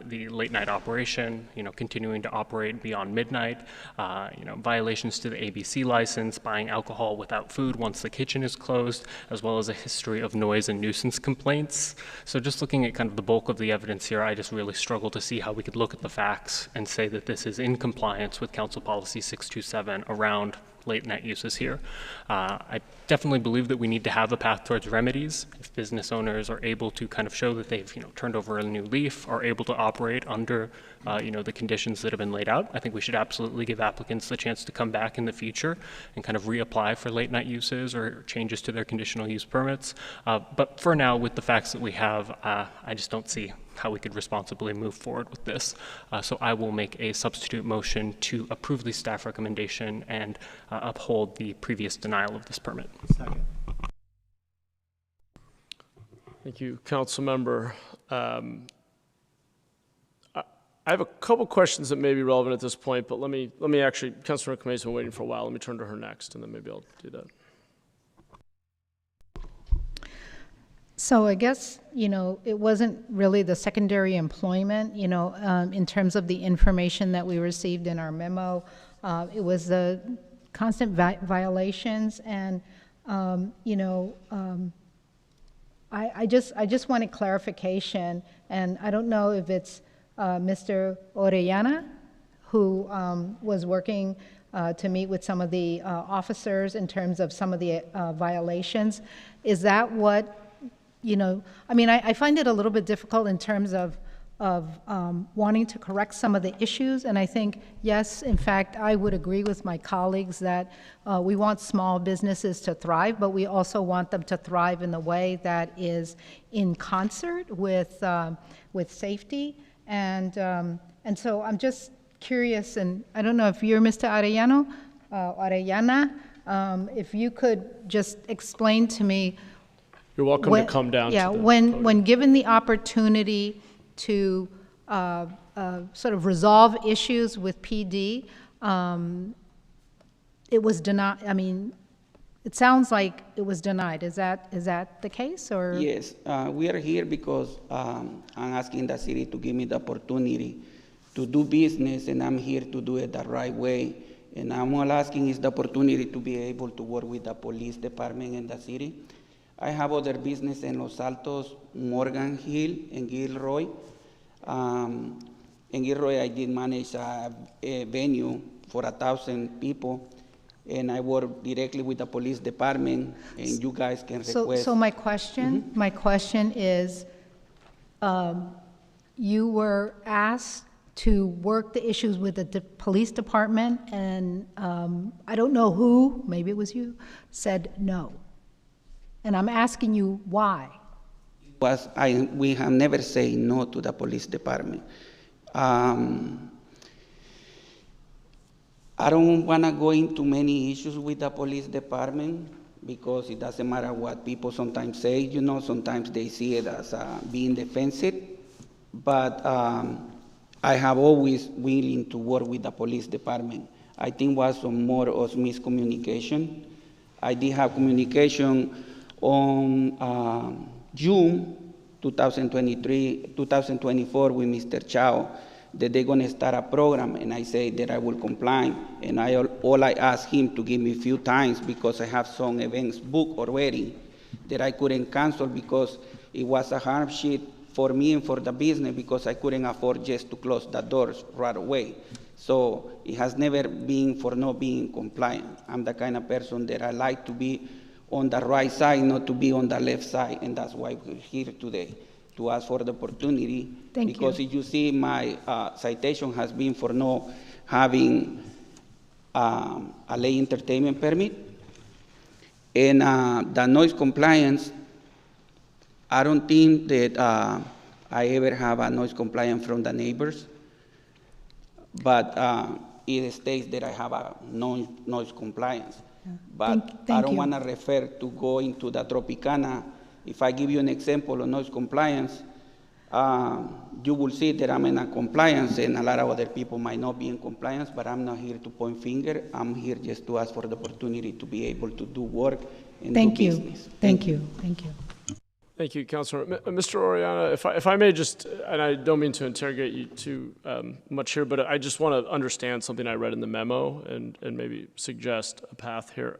the late night operation, continuing to operate beyond midnight, violations to the ABC license, buying alcohol without food once the kitchen is closed, as well as a history of noise and nuisance complaints. So just looking at kind of the bulk of the evidence here, I just really struggle to see how we could look at the facts and say that this is in compliance with Council Policy 627 around late night uses here. I definitely believe that we need to have a path towards remedies. If business owners are able to kind of show that they've turned over a new leaf, are able to operate under the conditions that have been laid out, I think we should absolutely give applicants the chance to come back in the future and kind of reapply for late night uses or changes to their conditional use permits. But for now, with the facts that we have, I just don't see how we could responsibly move forward with this. So I will make a substitute motion to approve the staff recommendation and uphold the previous denial of this permit. Second. Thank you, Councilmember. I have a couple questions that may be relevant at this point, but let me actually, Councilmember Kamei's been waiting for a while. Let me turn to her next, and then maybe I'll do that. So I guess, it wasn't really the secondary employment, in terms of the information that we received in our memo. It was the constant violations, and, I just wanted clarification, and I don't know if it's Mr. Orellana, who was working to meet with some of the officers in terms of some of the violations. Is that what, I mean, I find it a little bit difficult in terms of wanting to correct some of the issues, and I think, yes, in fact, I would agree with my colleagues that we want small businesses to thrive, but we also want them to thrive in the way that is in concert with safety, and so I'm just curious, and I don't know if you're Mr. Arellana, if you could just explain to me. You're welcome to come down. Yeah, to the when given the opportunity to sort of resolve issues with PD, it was denied. I mean, it sounds like it was denied. Is that the case, or? Yes, we are here because I'm asking the city to give me the opportunity to do business, and I'm here to do it the right way. And I'm all asking is the opportunity to be able to work with the police department in the city. I have other business in Los Altos, Morgan Hill, and Gilroy. In Gilroy, I did manage a venue for 1,000 people, and I work directly with the police department, and you guys can request. So my question is, you were asked to work the issues with the police department, and I don't know who, maybe it was you, said no. And I'm asking you why. We have never said no to the police department. I don't want to go into many issues with the police department because it doesn't matter what people sometimes say, sometimes they see it as being defensive, but I have always willing to work with the police department. I think was some more of miscommunication. I did have communication on June 2024 with Mr. Chow that they're going to start a program, and I say that I will comply. And all I asked him to give me a few times because I have some events booked already that I couldn't cancel because it was a hardship for me and for the business because I couldn't afford just to close the doors right away. So it has never been for not being compliant. I'm the kind of person that I like to be on the right side, not to be on the left side, and that's why we're here today, to ask for the opportunity. Because if you see, my citation has been for not having a lay entertainment permit, and the noise compliance, I don't think that I ever have a noise compliance from the neighbors, but it states that I have a noise compliance. But I don't want to refer to go into the Tropicana. If I give you an example of noise compliance, you will see that I'm in a compliance, and a lot of other people might not be in compliance, but I'm not here to point finger. I'm here just to ask for the opportunity to be able to do work and do business. Thank you. Thank you, Councilor. Mr. Orellana, if I may just, and I don't mean to interrogate you too much here, but I just want to understand something I read in the memo and maybe suggest a path here.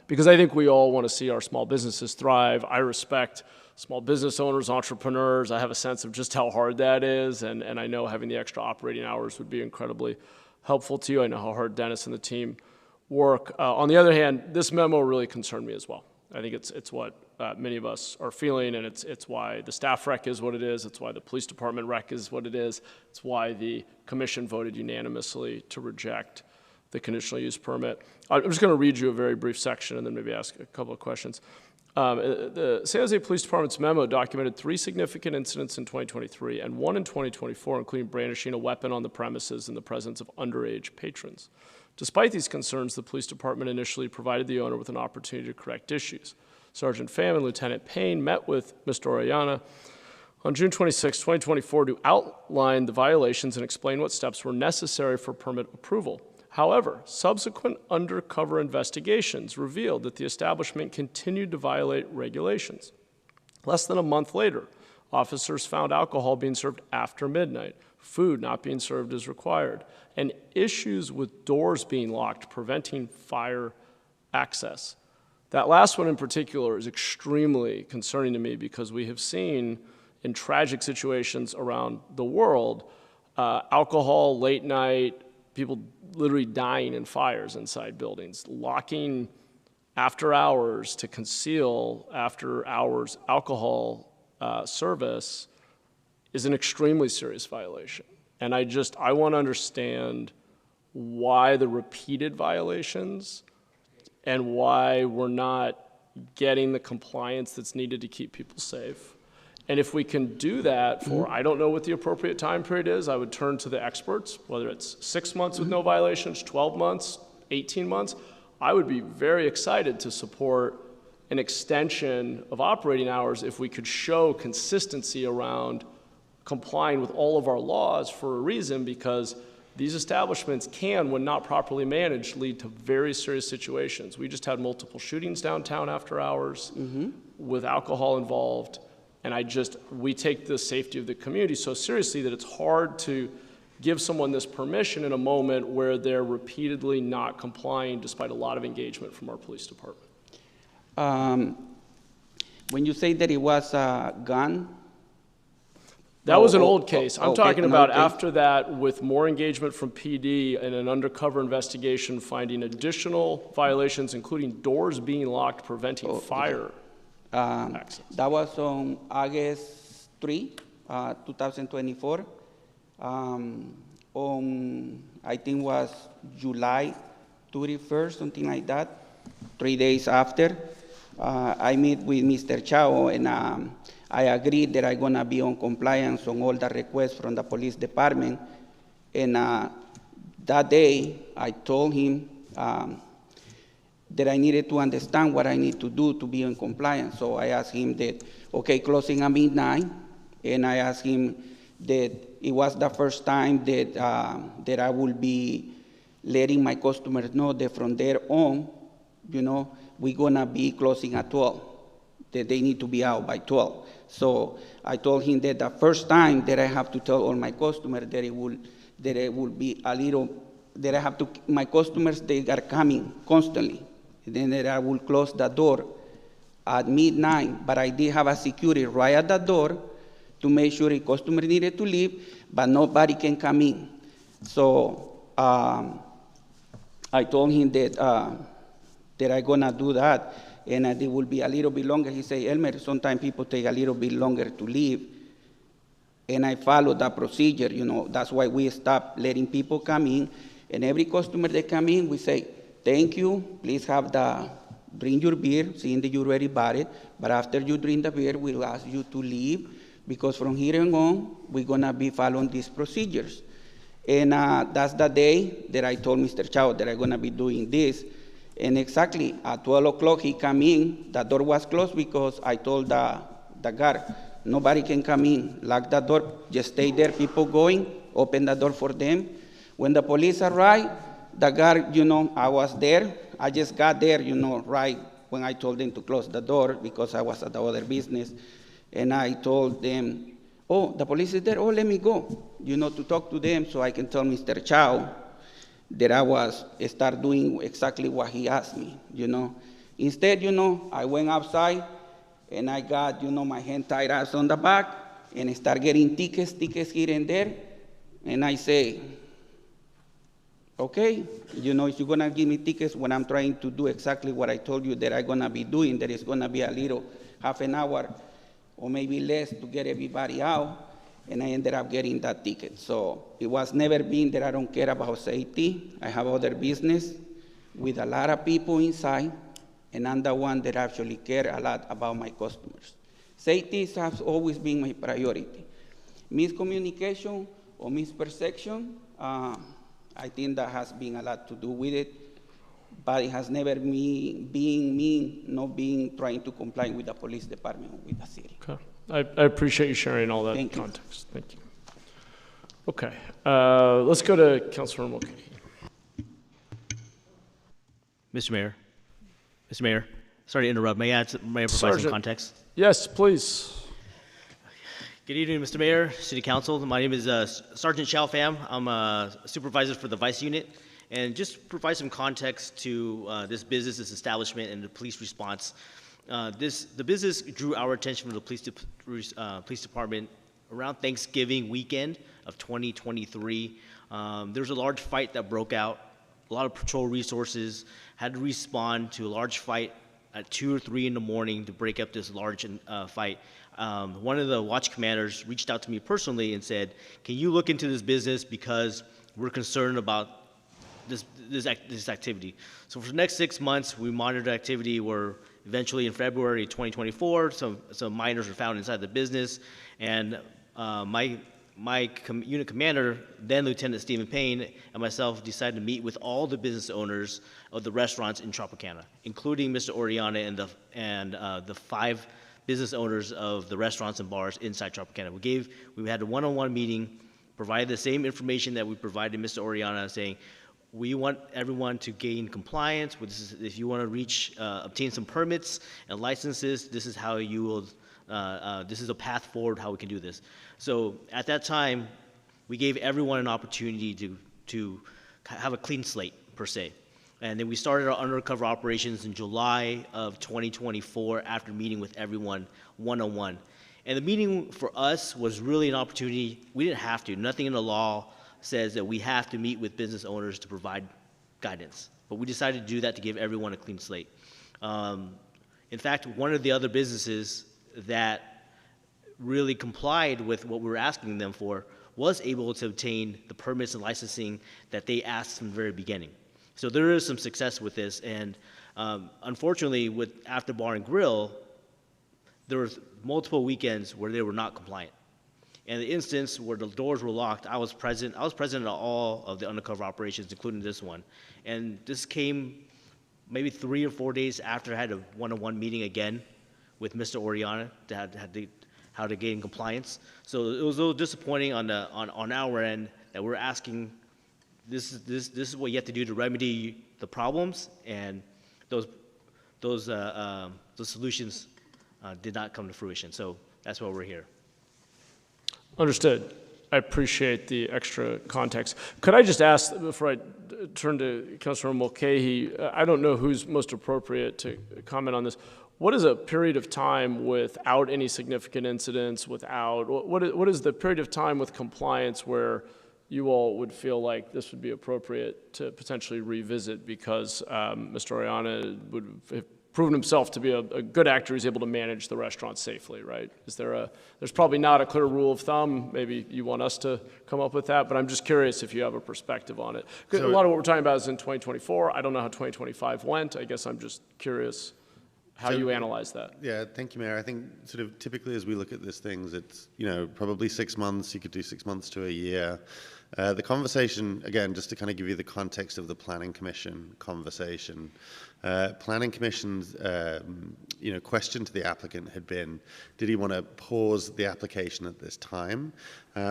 Because I think we all want to see our small businesses thrive. I respect small business owners, entrepreneurs. I have a sense of just how hard that is, and I know having the extra operating hours would be incredibly helpful to you. I know how hard Dennis and the team work. On the other hand, this memo really concerned me as well. I think it's what many of us are feeling, and it's why the staff rec is what it is. It's why the police department rec is what it is. It's why the commission voted unanimously to reject the conditional use permit. I'm just going to read you a very brief section and then maybe ask a couple of questions. The San Jose Police Department's memo documented 3 significant incidents in 2023 and 1 in 2024, including brandishing a weapon on the premises in the presence of underage patrons. Despite these concerns, the police department initially provided the owner with an opportunity to correct issues. Sergeant Pham and Lieutenant Payne met with Mr. Orellana on June 26, 2024 to outline the violations and explain what steps were necessary for permit approval. However, subsequent undercover investigations revealed that the establishment continued to violate regulations. Less than a month later, officers found alcohol being served after midnight, food not being served as required, and issues with doors being locked, preventing fire access. That last one in particular is extremely concerning to me because we have seen in tragic situations around the world, alcohol, late night, people literally dying in fires inside buildings. Locking after hours to conceal after hours alcohol service is an extremely serious violation. And I want to understand why the repeated violations and why we're not getting the compliance that's needed to keep people safe. And if we can do that for, I don't know what the appropriate time period is, I would turn to the experts, whether it's 6 months with no violations, 12 months, 18 months. I would be very excited to support an extension of operating hours if we could show consistency around complying with all of our laws for a reason, because these establishments can, when not properly managed, lead to very serious situations. We just had multiple shootings downtown after hours with alcohol involved. And we take the safety of the community so seriously that it's hard to give someone this permission in a moment where they're repeatedly not complying despite a lot of engagement from our police department. When you say that it was a gun? That was an old case. I'm talking about after that, with more engagement from PD and an undercover investigation finding additional violations, including doors being locked, preventing fire access. That was on August 3, 2024. On, I think was July 31st, something like that, 3 days after, I meet with Mr. Chao, and I agreed that I'm gonna be on compliance on all the requests from the police department. And that day, I told him that I needed to understand what I need to do to be in compliance. So I asked him that, okay, closing at midnight, and I asked him that it was the first time that, that I will be letting my customers know that from there on, you know, we're gonna be closing at 12, that they need to be out by 12. So I told him that the first time that I have to tell all my customers that it will be a little, that I have to, my customers, they are coming constantly. And then that I will close the door at midnight, but I did have a security right at the door to make sure a customer needed to leave, but nobody can come in. So I told him that, that I'm gonna do that, and it will be a little bit longer. He said, Elmer, sometimes people take a little bit longer to leave. And I followed that procedure, you know, that's why we stopped letting people come in. And every customer that come in, we say, thank you, please drink your beer, seeing that you already bought it. But after you drink the beer, we'll ask you to leave, because from here on, we're gonna be following these procedures. And that's the day that I told Mr. Chao that I'm gonna be doing this. And exactly at 12 o'clock, he came in, the door was closed because I told the guard, nobody can come in, lock the door, just stay there, people going, open the door for them. When the police arrived, the guard, you know, I was there, I just got there, you know, right when I told them to close the door because I was at the other business. And I told them, oh, the police is there, oh, let me go, you know, to talk to them so I can tell Mr. Chao that I start doing exactly what he asked me, you know. Instead, you know, I went outside and I got, you know, my hand tied up on the back and I start getting tickets here and there. And I say, okay, you know, if you're gonna give me tickets when I'm trying to do exactly what I told you that I'm gonna be doing, that it's gonna be a little half an hour or maybe less to get everybody out, and I ended up getting that ticket. So it was never been that I don't care about safety. I have other business with a lot of people inside, and I'm the one that actually care a lot about my customers. Safety has always been my priority. Miscommunication or misperception, I think that has been a lot to do with it, but it has never been me not being trying to comply with the police department or with the city. Okay. I appreciate you sharing all that context. Thank you. Okay, let's go to Councilor Mulcahy. Mr. Mayor, sorry to interrupt. May I provide some context? Yes, please. Good evening, Mr. Mayor, City Council. My name is Sergeant Xiao Pham. I'm a supervisor for the Vice Unit. And just provide some context to this business, this establishment, and the police response. The business drew our attention from the police department around Thanksgiving weekend of 2023. There was a large fight that broke out. A lot of patrol resources had to respond to a large fight at 2 or 3 in the morning to break up this large fight. One of the watch commanders reached out to me personally and said, can you look into this business because we're concerned about this activity. So for the next 6 months, we monitored activity where eventually in February 2024, some minors were found inside the business, and my unit commander, then Lieutenant Stephen Payne, and myself decided to meet with all the business owners of the restaurants in Tropicana, including Mr. Oriana and the 5 business owners of the restaurants and bars inside Tropicana. We had a one-on-one meeting, provided the same information that we provided Mr. Oriana, saying, we want everyone to gain compliance with this. If you want to obtain some permits and licenses, this is how you will, this is a path forward how we can do this. So at that time, we gave everyone an opportunity to have a clean slate, per se. And then we started our undercover operations in July of 2024 after meeting with everyone one-on-one. And the meeting for us was really an opportunity. We didn't have to. Nothing in the law says that we have to meet with business owners to provide guidance. But we decided to do that to give everyone a clean slate. In fact, one of the other businesses that really complied with what we were asking them for was able to obtain the permits and licensing that they asked from the very beginning. So there is some success with this. And unfortunately, with After Bar and Grill, there were multiple weekends where they were not compliant. And the instance where the doors were locked, I was present at all of the undercover operations, including this one. And this came maybe 3 or 4 days after I had a one-on-one meeting again with Mr. Oriana how to gain compliance. So it was a little disappointing on our end that we're asking, this is what you have to do to remedy the problems, and those solutions did not come to fruition. So that's why we're here. Understood. I appreciate the extra context. Could I just ask, before I turn to Councilor Mulcahy, I don't know who's most appropriate to comment on this. What is a period of time without any significant incidents, what is the period of time with compliance where you all would feel like this would be appropriate to potentially revisit because Mr. Oriana would have proven himself to be a good actor who's able to manage the restaurant safely, right? There's probably not a clear rule of thumb. Maybe you want us to come up with that, but I'm just curious if you have a perspective on it. A lot of what we're talking about is in 2024. I don't know how 2025 went. I guess I'm just curious how you analyze that. Yeah, thank you, Mayor. I think sort of typically as we look at these things, it's, probably 6 months. You could do 6 months to a year. The conversation, again, just to kind of give you the context of the Planning Commission conversation, Planning Commission's question to the applicant had been, did he want to pause the application at this time?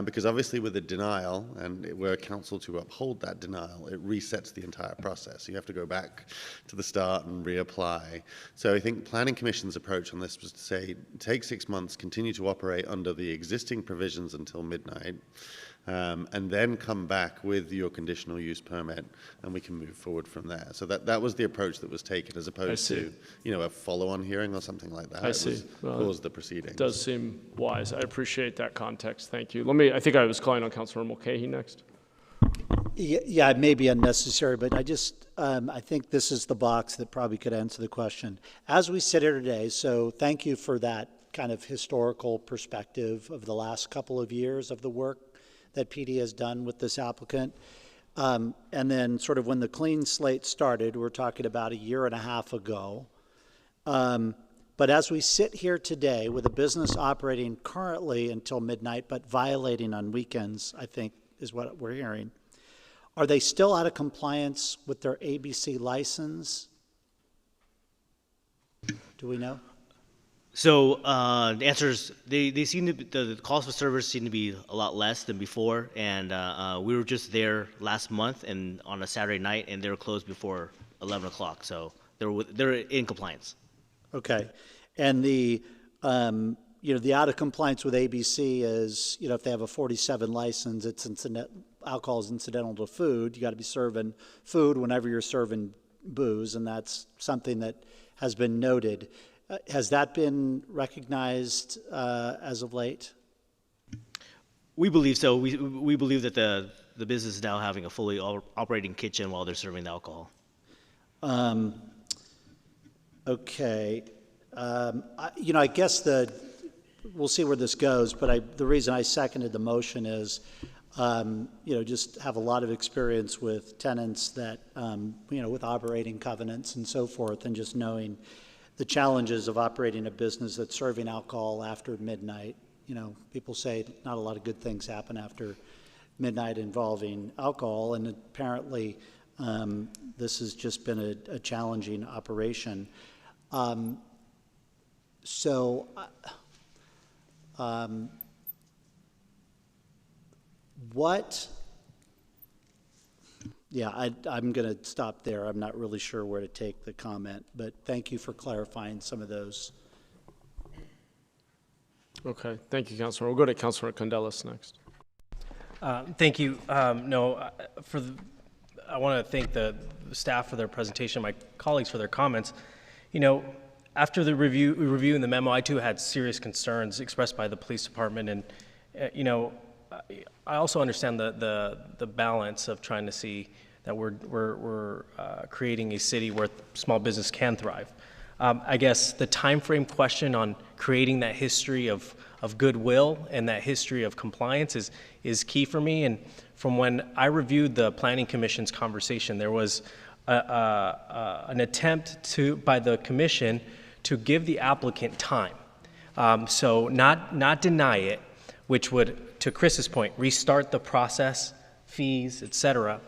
Because obviously with a denial, and we're counsel to uphold that denial, it resets the entire process. You have to go back to the start and reapply. So I think Planning Commission's approach on this was to say, take 6 months, continue to operate under the existing provisions until midnight, and then come back with your conditional use permit, and we can move forward from there. So that was the approach that was taken, as opposed to a follow-on hearing or something like that. I see. Pause the proceedings. It does seem wise. I appreciate that context. Thank you. I think I was calling on Councilor Mulcahy next. Yeah, it may be unnecessary, but I think this is the box that probably could answer the question. As we sit here today, so thank you for that kind of historical perspective of the last couple of years of the work that PD has done with this applicant. And then sort of when the clean slate started, we're talking about a year and a half ago. But as we sit here today with a business operating currently until midnight, but violating on weekends, I think is what we're hearing, are they still out of compliance with their ABC license? Do we know? So the answer is they seem to be, the calls for service seem to be a lot less than before, and we were just there last month and on a Saturday night, and they were closed before 11 o'clock. So they're in compliance. Okay, and the the out of compliance with ABC is if they have a 47 license, alcohol is incidental to food. You got to be serving food whenever you're serving booze, and that's something that has been noted. Has that been recognized as of late? We believe so. We believe that the business is now having a fully operating kitchen while they're serving the alcohol. Okay. I guess we'll see where this goes, but the reason I seconded the motion is, just have a lot of experience with tenants that, with operating covenants and so forth, and just knowing the challenges of operating a business that's serving alcohol after midnight. People say not a lot of good things happen after midnight involving alcohol, and apparently this has just been a challenging operation. I'm going to stop there. I'm not really sure where to take the comment, but thank you for clarifying some of those. Okay, thank you, Councilor. We'll go to Councilor Condelis next. Thank you. I want to thank the staff for their presentation, my colleagues for their comments. After the review in the memo, I too had serious concerns expressed by the police department, and I also understand the balance of trying to see that we're creating a city where small business can thrive. I guess the time frame question on creating that history of goodwill and that history of compliance is key for me. And from when I reviewed the Planning Commission's conversation, there was an attempt by the commission to give the applicant time. So not deny it, which would, to Chris's point, restart the process, fees, et cetera.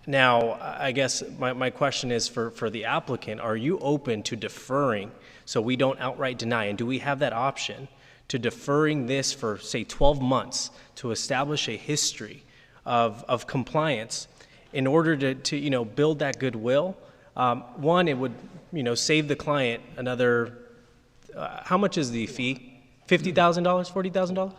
Now, I guess my question is for the applicant, are you open to deferring so we don't outright deny? And do we have that option to deferring this for, say, 12 months to establish a history of compliance in order to build that goodwill? One, it would, save the client another, how much is the fee? $50,000, $40,000?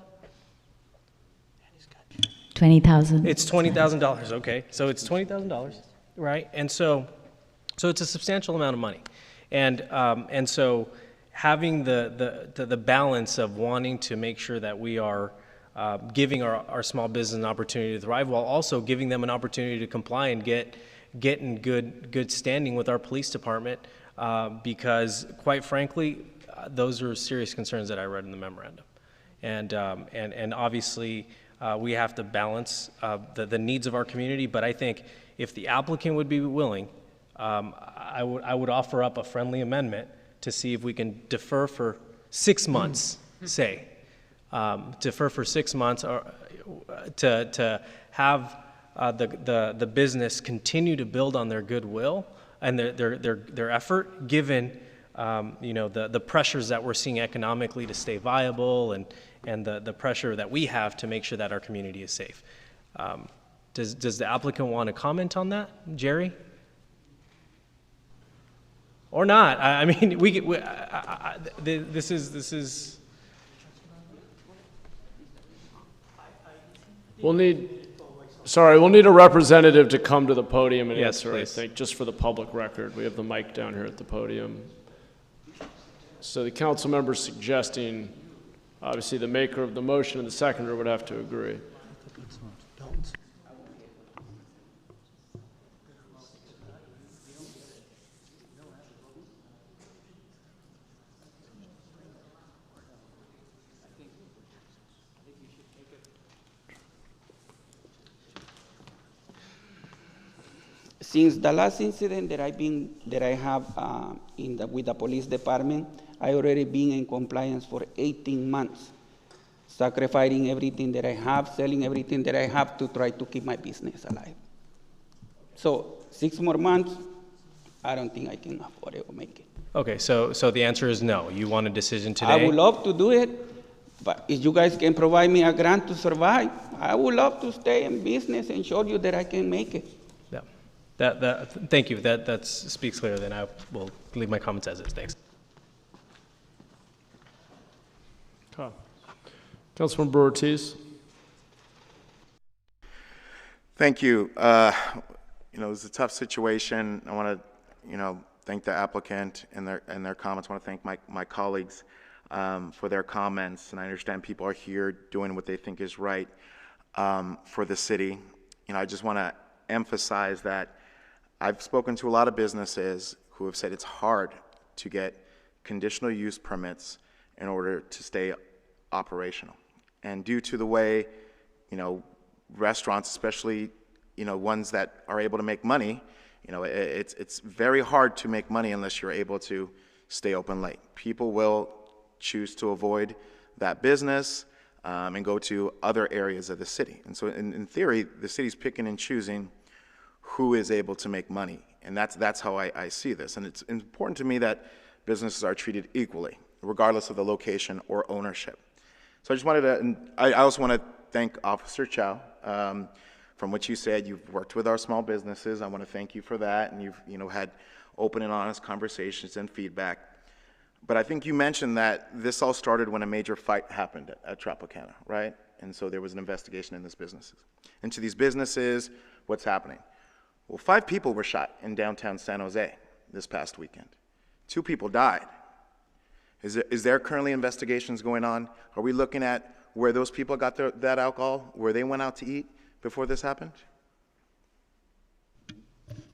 $20,000. It's $20,000, okay. So it's $20,000, right? And so it's a substantial amount of money. And so having the balance of wanting to make sure that we are giving our small business an opportunity to thrive while also giving them an opportunity to comply and get in good standing with our police department, because quite frankly, those are serious concerns that I read in the memorandum. And obviously, we have to balance the needs of our community, but I think if the applicant would be willing, I would offer up a friendly amendment to see if we can defer for 6 months, say, defer for 6 months, or to have the business continue to build on their goodwill and their effort, given the pressures that we're seeing economically to stay viable, and the pressure that we have to make sure that our community is safe. Does the applicant want to comment on that, Jerry? Or not? I mean, this is. We'll need a representative to come to the podium and answer, please. I think, just for the public record. We have the mic down here at the podium. So the council member suggesting, obviously the maker of the motion and the seconder would have to agree. Since the last incident that I have with the police department, I already been in compliance for 18 months, sacrificing everything that I have, selling everything that I have to try to keep my business alive. So 6 more months, I don't think I can afford it or make it. Okay, so the answer is no. You want a decision today? I would love to do it, but if you guys can provide me a grant to survive, I would love to stay in business and show you that I can make it. Yeah, thank you. That speaks clearly. Then I will leave my comments as is. Thanks. Okay. Councilman Ortiz. Thank you. It's a tough situation. I want to, thank the applicant and their comments. I want to thank my colleagues for their comments. And I understand people are here doing what they think is right. for the city. I just want to emphasize that I've spoken to a lot of businesses who have said it's hard to get conditional use permits in order to stay operational. And due to the way, restaurants, especially, ones that are able to make money, it's very hard to make money unless you're able to stay open late. People will choose to avoid that business and go to other areas of the city. And so in theory, the city's picking and choosing who is able to make money. And that's how I see this. And it's important to me that businesses are treated equally, regardless of the location or ownership. So I just wanted to, and I also want to thank Officer Chow. From what you said, you've worked with our small businesses. I want to thank you for that. And you've had open and honest conversations and feedback. But I think you mentioned that this all started when a major fight happened at Tropicana, right? And so there was an investigation in these businesses. And to these businesses, what's happening? Well, 5 people were shot in downtown San Jose this past weekend. 2 people died. Is there currently investigations going on? Are we looking at where those people got that alcohol, where they went out to eat before this happened?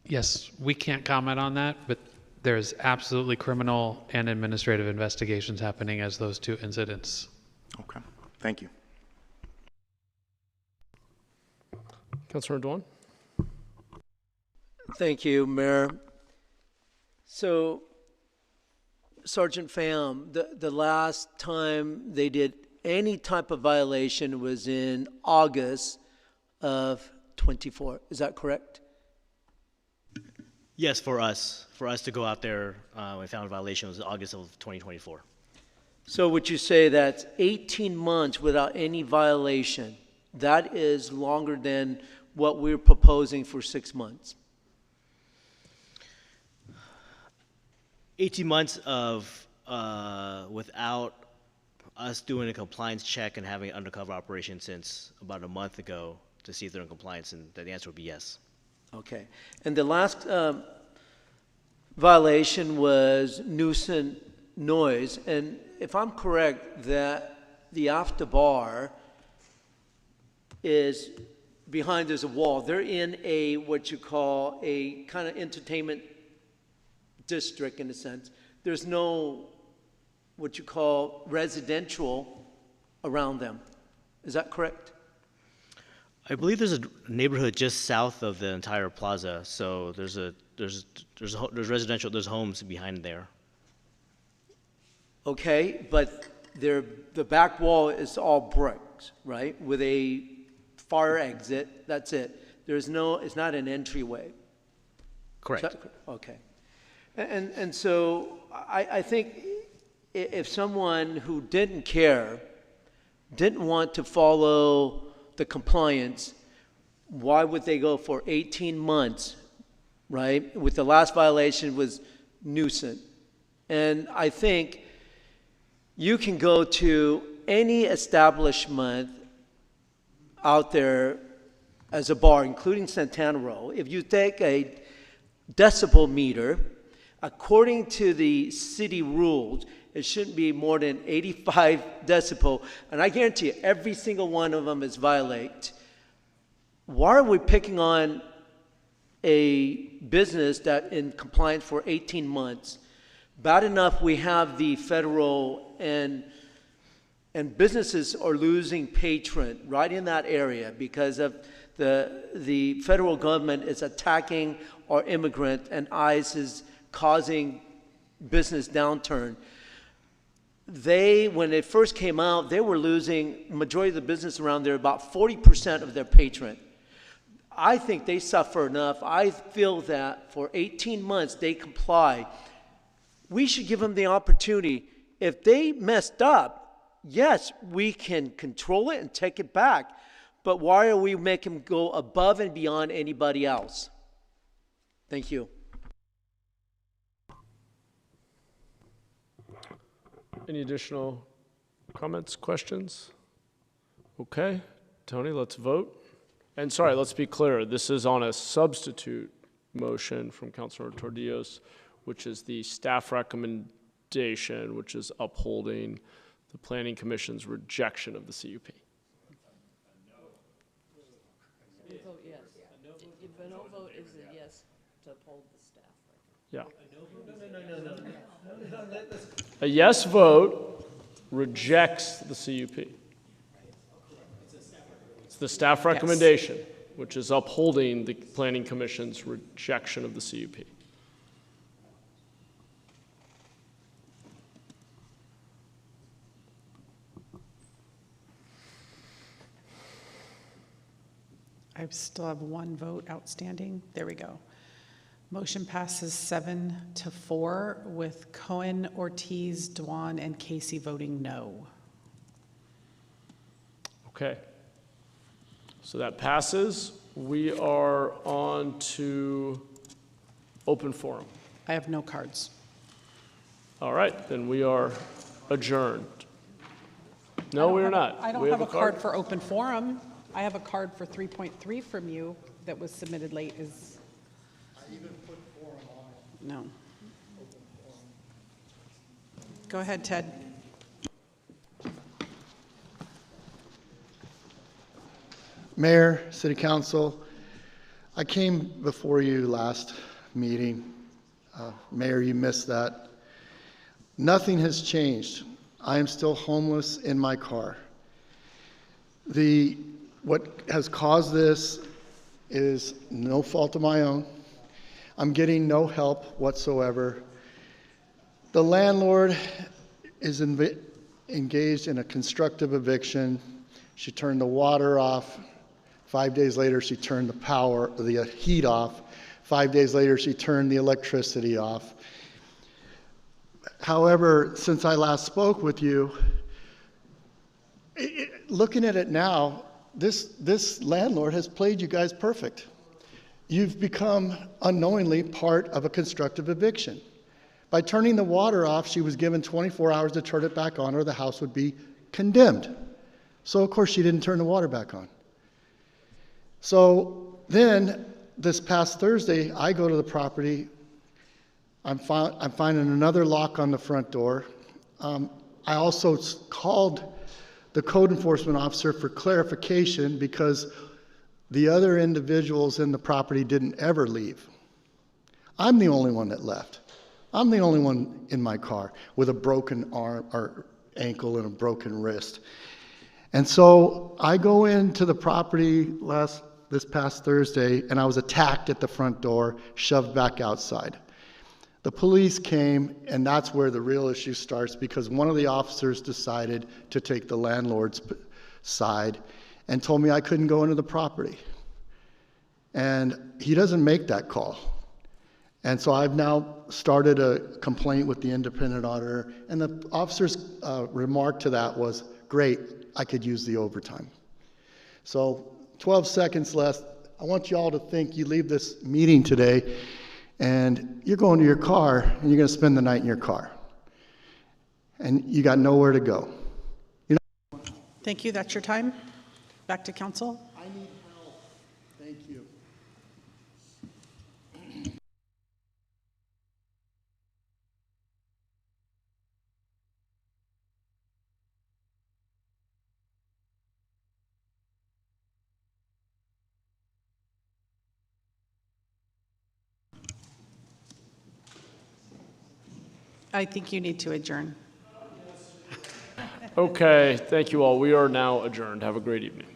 Yes, we can't comment on that, but there's absolutely criminal and administrative investigations happening as those 2 incidents. Okay, thank you. Councilor Duan. Thank you, Mayor. So, Sergeant Pham, the last time they did any type of violation was in August of 24. Is that correct? Yes, for us to go out there, we found a violation was August of 2024. So would you say that's 18 months without any violation? That is longer than what we're proposing for 6 months. 18 months of without us doing a compliance check and having an undercover operation since about a month ago to see if they're in compliance, and the answer would be yes. Okay. And the last violation was nuisance noise. And if I'm correct, that the after bar is behind there's a wall. They're in a what you call a kind of entertainment district in a sense. There's no what you call residential around them. Is that correct? I believe there's a neighborhood just south of the entire plaza, so there's residential, there's homes behind there. Okay, but the back wall is all bricks, right? With a fire exit, that's it. It's not an entryway. Correct. Okay. And so I think if someone who didn't care, didn't want to follow the compliance, why would they go for 18 months, right? With the last violation was nuisance. And I think you can go to any establishment out there as a bar, including Santana Row. If you take a decibel meter, according to the city rules, it shouldn't be more than 85 decibel, and I guarantee you, every single one of them is violate. Why are we picking on a business that in compliance for 18 months? Bad enough we have the federal and businesses are losing patron right in that area because of the federal government is attacking our immigrant and ICE is causing business downturn. When it first came out, they were losing, majority of the business around there, about 40% of their patron. I think they suffer enough. I feel that for 18 months they comply. We should give them the opportunity. If they messed up, yes, we can control it and take it back. But why are we making them go above and beyond anybody else? Thank you. Any additional comments, questions? Okay, Tony, let's vote. And sorry, let's be clear. This is on a substitute motion from Councilor Tordillos, which is the staff recommendation, which is upholding the Planning Commission's rejection of the CUP. Yeah. A yes vote rejects the CUP. It's the staff recommendation, which is upholding the Planning Commission's rejection of the CUP. I still have one vote outstanding. There we go. Motion passes 7-4 with Cohen, Ortiz, Dwan, and Casey voting no. Okay. So that passes. We are on to open forum. I have no cards. All right, then we are adjourned. No, we are not. I don't We have a card for open forum. I have a card for 3.3 from you that was submitted late. I even put forum on it. No. Go ahead, Ted. Mayor, City Council, I came before you last meeting. Mayor, you missed that. Nothing has changed. I am still homeless in my car. What has caused this is no fault of my own. I'm getting no help whatsoever. The landlord is engaged in a constructive eviction. She turned the water off. 5 days later, she turned the heat off. 5 days later, she turned the electricity off. However, since I last spoke with you, looking at it now, this landlord has played you guys perfect. You've become unknowingly part of a constructive eviction. By turning the water off, she was given 24 hours to turn it back on or the house would be condemned. So of course she didn't turn the water back on. So then this past Thursday, I go to the property. I'm finding another lock on the front door. I also called the code enforcement officer for clarification because the other individuals in the property didn't ever leave. I'm the only one that left. I'm the only one in my car with a broken arm or ankle and a broken wrist. And so I go into the property this past Thursday and I was attacked at the front door, shoved back outside. The police came, and that's where the real issue starts because one of the officers decided to take the landlord's side and told me I couldn't go into the property. And he doesn't make that call. And so I've now started a complaint with the independent auditor, and the officer's remark to that was, great, I could use the overtime. So 12 seconds left. I want you all to think you leave this meeting today and you're going to your car and you're going to spend the night in your car. And you got nowhere to go. Thank you. That's your time. Back to council. I need help. Thank you. I think you need to adjourn. Okay, thank you all. We are now adjourned. Have a great evening.